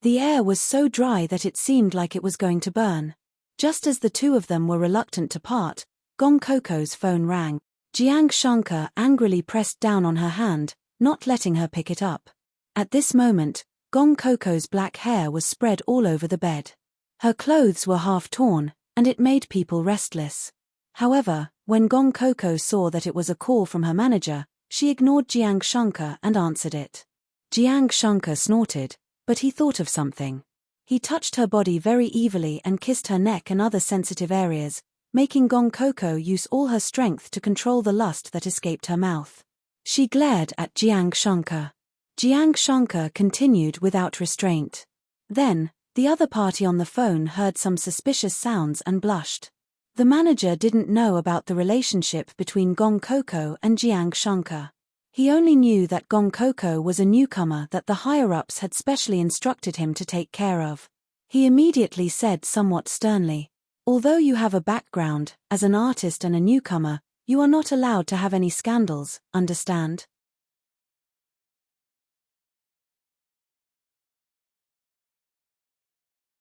The air was so dry that it seemed like it was going to burn. Just as the two of them were reluctant to part, Gong Coco's phone rang. Jiang Shankar angrily pressed down on her hand, not letting her pick it up. At this moment, Gong Coco's black hair was spread all over the bed. Her clothes were half torn, and it made people restless. However, when Gong Coco saw that it was a call from her manager, she ignored Jiang Shankar and answered it. Jiang Shankar snorted, but he thought of something. He touched her body very evilly and kissed her neck and other sensitive areas, making Gong Coco use all her strength to control the lust that escaped her mouth. She glared at Jiang Shankar. Jiang Shankar continued without restraint. Then, the other party on the phone heard some suspicious sounds and blushed. The manager didn't know about the relationship between Gong Coco and Jiang Shankar. He only knew that Gong Coco was a newcomer that the higher-ups had specially instructed him to take care of. He immediately said somewhat sternly, "Although you have a background as an artist and a newcomer, you are not allowed to have any scandals, understand?"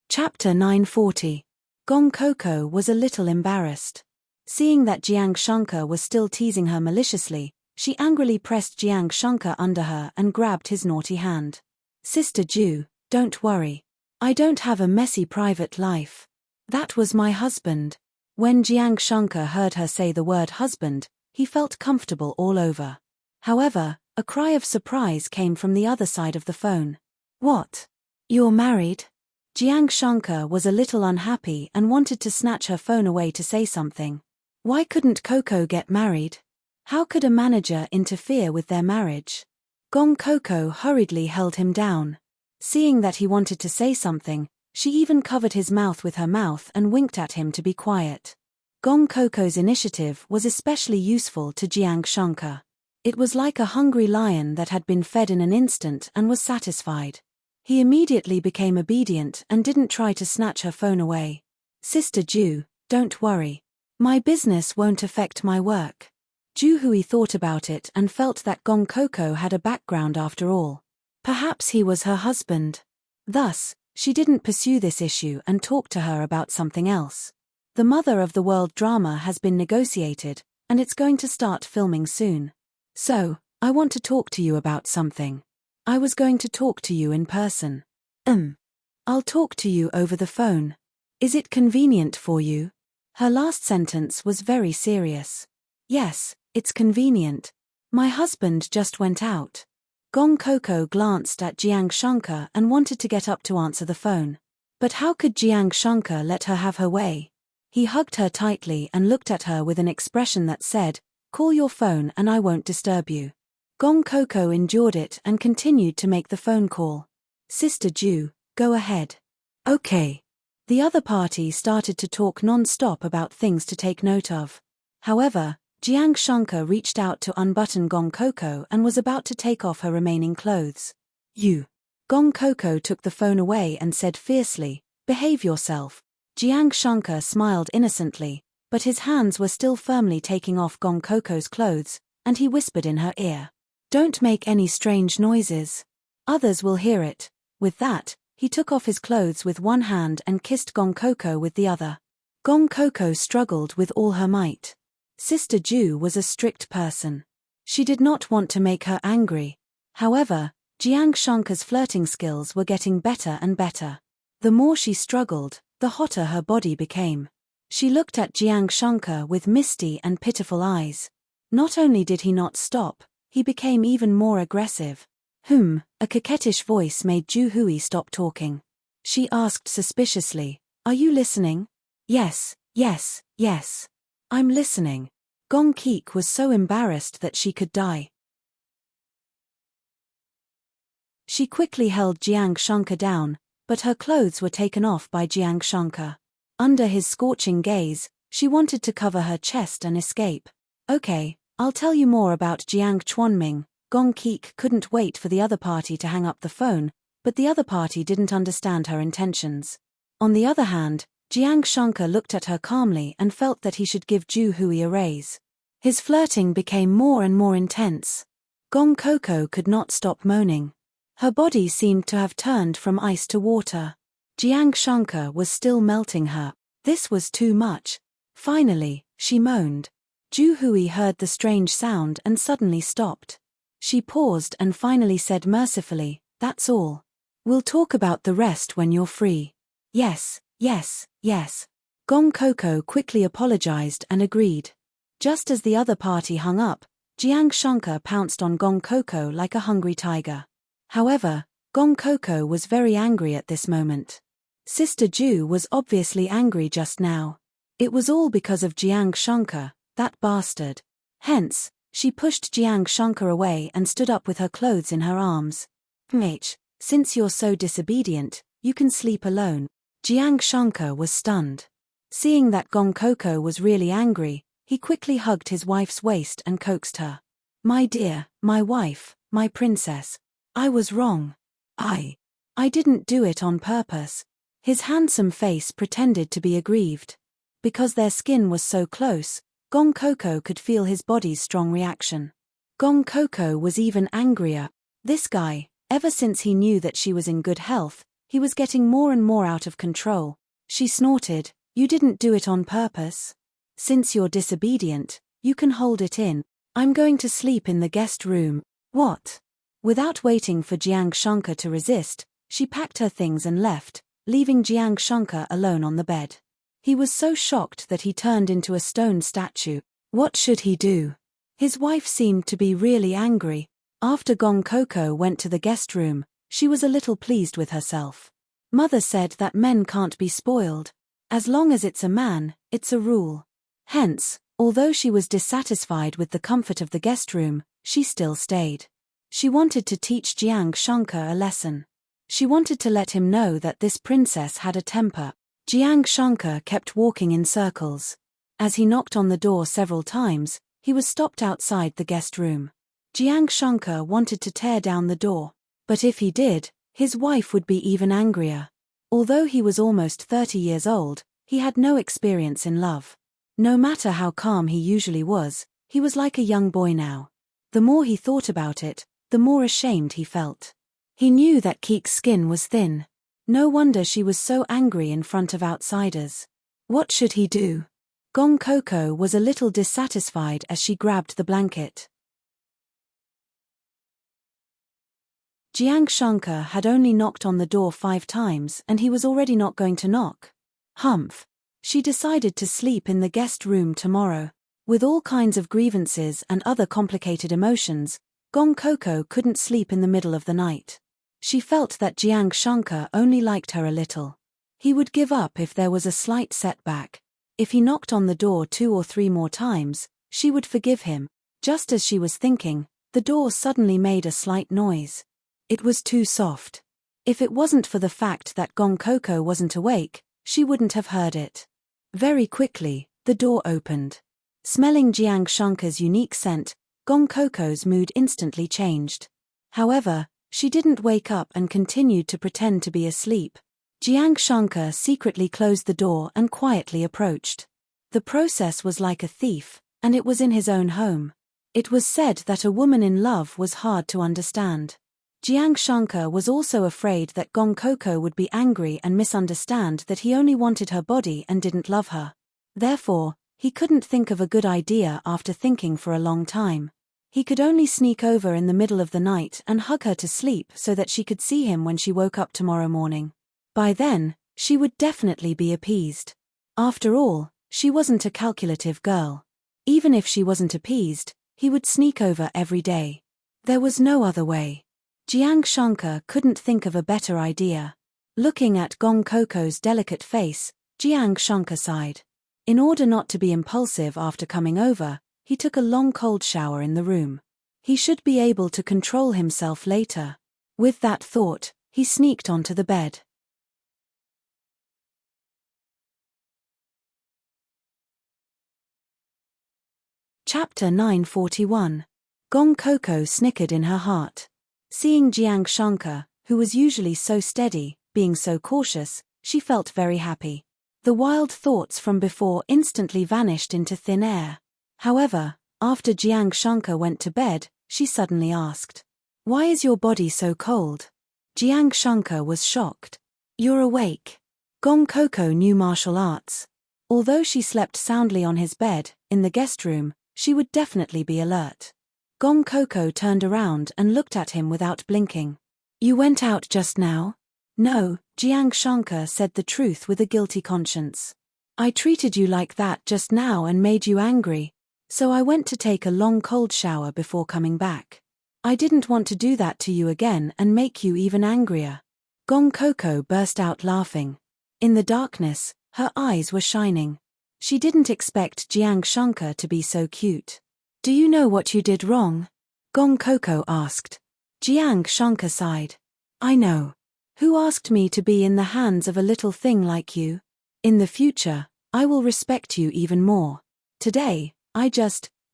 Chapter 940. Gong Coco was a little embarrassed. Seeing that Jiang Shankar was still teasing her maliciously, she angrily pressed Jiang Shankar under her and grabbed his naughty hand. "Sister Ju, don't worry. I don't have a messy private life. That was my husband." When Jiang Shankar heard her say the word husband, he felt comfortable all over. However, a cry of surprise came from the other side of the phone. "What? You're married?" Jiang Shankar was a little unhappy and wanted to snatch her phone away to say something. Why couldn't Coco get married? How could a manager interfere with their marriage? Gong Coco hurriedly held him down. Seeing that he wanted to say something, she even covered his mouth with her mouth and winked at him to be quiet. Gong Coco's initiative was especially useful to Jiang Shankar. It was like a hungry lion that had been fed in an instant and was satisfied. He immediately became obedient and didn't try to snatch her phone away. "Sister Ju, don't worry. My business won't affect my work." Ju Hui thought about it and felt that Gong Coco had a background after all. Perhaps he was her husband. Thus, she didn't pursue this issue and talk to her about something else. The Mother of the World drama has been negotiated, and it's going to start filming soon. So, I want to talk to you about something. I was going to talk to you in person. I'll talk to you over the phone. Is it convenient for you? Her last sentence was very serious. Yes, it's convenient. My husband just went out. Gong Coco glanced at Jiang Shankar and wanted to get up to answer the phone. But how could Jiang Shankar let her have her way? He hugged her tightly and looked at her with an expression that said, "Call your phone and I won't disturb you." Gong Coco endured it and continued to make the phone call. "Sister Ju, go ahead." "Okay." The other party started to talk non-stop about things to take note of. However, Jiang Shankar reached out to unbutton Gong Coco and was about to take off her remaining clothes. "You." Gong Coco took the phone away and said fiercely, "Behave yourself." Jiang Shankar smiled innocently, but his hands were still firmly taking off Gong Coco's clothes, and he whispered in her ear, "Don't make any strange noises. Others will hear it." With that, he took off his clothes with one hand and kissed Gong Coco with the other. Gong Coco struggled with all her might. Sister Ju was a strict person. She did not want to make her angry. However, Jiang Shanka's flirting skills were getting better and better. The more she struggled, the hotter her body became. She looked at Jiang Shanka with misty and pitiful eyes. Not only did he not stop, he became even more aggressive. A coquettish voice made Ju Hui stop talking. She asked suspiciously, "Are you listening?" "Yes, yes, yes. I'm listening." Gong Keek was so embarrassed that she could die. She quickly held Jiang Shanka down, but her clothes were taken off by Jiang Shanka. Under his scorching gaze, she wanted to cover her chest and escape. "Okay, I'll tell you more about Jiang Chuanming." Gong Keek couldn't wait for the other party to hang up the phone, but the other party didn't understand her intentions. On the other hand, Jiang Shanka looked at her calmly and felt that he should give Ju Hui a raise. His flirting became more and more intense. Gong Coco could not stop moaning. Her body seemed to have turned from ice to water. Jiang Shanka was still melting her. This was too much. Finally, she moaned. Ju Hui heard the strange sound and suddenly stopped. She paused and finally said mercifully, "That's all. We'll talk about the rest when you're free." "Yes, yes, yes." Gong Coco quickly apologized and agreed. Just as the other party hung up, Jiang Shanka pounced on Gong Coco like a hungry tiger. However, Gong Coco was very angry at this moment. Sister Ju was obviously angry just now. It was all because of Jiang Shanka, that bastard. Hence, she pushed Jiang Shanka away and stood up with her clothes in her arms. Since you're so disobedient, you can sleep alone." Jiang Shanka was stunned. Seeing that Gong Coco was really angry, he quickly hugged his wife's waist and coaxed her. "My dear, my wife, my princess. I was wrong. I didn't do it on purpose." His handsome face pretended to be aggrieved. Because their skin was so close, Gong Coco could feel his body's strong reaction. Gong Coco was even angrier. This guy, ever since he knew that she was in good health, he was getting more and more out of control. She snorted, "You didn't do it on purpose. Since you're disobedient, you can hold it in. I'm going to sleep in the guest room." "What?" Without waiting for Jiang Shanka to resist, she packed her things and left, leaving Jiang Shanka alone on the bed. He was so shocked that he turned into a stone statue. What should he do? His wife seemed to be really angry. After Gong Coco went to the guest room, she was a little pleased with herself. Mother said that men can't be spoiled. As long as it's a man, it's a rule. Hence, although she was dissatisfied with the comfort of the guest room, she still stayed. She wanted to teach Jiang Shanka a lesson. She wanted to let him know that this princess had a temper. Jiang Shanka kept walking in circles. As he knocked on the door several times, he was stopped outside the guest room. Jiang Shanka wanted to tear down the door. But if he did, his wife would be even angrier. Although he was almost 30 years old, he had no experience in love. No matter how calm he usually was, he was like a young boy now. The more he thought about it, the more ashamed he felt. He knew that Keek's skin was thin. No wonder she was so angry in front of outsiders. What should he do? Gong Coco was a little dissatisfied as she grabbed the blanket. Jiang Shanka had only knocked on the door 5 times and he was already not going to knock. Humph. She decided to sleep in the guest room tomorrow. With all kinds of grievances and other complicated emotions, Gong Coco couldn't sleep in the middle of the night. She felt that Jiang Shanka only liked her a little. He would give up if there was a slight setback. If he knocked on the door 2 or 3 more times, she would forgive him. Just as she was thinking, the door suddenly made a slight noise. It was too soft. If it wasn't for the fact that Gong Coco wasn't awake, she wouldn't have heard it. Very quickly, the door opened. Smelling Jiang Shanka's unique scent, Gong Coco's mood instantly changed. However, she didn't wake up and continued to pretend to be asleep. Jiang Shanka secretly closed the door and quietly approached. The process was like a thief, and it was in his own home. It was said that a woman in love was hard to understand. Jiang Shankar was also afraid that Gong Coco would be angry and misunderstand that he only wanted her body and didn't love her. Therefore, he couldn't think of a good idea after thinking for a long time. He could only sneak over in the middle of the night and hug her to sleep so that she could see him when she woke up tomorrow morning. By then, she would definitely be appeased. After all, she wasn't a calculative girl. Even if she wasn't appeased, he would sneak over every day. There was no other way. Jiang Shankar couldn't think of a better idea. Looking at Gong Coco's delicate face, Jiang Shankar sighed. In order not to be impulsive after coming over, he took a long cold shower in the room. He should be able to control himself later. With that thought, he sneaked onto the bed. Chapter 941. Gong Coco snickered in her heart. Seeing Jiang Shankar, who was usually so steady, being so cautious, she felt very happy. The wild thoughts from before instantly vanished into thin air. However, after Jiang Shankar went to bed, she suddenly asked, "Why is your body so cold?" Jiang Shankar was shocked. "You're awake." Gong Coco knew martial arts. Although she slept soundly on his bed, in the guest room, she would definitely be alert. Gong Coco turned around and looked at him without blinking. "You went out just now?" "No," Jiang Shankar said the truth with a guilty conscience. "I treated you like that just now and made you angry. So I went to take a long cold shower before coming back. I didn't want to do that to you again and make you even angrier." Gong Coco burst out laughing. In the darkness, her eyes were shining. She didn't expect Jiang Shankar to be so cute. "Do you know what you did wrong?" Gong Coco asked. Jiang Shankar sighed. "I know. Who asked me to be in the hands of a little thing like you? In the future, I will respect you even more. Today, I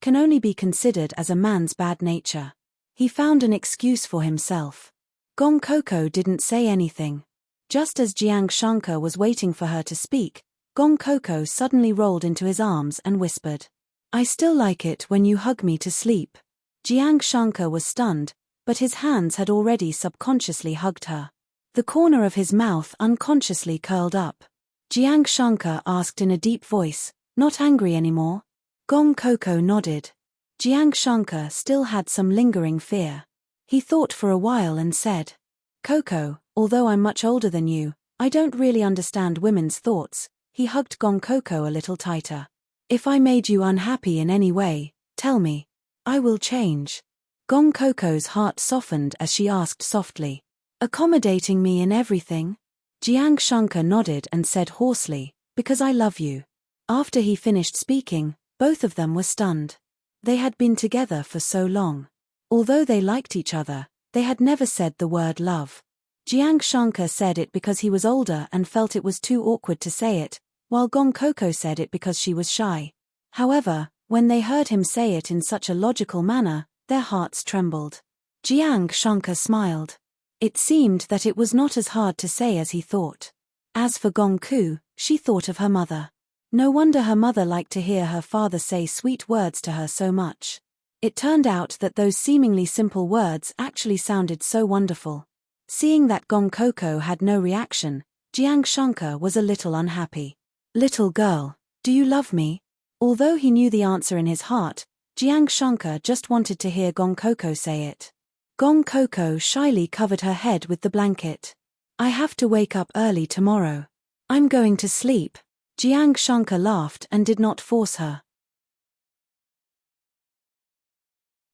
can only be considered as a man's bad nature." He found an excuse for himself. Gong Coco didn't say anything. Just as Jiang Shankar was waiting for her to speak, Gong Coco suddenly rolled into his arms and whispered, "I still like it when you hug me to sleep." Jiang Shankar was stunned, but his hands had already subconsciously hugged her. The corner of his mouth unconsciously curled up. Jiang Shankar asked in a deep voice, "Not angry anymore?" Gong Coco nodded. Jiang Shankar still had some lingering fear. He thought for a while and said, "Coco, although I'm much older than you, I don't really understand women's thoughts." He hugged Gong Coco a little tighter. "If I made you unhappy in any way, tell me. I will change." Gong Coco's heart softened as she asked softly, "Accommodating me in everything?" Jiang Shankar nodded and said hoarsely, "Because I love you." After he finished speaking, both of them were stunned. They had been together for so long. Although they liked each other, they had never said the word love. Jiang Shankar said it because he was older and felt it was too awkward to say it, while Gong Coco said it because she was shy. However, when they heard him say it in such a logical manner, their hearts trembled. Jiang Shankar smiled. It seemed that it was not as hard to say as he thought. As for Gong Ku, she thought of her mother. No wonder her mother liked to hear her father say sweet words to her so much. It turned out that those seemingly simple words actually sounded so wonderful. Seeing that Gong Coco had no reaction, Jiang Shankar was a little unhappy. "Little girl, do you love me?" Although he knew the answer in his heart, Jiang Shankar just wanted to hear Gong Coco say it. Gong Coco shyly covered her head with the blanket. "I have to wake up early tomorrow. I'm going to sleep." Jiang Shankar laughed and did not force her.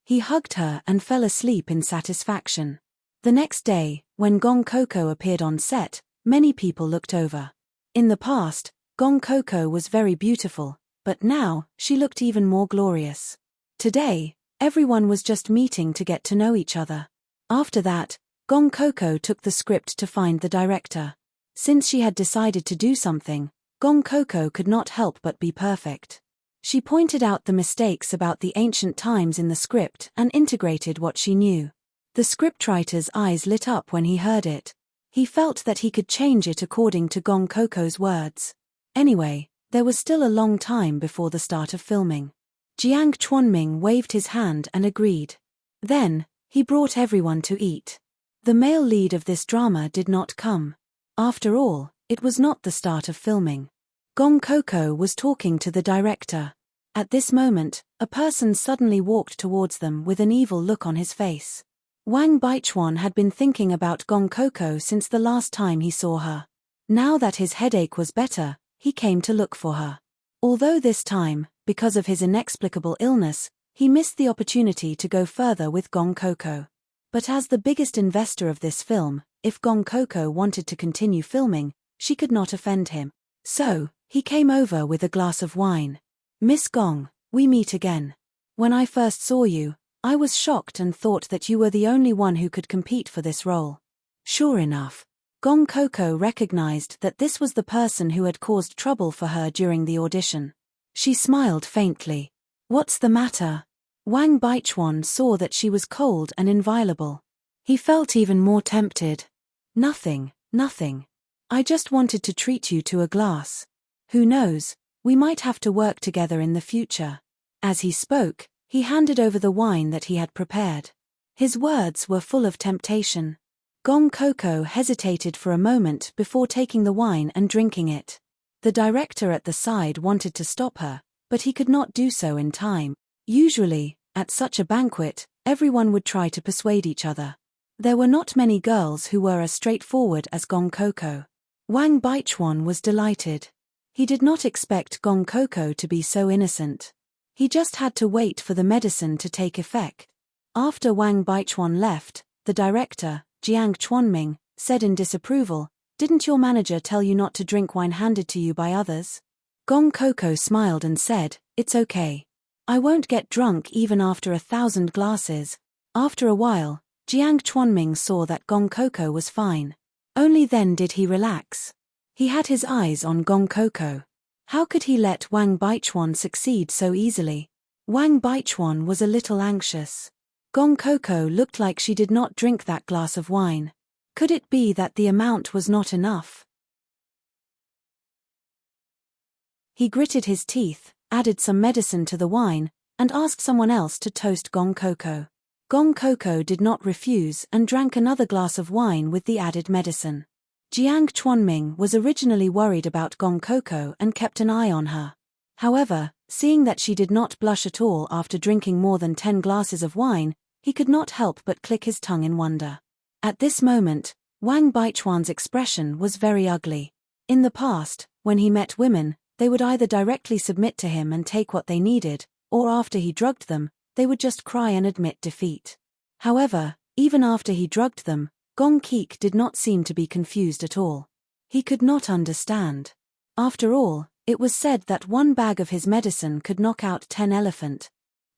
He hugged her and fell asleep in satisfaction. The next day, when Gong Coco appeared on set, many people looked over. In the past, Gong Coco was very beautiful, but now, she looked even more glorious. Today, everyone was just meeting to get to know each other. After that, Gong Coco took the script to find the director. Since she had decided to do something, Gong Coco could not help but be perfect. She pointed out the mistakes about the ancient times in the script and integrated what she knew. The scriptwriter's eyes lit up when he heard it. He felt that he could change it according to Gong Coco's words. Anyway, There was still a long time before the start of filming. Jiang Chuanming waved his hand and agreed. Then, he brought everyone to eat. The male lead of this drama did not come. After all, it was not the start of filming. Gong Koko was talking to the director. At this moment, a person suddenly walked towards them with an evil look on his face. Wang Baichuan had been thinking about Gong Koko since the last time he saw her. Now that his headache was better, he came to look for her. Although this time, because of his inexplicable illness, he missed the opportunity to go further with Gong Koko. But as the biggest investor of this film, if Gong Koko wanted to continue filming, she could not offend him. So, he came over with a glass of wine. Miss Gong, we meet again. When I first saw you, I was shocked and thought that you were the only one who could compete for this role. Sure enough, Gong Koko recognized that this was the person who had caused trouble for her during the audition. She smiled faintly. What's the matter? Wang Baichuan saw that she was cold and inviolable. He felt even more tempted. Nothing. I just wanted to treat you to a glass. Who knows, we might have to work together in the future. As he spoke, he handed over the wine that he had prepared. His words were full of temptation. Gong Koko hesitated for a moment before taking the wine and drinking it. The director at the side wanted to stop her, but he could not do so in time. Usually, at such a banquet, everyone would try to persuade each other. There were not many girls who were as straightforward as Gong Koko. Wang Baichuan was delighted. He did not expect Gong Koko to be so innocent. He just had to wait for the medicine to take effect. After Wang Baichuan left, the director, Jiang Chuanming, said in disapproval, "Didn't your manager tell you not to drink wine handed to you by others?" Gong Koko smiled and said, "It's okay. I won't get drunk even after 1,000 glasses." After a while, Jiang Chuanming saw that Gong Koko was fine. Only then did he relax. He had his eyes on Gong Koko. How could he let Wang Baichuan succeed so easily? Wang Baichuan was a little anxious. Gong Koko looked like she did not drink that glass of wine. Could it be that the amount was not enough? He gritted his teeth, added some medicine to the wine, and asked someone else to toast Gong Koko. Gong Koko did not refuse and drank another glass of wine with the added medicine. Jiang Chuanming was originally worried about Gong Koko and kept an eye on her. However, seeing that she did not blush at all after drinking more than 10 glasses of wine, he could not help but click his tongue in wonder. At this moment, Wang Baichuan's expression was very ugly. In the past, when he met women, they would either directly submit to him and take what they needed, or after he drugged them, they would just cry and admit defeat. However, even after he drugged them, Gong Keek did not seem to be confused at all. He could not understand. After all, it was said that one bag of his medicine could knock out 10 elephant.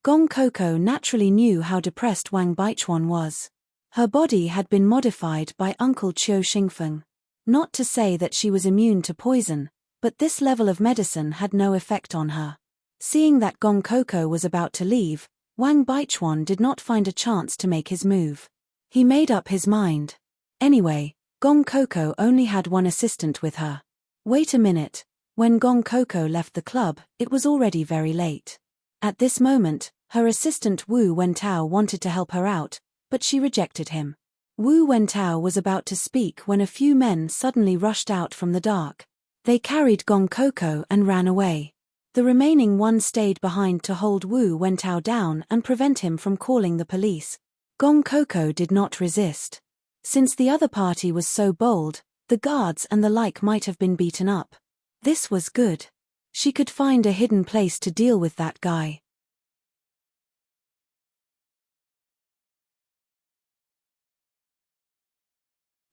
Gong Koko naturally knew how depressed Wang Baichuan was. Her body had been modified by Uncle Chiu Xingfeng. Not to say that she was immune to poison, but this level of medicine had no effect on her. Seeing that Gong Koko was about to leave, Wang Baichuan did not find a chance to make his move. He made up his mind. Anyway, Gong Koko only had one assistant with her. Wait a minute. When Gong Koko left the club, it was already very late. At this moment, her assistant Wu Wentao wanted to help her out, but she rejected him. Wu Wentao was about to speak when a few men suddenly rushed out from the dark. They carried Gong Koko and ran away. The remaining one stayed behind to hold Wu Wentao down and prevent him from calling the police. Gong Koko did not resist. Since the other party was so bold, the guards and the like might have been beaten up. This was good. She could find a hidden place to deal with that guy.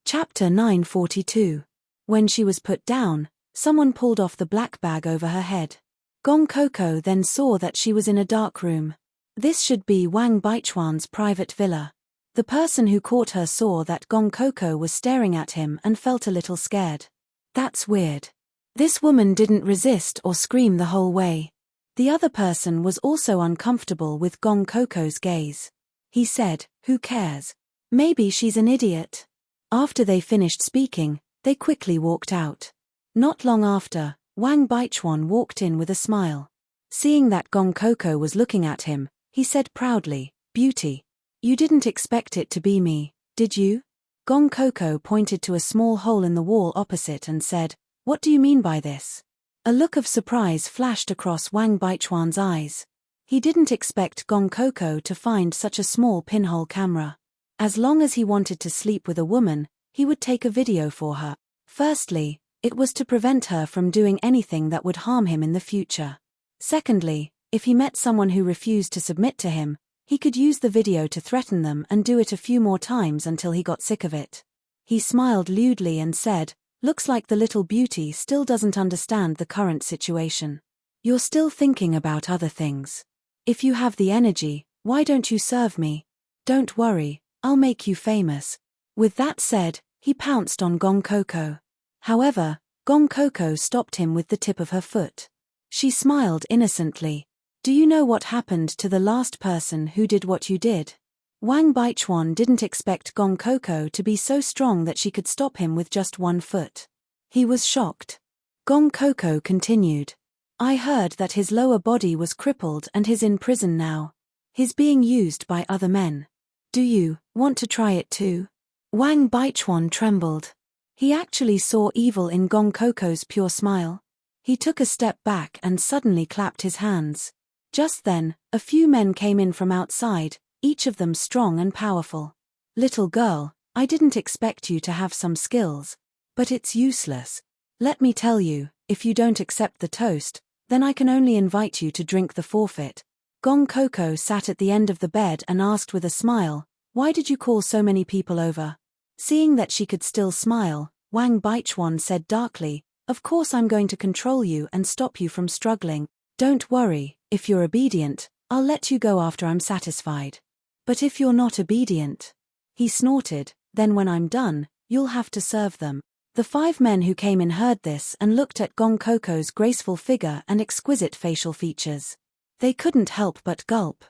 Chapter 942. When she was put down, someone pulled off the black bag over her head. Gong Koko then saw that she was in a dark room. This should be Wang Baichuan's private villa. The person who caught her saw that Gong Koko was staring at him and felt a little scared. That's weird. This woman didn't resist or scream the whole way. The other person was also uncomfortable with Gong Koko's gaze. He said, "Who cares? Maybe she's an idiot." After they finished speaking, they quickly walked out. Not long after, Wang Baichuan walked in with a smile. Seeing that Gong Coco was looking at him, he said proudly, "Beauty. You didn't expect it to be me, did you?" Gong Coco pointed to a small hole in the wall opposite and said, "What do you mean by this?" A look of surprise flashed across Wang Baichuan's eyes. He didn't expect Gong Coco to find such a small pinhole camera. As long as he wanted to sleep with a woman, he would take a video for her. Firstly, it was to prevent her from doing anything that would harm him in the future. Secondly, if he met someone who refused to submit to him, he could use the video to threaten them and do it a few more times until he got sick of it. He smiled lewdly and said, "Looks like the little beauty still doesn't understand the current situation. You're still thinking about other things. If you have the energy, why don't you serve me? Don't worry, I'll make you famous." With that said, he pounced on Gong Coco. However, Gong Coco stopped him with the tip of her foot. She smiled innocently. "Do you know what happened to the last person who did what you did?" Wang Baichuan didn't expect Gong Coco to be so strong that she could stop him with just one foot. He was shocked. Gong Coco continued, "I heard that his lower body was crippled and he's in prison now. He's being used by other men. Do you want to try it too?" Wang Baichuan trembled. He actually saw evil in Gong Coco's pure smile. He took a step back and suddenly clapped his hands. Just then, a few men came in from outside, each of them strong and powerful. "Little girl, I didn't expect you to have some skills. But it's useless. Let me tell you, if you don't accept the toast, then I can only invite you to drink the forfeit." Gong Coco sat at the end of the bed and asked with a smile, "Why did you call so many people over?" Seeing that she could still smile, Wang Baichuan said darkly, "Of course I'm going to control you and stop you from struggling. Don't worry, if you're obedient, I'll let you go after I'm satisfied. But if you're not obedient," he snorted, "then when I'm done, you'll have to serve them." The 5 men who came in heard this and looked at Gong Coco's graceful figure and exquisite facial features. They couldn't help but gulp.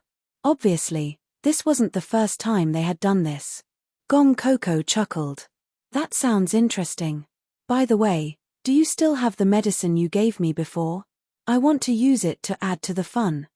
Obviously, this wasn't the first time they had done this. Gong Coco chuckled. "That sounds interesting. By the way, do you still have the medicine you gave me before? I want to use it to add to the fun."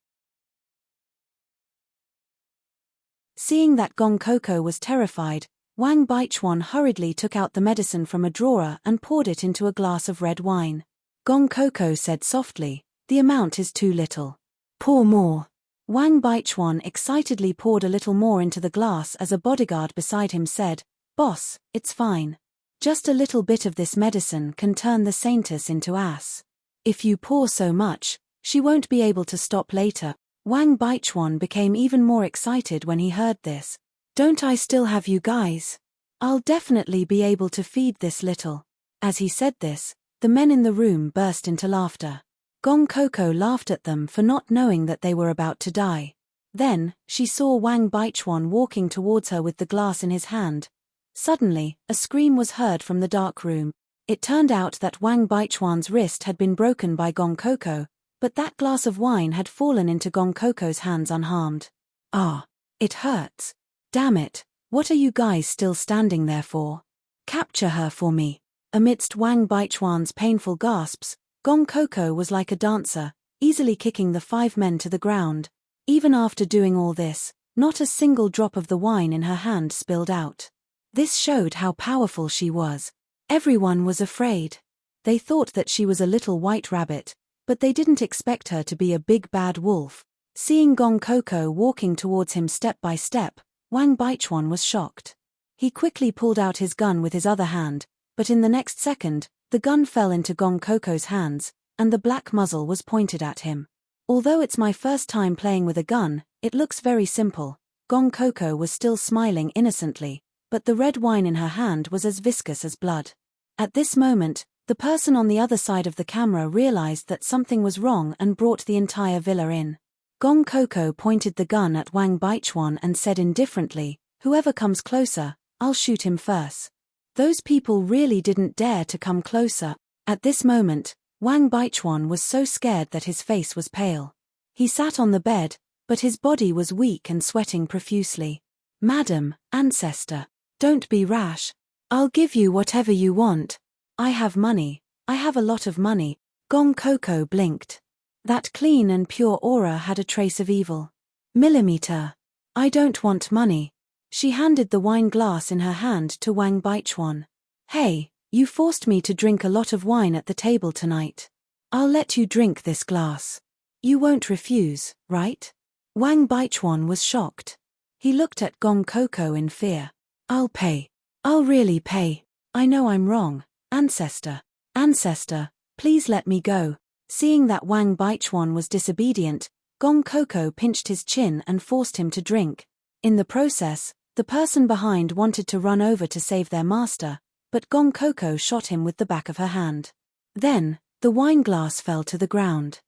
Seeing that Gong Coco was terrified, Wang Baichuan hurriedly took out the medicine from a drawer and poured it into a glass of red wine. Gong Coco said softly, "The amount is too little. Pour more." Wang Baichuan excitedly poured a little more into the glass as a bodyguard beside him said, "Boss, it's fine. Just a little bit of this medicine can turn the saintess into ass. If you pour so much, she won't be able to stop later." Wang Baichuan became even more excited when he heard this. "Don't I still have you guys? I'll definitely be able to feed this little." As he said this, the men in the room burst into laughter. Gong Coco laughed at them for not knowing that they were about to die. Then, she saw Wang Baichuan walking towards her with the glass in his hand. Suddenly, a scream was heard from the dark room. It turned out that Wang Baichuan's wrist had been broken by Gong Coco, but that glass of wine had fallen into Gong Coco's hands unharmed. "Ah, it hurts. Damn it, what are you guys still standing there for? Capture her for me." Amidst Wang Baichuan's painful gasps, Gong Coco was like a dancer, easily kicking the 5 men to the ground. Even after doing all this, not a single drop of the wine in her hand spilled out. This showed how powerful she was. Everyone was afraid. They thought that she was a little white rabbit, but they didn't expect her to be a big bad wolf. Seeing Gong Coco walking towards him step by step, Wang Baichuan was shocked. He quickly pulled out his gun with his other hand, but in the next second, the gun fell into Gong Coco's hands, and the black muzzle was pointed at him. "Although it's my first time playing with a gun, it looks very simple." Gong Coco was still smiling innocently, but the red wine in her hand was as viscous as blood. At this moment, the person on the other side of the camera realized that something was wrong and brought the entire villa in. Gong Coco pointed the gun at Wang Baichuan and said indifferently, "Whoever comes closer, I'll shoot him first." Those people really didn't dare to come closer. At this moment, Wang Baichuan was so scared that his face was pale. He sat on the bed, but his body was weak and sweating profusely. "Madam, ancestor, don't be rash. I'll give you whatever you want. I have money, I have a lot of money." Gong Coco blinked. That clean and pure aura had a trace of evil. Millimeter. I don't want money. She handed the wine glass in her hand to Wang Baichuan. Hey, you forced me to drink a lot of wine at the table tonight. I'll let you drink this glass. You won't refuse, right? Wang Baichuan was shocked. He looked at Gong Coco in fear. I'll pay. I'll really pay. I know I'm wrong. Ancestor. Ancestor, please let me go. Seeing that Wang Baichuan was disobedient, Gong Coco pinched his chin and forced him to drink. In the process, the person behind wanted to run over to save their master, but Gong Coco shot him with the back of her hand. Then, the wine glass fell to the ground.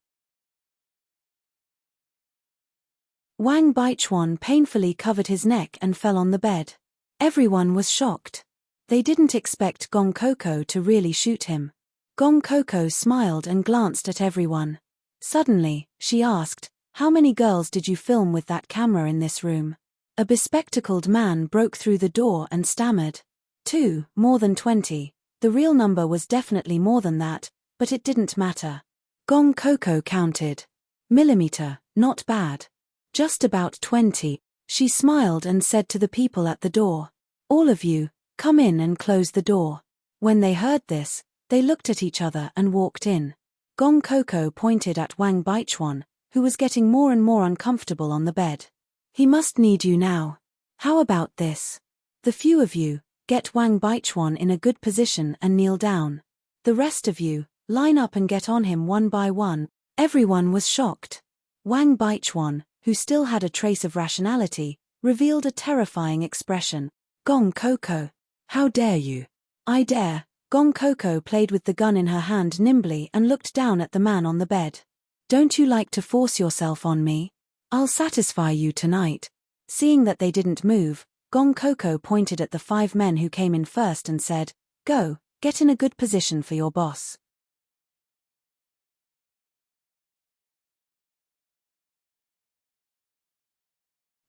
Wang Baichuan painfully covered his neck and fell on the bed. Everyone was shocked. They didn't expect Gong Coco to really shoot him. Gong Coco smiled and glanced at everyone. Suddenly, she asked, "How many girls did you film with that camera in this room?" A bespectacled man broke through the door and stammered. 2, more than 20. The real number was definitely more than that, but it didn't matter. Gong Coco counted. Millimeter, not bad. Just about 20. She smiled and said to the people at the door, "All of you, come in and close the door." When they heard this, they looked at each other and walked in. Gong Coco pointed at Wang Baichuan, who was getting more and more uncomfortable on the bed. "He must need you now. How about this? The few of you, get Wang Baichuan in a good position and kneel down. The rest of you, line up and get on him one by one." Everyone was shocked. Wang Baichuan, who still had a trace of rationality, revealed a terrifying expression. "Gong Coco, how dare you?" "I dare." Gong Coco played with the gun in her hand nimbly and looked down at the man on the bed. "Don't you like to force yourself on me? I'll satisfy you tonight." Seeing that they didn't move, Gong Coco pointed at the 5 men who came in first and said, "Go, get in a good position for your boss."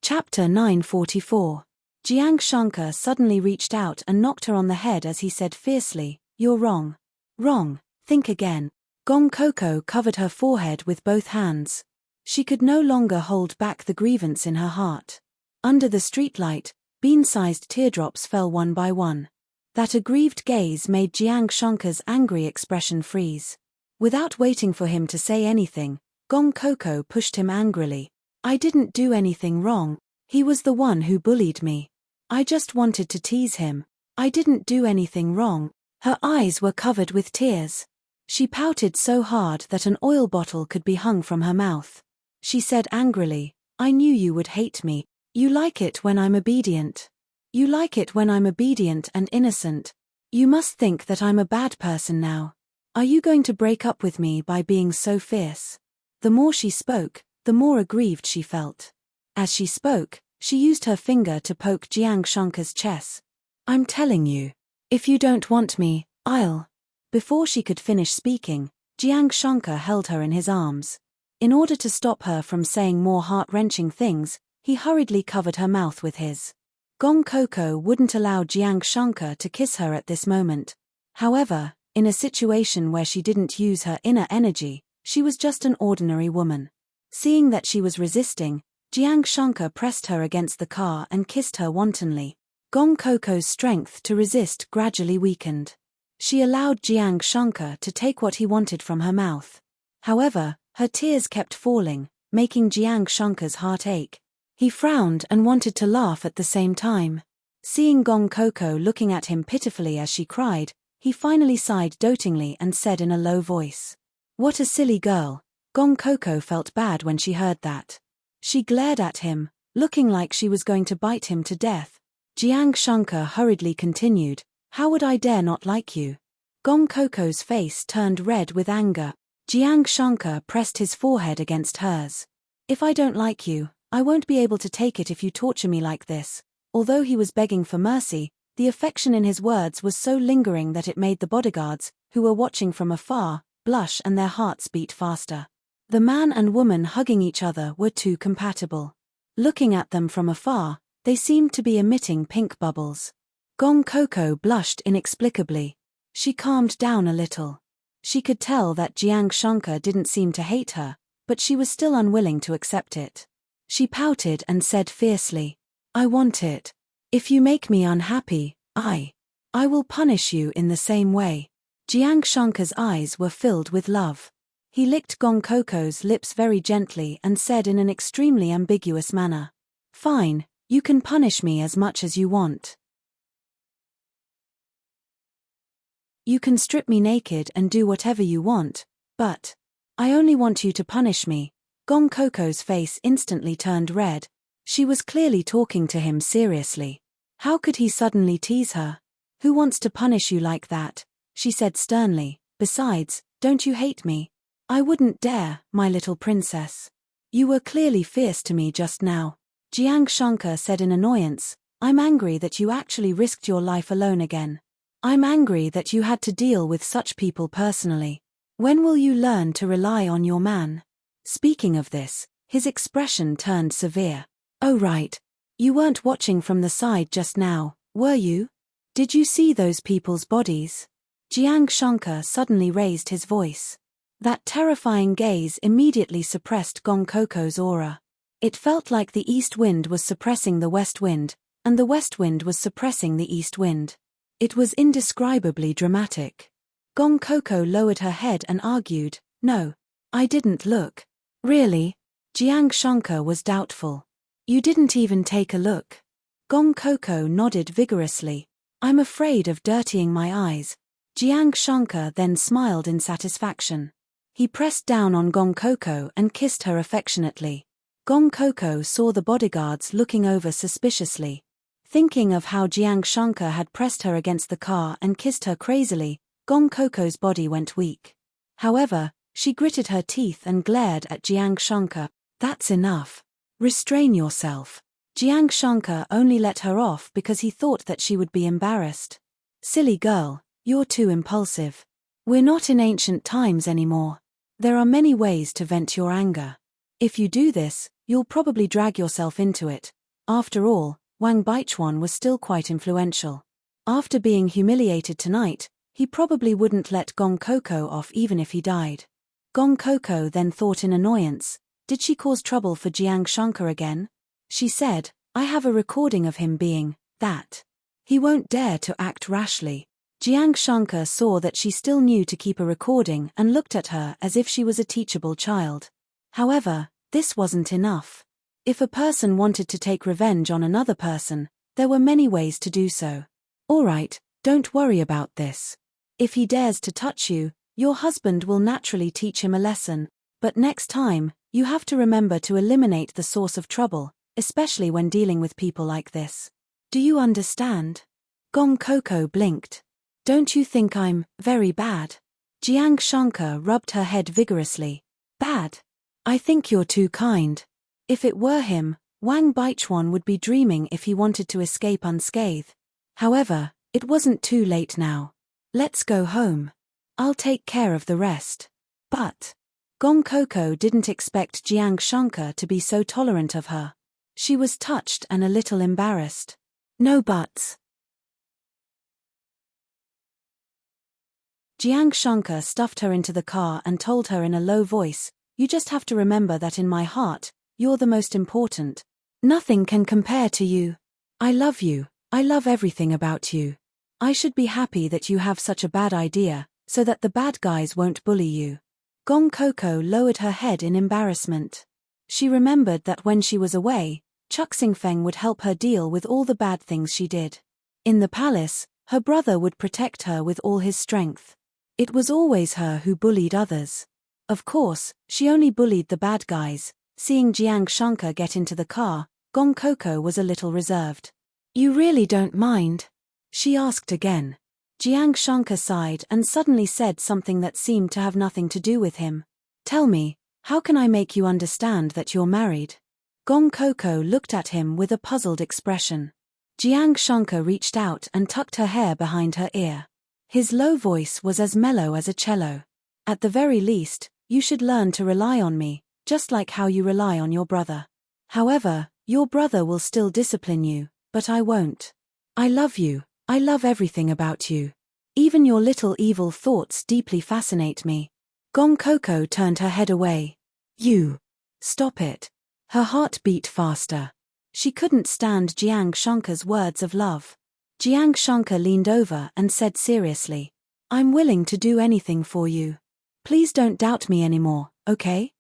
Chapter 944. Jiang Shankar suddenly reached out and knocked her on the head as he said fiercely, "You're wrong. Wrong, think again." Gong Coco covered her forehead with both hands. She could no longer hold back the grievance in her heart. Under the streetlight, bean-sized teardrops fell one by one. That aggrieved gaze made Jiang Shankar's angry expression freeze. Without waiting for him to say anything, Gong Coco pushed him angrily. "I didn't do anything wrong. He was the one who bullied me. I just wanted to tease him. I didn't do anything wrong." Her eyes were covered with tears. She pouted so hard that an oil bottle could be hung from her mouth. She said angrily, "I knew you would hate me. You like it when I'm obedient. You like it when I'm obedient and innocent. You must think that I'm a bad person now. Are you going to break up with me by being so fierce?" The more she spoke, the more aggrieved she felt. As she spoke, she used her finger to poke Jiang Shankar's chest. "I'm telling you, if you don't want me, I'll..." Before she could finish speaking, Jiang Shankar held her in his arms. In order to stop her from saying more heart-wrenching things, he hurriedly covered her mouth with his. Gong Coco wouldn't allow Jiang Shankar to kiss her at this moment. However, in a situation where she didn't use her inner energy, she was just an ordinary woman. Seeing that she was resisting, Jiang Shankar pressed her against the car and kissed her wantonly. Gong Coco's strength to resist gradually weakened. She allowed Jiang Shankar to take what he wanted from her mouth. However, her tears kept falling, making Jiang Shankar's heart ache. He frowned and wanted to laugh at the same time. Seeing Gong Coco looking at him pitifully as she cried, he finally sighed dotingly and said in a low voice, "What a silly girl." Gong Coco felt bad when she heard that. She glared at him, looking like she was going to bite him to death. Jiang Shankar hurriedly continued, "How would I dare not like you?" Gong Coco's face turned red with anger. Jiang Shankar pressed his forehead against hers. "If I don't like you, I won't be able to take it if you torture me like this." Although he was begging for mercy, the affection in his words was so lingering that it made the bodyguards, who were watching from afar, blush and their hearts beat faster. The man and woman hugging each other were too compatible. Looking at them from afar, they seemed to be emitting pink bubbles. Gong Coco blushed inexplicably. She calmed down a little. She could tell that Jiang Shankar didn't seem to hate her, but she was still unwilling to accept it. She pouted and said fiercely, "I want it. If you make me unhappy, I will punish you in the same way." Jiang Shankar's eyes were filled with love. He licked Gong Coco's lips very gently and said in an extremely ambiguous manner, "Fine, you can punish me as much as you want. You can strip me naked and do whatever you want, but I only want you to punish me." Gong Coco's face instantly turned red. She was clearly talking to him seriously. How could he suddenly tease her? "Who wants to punish you like that?" she said sternly. "Besides, don't you hate me?" "I wouldn't dare, my little princess. You were clearly fierce to me just now." Jiang Shankar said in annoyance, "I'm angry that you actually risked your life alone again. I'm angry that you had to deal with such people personally. When will you learn to rely on your man?" Speaking of this, his expression turned severe. "Oh right. You weren't watching from the side just now, were you? Did you see those people's bodies?" Jiang Shankar suddenly raised his voice. That terrifying gaze immediately suppressed Gong Coco's aura. It felt like the east wind was suppressing the west wind, and the west wind was suppressing the east wind. It was indescribably dramatic. Gong Coco lowered her head and argued, "No, I didn't look." "Really?" Jiang Shankar was doubtful. "You didn't even take a look?" Gong Coco nodded vigorously. "I'm afraid of dirtying my eyes." Jiang Shankar then smiled in satisfaction. He pressed down on Gong Coco and kissed her affectionately. Gong Coco saw the bodyguards looking over suspiciously. Thinking of how Jiang Shankar had pressed her against the car and kissed her crazily, Gong Coco's body went weak. However, she gritted her teeth and glared at Jiang Shankar. "That's enough. Restrain yourself." Jiang Shankar only let her off because he thought that she would be embarrassed. "Silly girl, you're too impulsive. We're not in ancient times anymore. There are many ways to vent your anger. If you do this, you'll probably drag yourself into it." After all, Wang Baichuan was still quite influential. After being humiliated tonight, he probably wouldn't let Gong Coco off even if he died. Gong Coco then thought in annoyance, did she cause trouble for Jiang Shankar again? She said, "I have a recording of him being that. He won't dare to act rashly." Jiang Shankar saw that she still knew to keep a recording and looked at her as if she was a teachable child. However, this wasn't enough. If a person wanted to take revenge on another person, there were many ways to do so. "All right, don't worry about this. If he dares to touch you, your husband will naturally teach him a lesson, but next time, you have to remember to eliminate the source of trouble, especially when dealing with people like this. Do you understand?" Gong Coco blinked. "Don't you think I'm very bad?" Jiang Shankar rubbed her head vigorously. "Bad? I think you're too kind. If it were him, Wang Baichuan would be dreaming if he wanted to escape unscathed. However, it wasn't too late now. Let's go home. I'll take care of the rest." But Gong Coco didn't expect Jiang Shankar to be so tolerant of her. She was touched and a little embarrassed. "No buts." Jiang Shankar stuffed her into the car and told her in a low voice, "You just have to remember that in my heart, you're the most important. Nothing can compare to you. I love you. I love everything about you. I should be happy that you have such a bad idea, so that the bad guys won't bully you." Gong Coco lowered her head in embarrassment. She remembered that when she was away, Chuk Xingfeng would help her deal with all the bad things she did. In the palace, her brother would protect her with all his strength. It was always her who bullied others. Of course, she only bullied the bad guys. Seeing Jiang Shankar get into the car, Gong Coco was a little reserved. "You really don't mind?" she asked again. Jiang Shankar sighed and suddenly said something that seemed to have nothing to do with him. "Tell me, how can I make you understand that you're married?" Gong Coco looked at him with a puzzled expression. Jiang Shankar reached out and tucked her hair behind her ear. His low voice was as mellow as a cello. "At the very least, you should learn to rely on me, just like how you rely on your brother. However, your brother will still discipline you, but I won't. I love you, I love everything about you." Even your little evil thoughts deeply fascinate me. Gong Coco turned her head away. You. Stop it. Her heart beat faster. She couldn't stand Jiang Shanka's words of love. Jiang Shanka leaned over and said seriously, I'm willing to do anything for you. Please don't doubt me anymore, okay?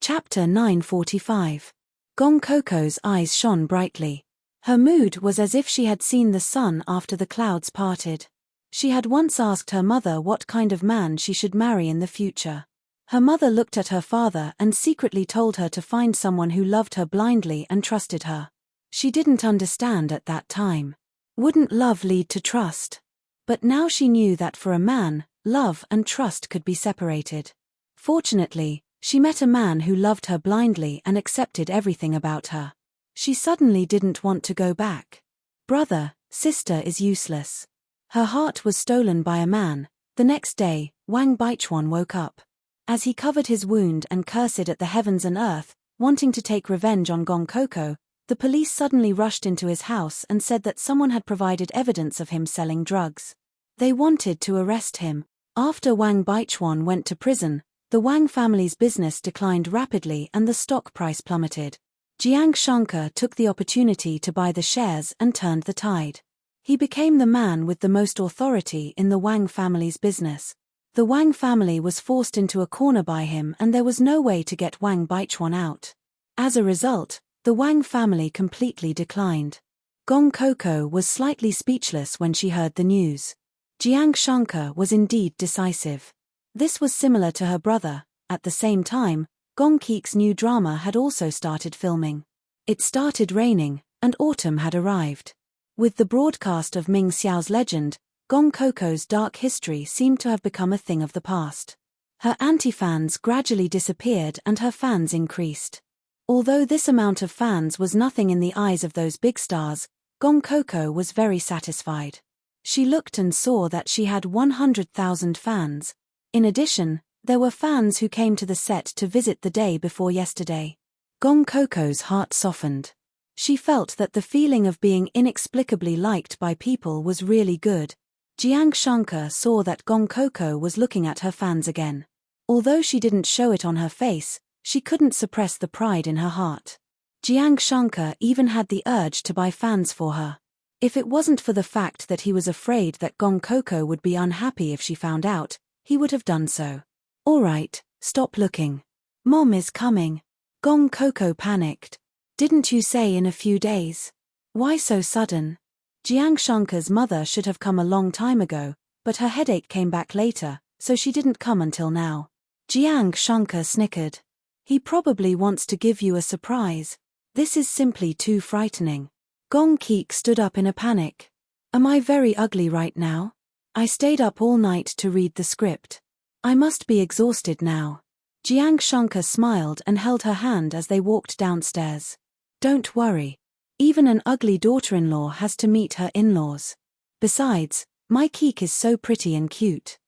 Chapter 945. Gong Coco's eyes shone brightly. Her mood was as if she had seen the sun after the clouds parted. She had once asked her mother what kind of man she should marry in the future. Her mother looked at her father and secretly told her to find someone who loved her blindly and trusted her. She didn't understand at that time. Wouldn't love lead to trust? But now she knew that for a man, love and trust could be separated. Fortunately, she met a man who loved her blindly and accepted everything about her. She suddenly didn't want to go back. Brother, sister is useless. Her heart was stolen by a man. The next day, Wang Baichuan woke up. As he covered his wound and cursed at the heavens and earth, wanting to take revenge on Gong Coco, the police suddenly rushed into his house and said that someone had provided evidence of him selling drugs. They wanted to arrest him. After Wang Baichuan went to prison, the Wang family's business declined rapidly and the stock price plummeted. Jiang Shanka took the opportunity to buy the shares and turned the tide. He became the man with the most authority in the Wang family's business. The Wang family was forced into a corner by him and there was no way to get Wang Baichuan out. As a result, the Wang family completely declined. Gong Coco was slightly speechless when she heard the news. Jiang Shanka was indeed decisive. This was similar to her brother. At the same time, Gong Keek's new drama had also started filming. It started raining, and autumn had arrived. With the broadcast of Ming Xiao's legend, Gong Coco's dark history seemed to have become a thing of the past. Her anti-fans gradually disappeared and her fans increased. Although this amount of fans was nothing in the eyes of those big stars, Gong Coco was very satisfied. She looked and saw that she had 100,000 fans. In addition, there were fans who came to the set to visit the day before yesterday. Gong Coco's heart softened. She felt that the feeling of being inexplicably liked by people was really good. Jiang Shanka saw that Gong Coco was looking at her fans again. Although she didn't show it on her face, she couldn't suppress the pride in her heart. Jiang Shanka even had the urge to buy fans for her. If it wasn't for the fact that he was afraid that Gong Coco would be unhappy if she found out, he would have done so. All right, stop looking. Mom is coming. Gong Coco panicked. Didn't you say in a few days? Why so sudden? Jiang Shanka's mother should have come a long time ago, but her headache came back later, so she didn't come until now. Jiang Shanka snickered. He probably wants to give you a surprise. This is simply too frightening. Gong Keek stood up in a panic. Am I very ugly right now? I stayed up all night to read the script. I must be exhausted now. Jiang Shanka smiled and held her hand as they walked downstairs. Don't worry. Even an ugly daughter-in-law has to meet her in-laws. Besides, my Keek is so pretty and cute.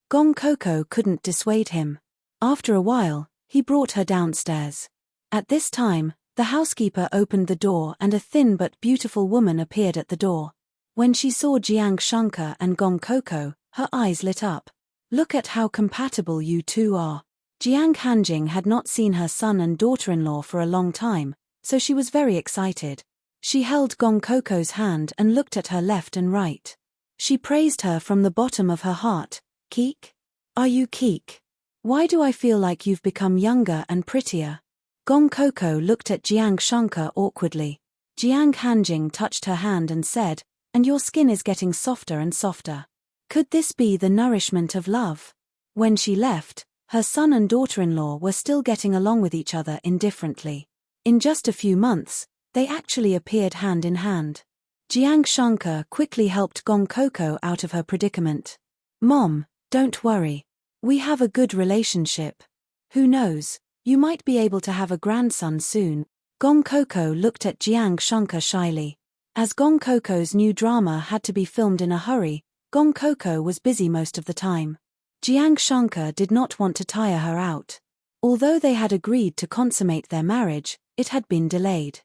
Gong Coco couldn't dissuade him. After a while, he brought her downstairs. At this time, the housekeeper opened the door and a thin but beautiful woman appeared at the door. When she saw Jiang Shanka and Gong Coco, her eyes lit up. Look at how compatible you two are. Jiang Hanjing had not seen her son and daughter-in-law for a long time, so she was very excited. She held Gong Coco's hand and looked at her left and right. She praised her from the bottom of her heart. Keek? Are you Keek? Why do I feel like you've become younger and prettier? Gong Coco looked at Jiang Shanka awkwardly. Jiang Hanjing touched her hand and said, and your skin is getting softer and softer. Could this be the nourishment of love? When she left, her son and daughter-in-law were still getting along with each other indifferently. In just a few months, they actually appeared hand in hand. Jiang Shanka quickly helped Gong Coco out of her predicament. Mom, don't worry. We have a good relationship. Who knows, you might be able to have a grandson soon. Gong Coco looked at Jiang Shanka shyly. As Gong Coco's new drama had to be filmed in a hurry, Gong Coco was busy most of the time. Jiang Shanka did not want to tire her out. Although they had agreed to consummate their marriage, it had been delayed.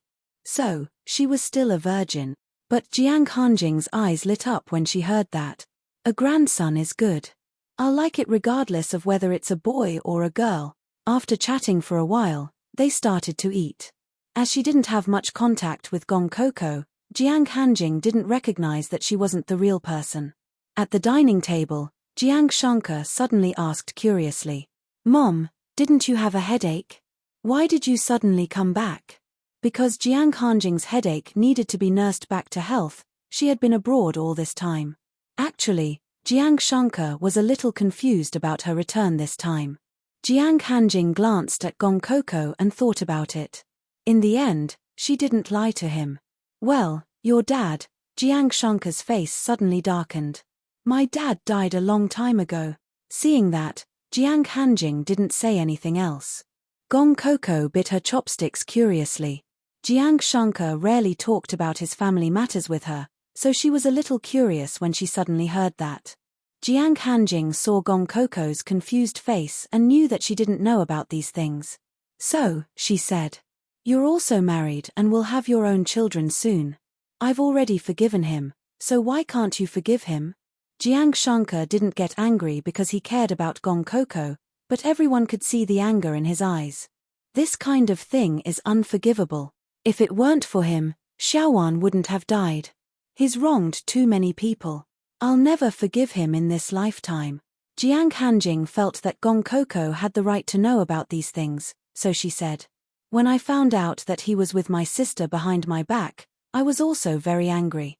So, she was still a virgin. But Jiang Hanjing's eyes lit up when she heard that. A grandson is good. I'll like it regardless of whether it's a boy or a girl. After chatting for a while, they started to eat. As she didn't have much contact with Gong Coco, Jiang Hanjing didn't recognize that she wasn't the real person. At the dining table, Jiang Shankar suddenly asked curiously, "Mom, didn't you have a headache? Why did you suddenly come back?" Because Jiang Hanjing's headache needed to be nursed back to health, she had been abroad all this time. Actually, Jiang Shankar was a little confused about her return this time. Jiang Hanjing glanced at Gong Coco and thought about it. In the end, she didn't lie to him. "Well, your dad," Jiang Shankar's face suddenly darkened. "My dad died a long time ago." Seeing that, Jiang Hanjing didn't say anything else. Gong Coco bit her chopsticks curiously. Jiang Shankar rarely talked about his family matters with her, so she was a little curious when she suddenly heard that. Jiang Hanjing saw Gong Coco's confused face and knew that she didn't know about these things. "So," she said, "you're also married and will have your own children soon. I've already forgiven him, so why can't you forgive him?" Jiang Shankar didn't get angry because he cared about Gong Coco, but everyone could see the anger in his eyes. This kind of thing is unforgivable. If it weren't for him, Xiaowan wouldn't have died. He's wronged too many people. I'll never forgive him in this lifetime. Jiang Hanjing felt that Gong Coco had the right to know about these things, so she said, "When I found out that he was with my sister behind my back, I was also very angry.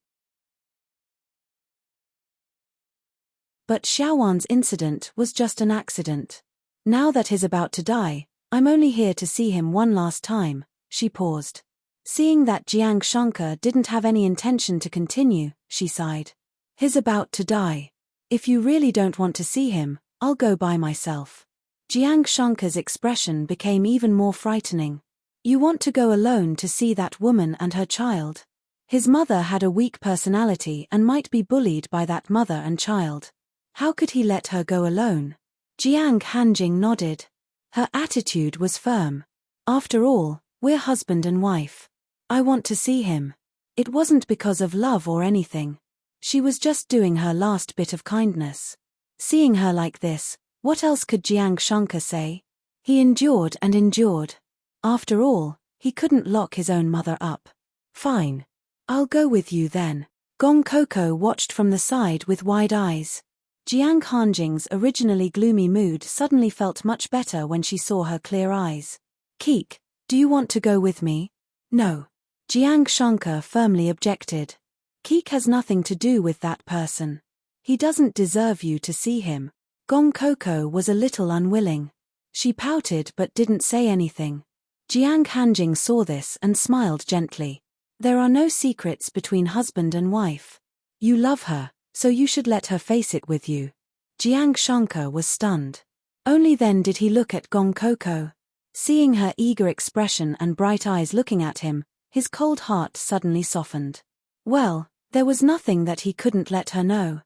But Xiaowan's incident was just an accident. Now that he's about to die, I'm only here to see him one last time." She paused. Seeing that Jiang Shankar didn't have any intention to continue, she sighed. "He's about to die. If you really don't want to see him, I'll go by myself." Jiang Shankar's expression became even more frightening. "You want to go alone to see that woman and her child?" His mother had a weak personality and might be bullied by that mother and child. How could he let her go alone? Jiang Hanjing nodded. Her attitude was firm. "After all, we're husband and wife. I want to see him." It wasn't because of love or anything. She was just doing her last bit of kindness. Seeing her like this, what else could Jiang Shankar say? He endured and endured. After all, he couldn't lock his own mother up. "Fine. I'll go with you then." Gong Coco watched from the side with wide eyes. Jiang Hanjing's originally gloomy mood suddenly felt much better when she saw her clear eyes. "Keek, do you want to go with me?" "No." Jiang Shankar firmly objected. "Keek has nothing to do with that person. He doesn't deserve you to see him." Gong Coco was a little unwilling. She pouted but didn't say anything. Jiang Hanjing saw this and smiled gently. "There are no secrets between husband and wife. You love her, so you should let her face it with you." Jiang Shankar was stunned. Only then did he look at Gong Coco. Seeing her eager expression and bright eyes looking at him, his cold heart suddenly softened. Well, there was nothing that he couldn't let her know.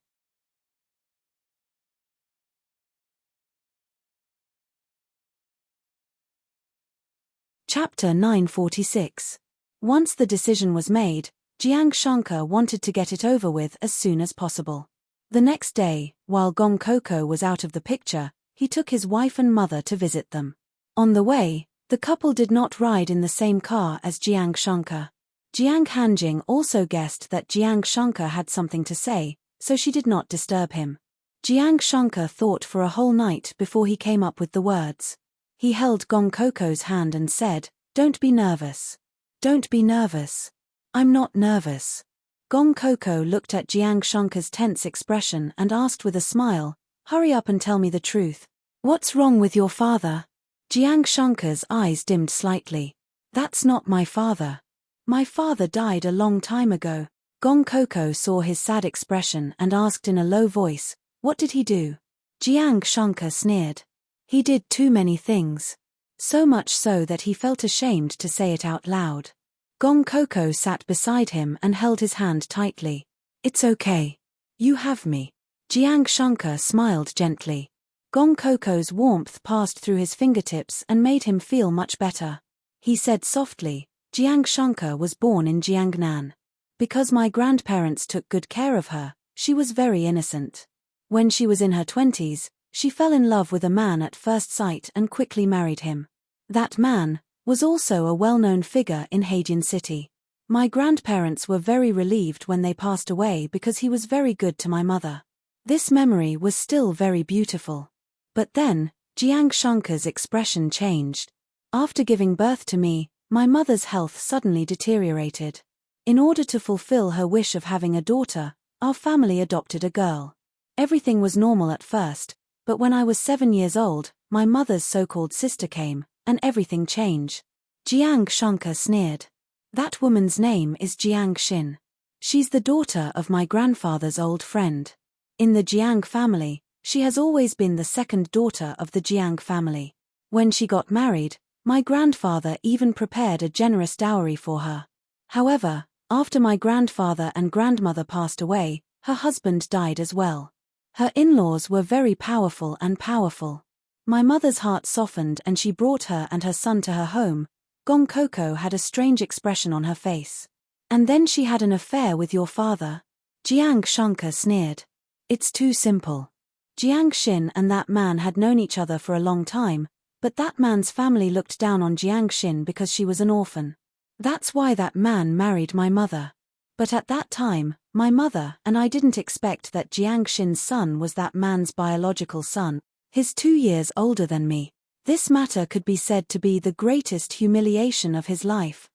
Chapter 946. Once the decision was made, Jiang Shankar wanted to get it over with as soon as possible. The next day, while Gong Coco was out of the picture, he took his wife and mother to visit them. On the way, the couple did not ride in the same car as Jiang Shankar. Jiang Hanjing also guessed that Jiang Shankar had something to say, so she did not disturb him. Jiang Shankar thought for a whole night before he came up with the words. He held Gong Coco's hand and said, "Don't be nervous. Don't be nervous." "I'm not nervous." Gong Coco looked at Jiang Shankar's tense expression and asked with a smile, "Hurry up and tell me the truth. What's wrong with your father?" Jiang Shankar's eyes dimmed slightly. "That's not my father. My father died a long time ago." Gong Coco saw his sad expression and asked in a low voice, "What did he do?" Jiang Shankar sneered. "He did too many things. So much so that he felt ashamed to say it out loud." Gong Coco sat beside him and held his hand tightly. "It's okay. You have me." Jiang Shankar smiled gently. Gong Coco's warmth passed through his fingertips and made him feel much better. He said softly, Jiang Shankar was born in Jiangnan. Because my grandparents took good care of her, she was very innocent. When she was in her 20s, she fell in love with a man at first sight and quickly married him. That man was also a well-known figure in Hadian City. My grandparents were very relieved when they passed away because he was very good to my mother. This memory was still very beautiful. But then, Jiang Shankar's expression changed. After giving birth to me, my mother's health suddenly deteriorated. In order to fulfill her wish of having a daughter, our family adopted a girl. Everything was normal at first, but when I was 7 years old, my mother's so-called sister came, and everything changed. Jiang Shankar sneered. That woman's name is Jiang Xin. She's the daughter of my grandfather's old friend. In the Jiang family, she has always been the second daughter of the Jiang family. When she got married, my grandfather even prepared a generous dowry for her. However, after my grandfather and grandmother passed away, her husband died as well. Her in-laws were very powerful and powerful. My mother's heart softened and she brought her and her son to her home. Gong Coco had a strange expression on her face. And then she had an affair with your father? Jiang Shankar sneered. It's too simple. Jiang Xin and that man had known each other for a long time, but that man's family looked down on Jiang Xin because she was an orphan. That's why that man married my mother. But at that time, my mother and I didn't expect that Jiang Xin's son was that man's biological son. He's 2 years older than me. This matter could be said to be the greatest humiliation of his life.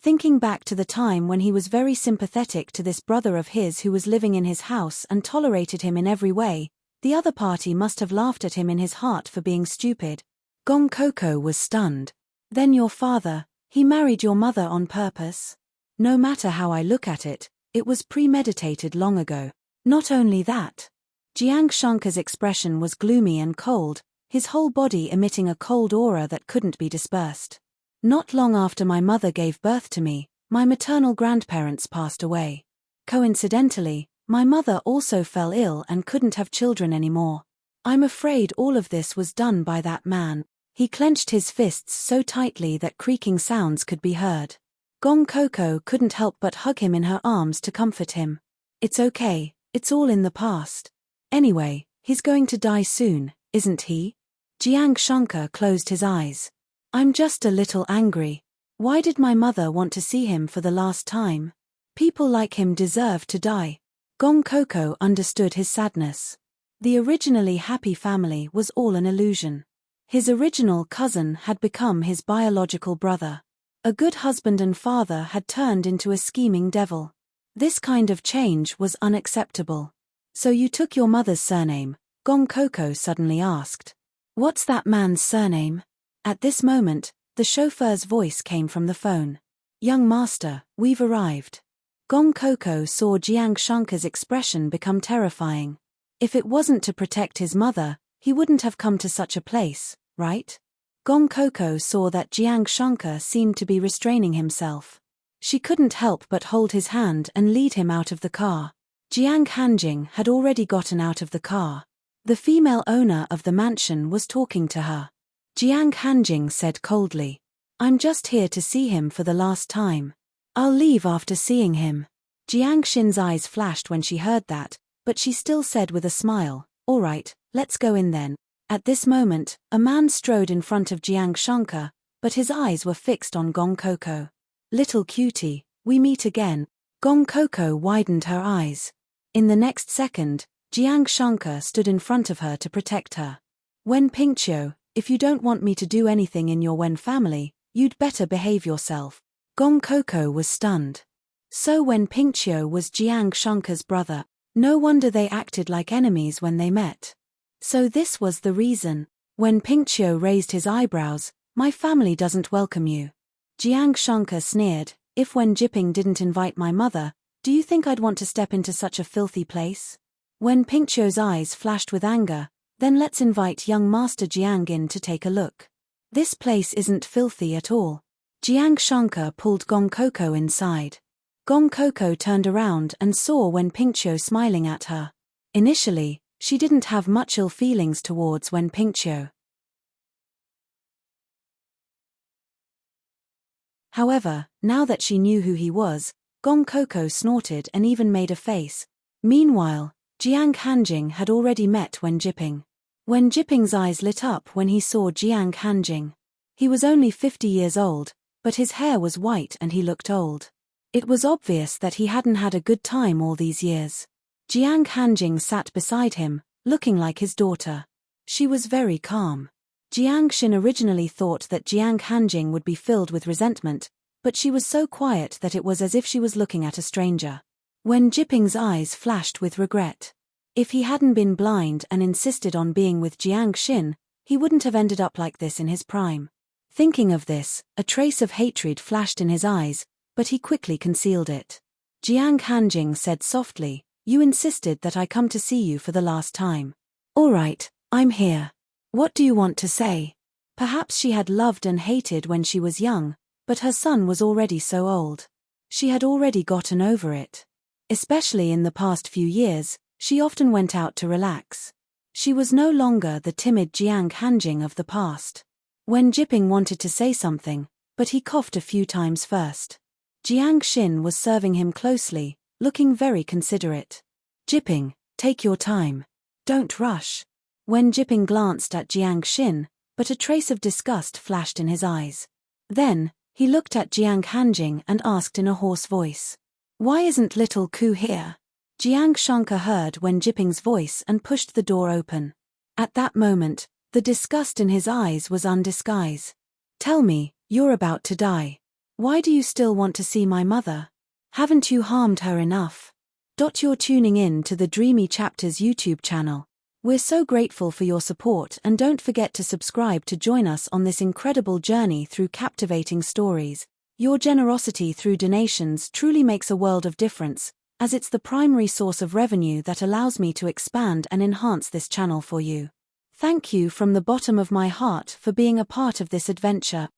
Thinking back to the time when he was very sympathetic to this brother of his who was living in his house and tolerated him in every way, the other party must have laughed at him in his heart for being stupid. Gong Coco was stunned. Then your father, he married your mother on purpose? No matter how I look at it, it was premeditated long ago. Not only that. Jiang Shankar's expression was gloomy and cold, his whole body emitting a cold aura that couldn't be dispersed. Not long after my mother gave birth to me, my maternal grandparents passed away. Coincidentally, my mother also fell ill and couldn't have children anymore. I'm afraid all of this was done by that man. He clenched his fists so tightly that creaking sounds could be heard. Gong Coco couldn't help but hug him in her arms to comfort him. It's okay, it's all in the past. Anyway, he's going to die soon, isn't he? Jiang Shankar closed his eyes. I'm just a little angry. Why did my mother want to see him for the last time? People like him deserve to die. Gong Coco understood his sadness. The originally happy family was all an illusion. His original cousin had become his biological brother. A good husband and father had turned into a scheming devil. This kind of change was unacceptable. So you took your mother's surname? Gong Coco suddenly asked. What's that man's surname? At this moment, the chauffeur's voice came from the phone. Young master, we've arrived. Gong Coco saw Jiang Shankar's expression become terrifying. If it wasn't to protect his mother, he wouldn't have come to such a place, right? Gong Coco saw that Jiang Shankar seemed to be restraining himself. She couldn't help but hold his hand and lead him out of the car. Jiang Hanjing had already gotten out of the car. The female owner of the mansion was talking to her. Jiang Hanjing said coldly, I'm just here to see him for the last time. I'll leave after seeing him. Jiang Xin's eyes flashed when she heard that, but she still said with a smile, all right, let's go in then. At this moment, a man strode in front of Jiang Shankar, but his eyes were fixed on Gong Coco. Little cutie, we meet again. Gong Coco widened her eyes. In the next second, Jiang Shankar stood in front of her to protect her. Wen Pingqiu, if you don't want me to do anything in your Wen family, you'd better behave yourself. Gong Coco was stunned. So Wen Pingqiu was Jiang Shankar's brother. No wonder they acted like enemies when they met. So this was the reason. Wen Pingqiu raised his eyebrows, my family doesn't welcome you. Jiang Shankar sneered, if Wen Jiping didn't invite my mother, do you think I'd want to step into such a filthy place? Wen Pingqiu's eyes flashed with anger, then let's invite young Master Jiang in to take a look. This place isn't filthy at all. Jiang Shankar pulled Gong Coco inside. Gong Coco turned around and saw Wen Pingqiu smiling at her. Initially, she didn't have much ill feelings towards Wen Pingqiu. However, now that she knew who he was, Gong Coco snorted and even made a face. Meanwhile, Jiang Hanjing had already met Wen Jiping. Wen Jiping's eyes lit up when he saw Jiang Hanjing. He was only 50 years old, but his hair was white and he looked old. It was obvious that he hadn't had a good time all these years. Jiang Hanjing sat beside him, looking like his daughter. She was very calm. Jiang Xin originally thought that Jiang Hanjing would be filled with resentment, but she was so quiet that it was as if she was looking at a stranger. Wen Jiping's eyes flashed with regret. If he hadn't been blind and insisted on being with Jiang Xin, he wouldn't have ended up like this in his prime. Thinking of this, a trace of hatred flashed in his eyes, but he quickly concealed it. Jiang Hanjing said softly, "You insisted that I come to see you for the last time. All right, I'm here. What do you want to say?" Perhaps she had loved and hated when she was young, but her son was already so old. She had already gotten over it. Especially in the past few years, she often went out to relax. She was no longer the timid Jiang Hanjing of the past. Wen Jiping wanted to say something, but he coughed a few times first. Jiang Xin was serving him closely, looking very considerate. "Jiping, take your time. Don't rush." Wen Jiping glanced at Jiang Xin, but a trace of disgust flashed in his eyes. Then, he looked at Jiang Hanjing and asked in a hoarse voice, "Why isn't little Ku here?" Jiang Shanka heard Wen Jiping's voice and pushed the door open. At that moment, the disgust in his eyes was undisguised. "Tell me, you're about to die. Why do you still want to see my mother? Haven't you harmed her enough?" You're tuning in to the Dreamy Chapters YouTube channel. We're so grateful for your support and don't forget to subscribe to join us on this incredible journey through captivating stories. Your generosity through donations truly makes a world of difference, as it's the primary source of revenue that allows me to expand and enhance this channel for you. Thank you from the bottom of my heart for being a part of this adventure.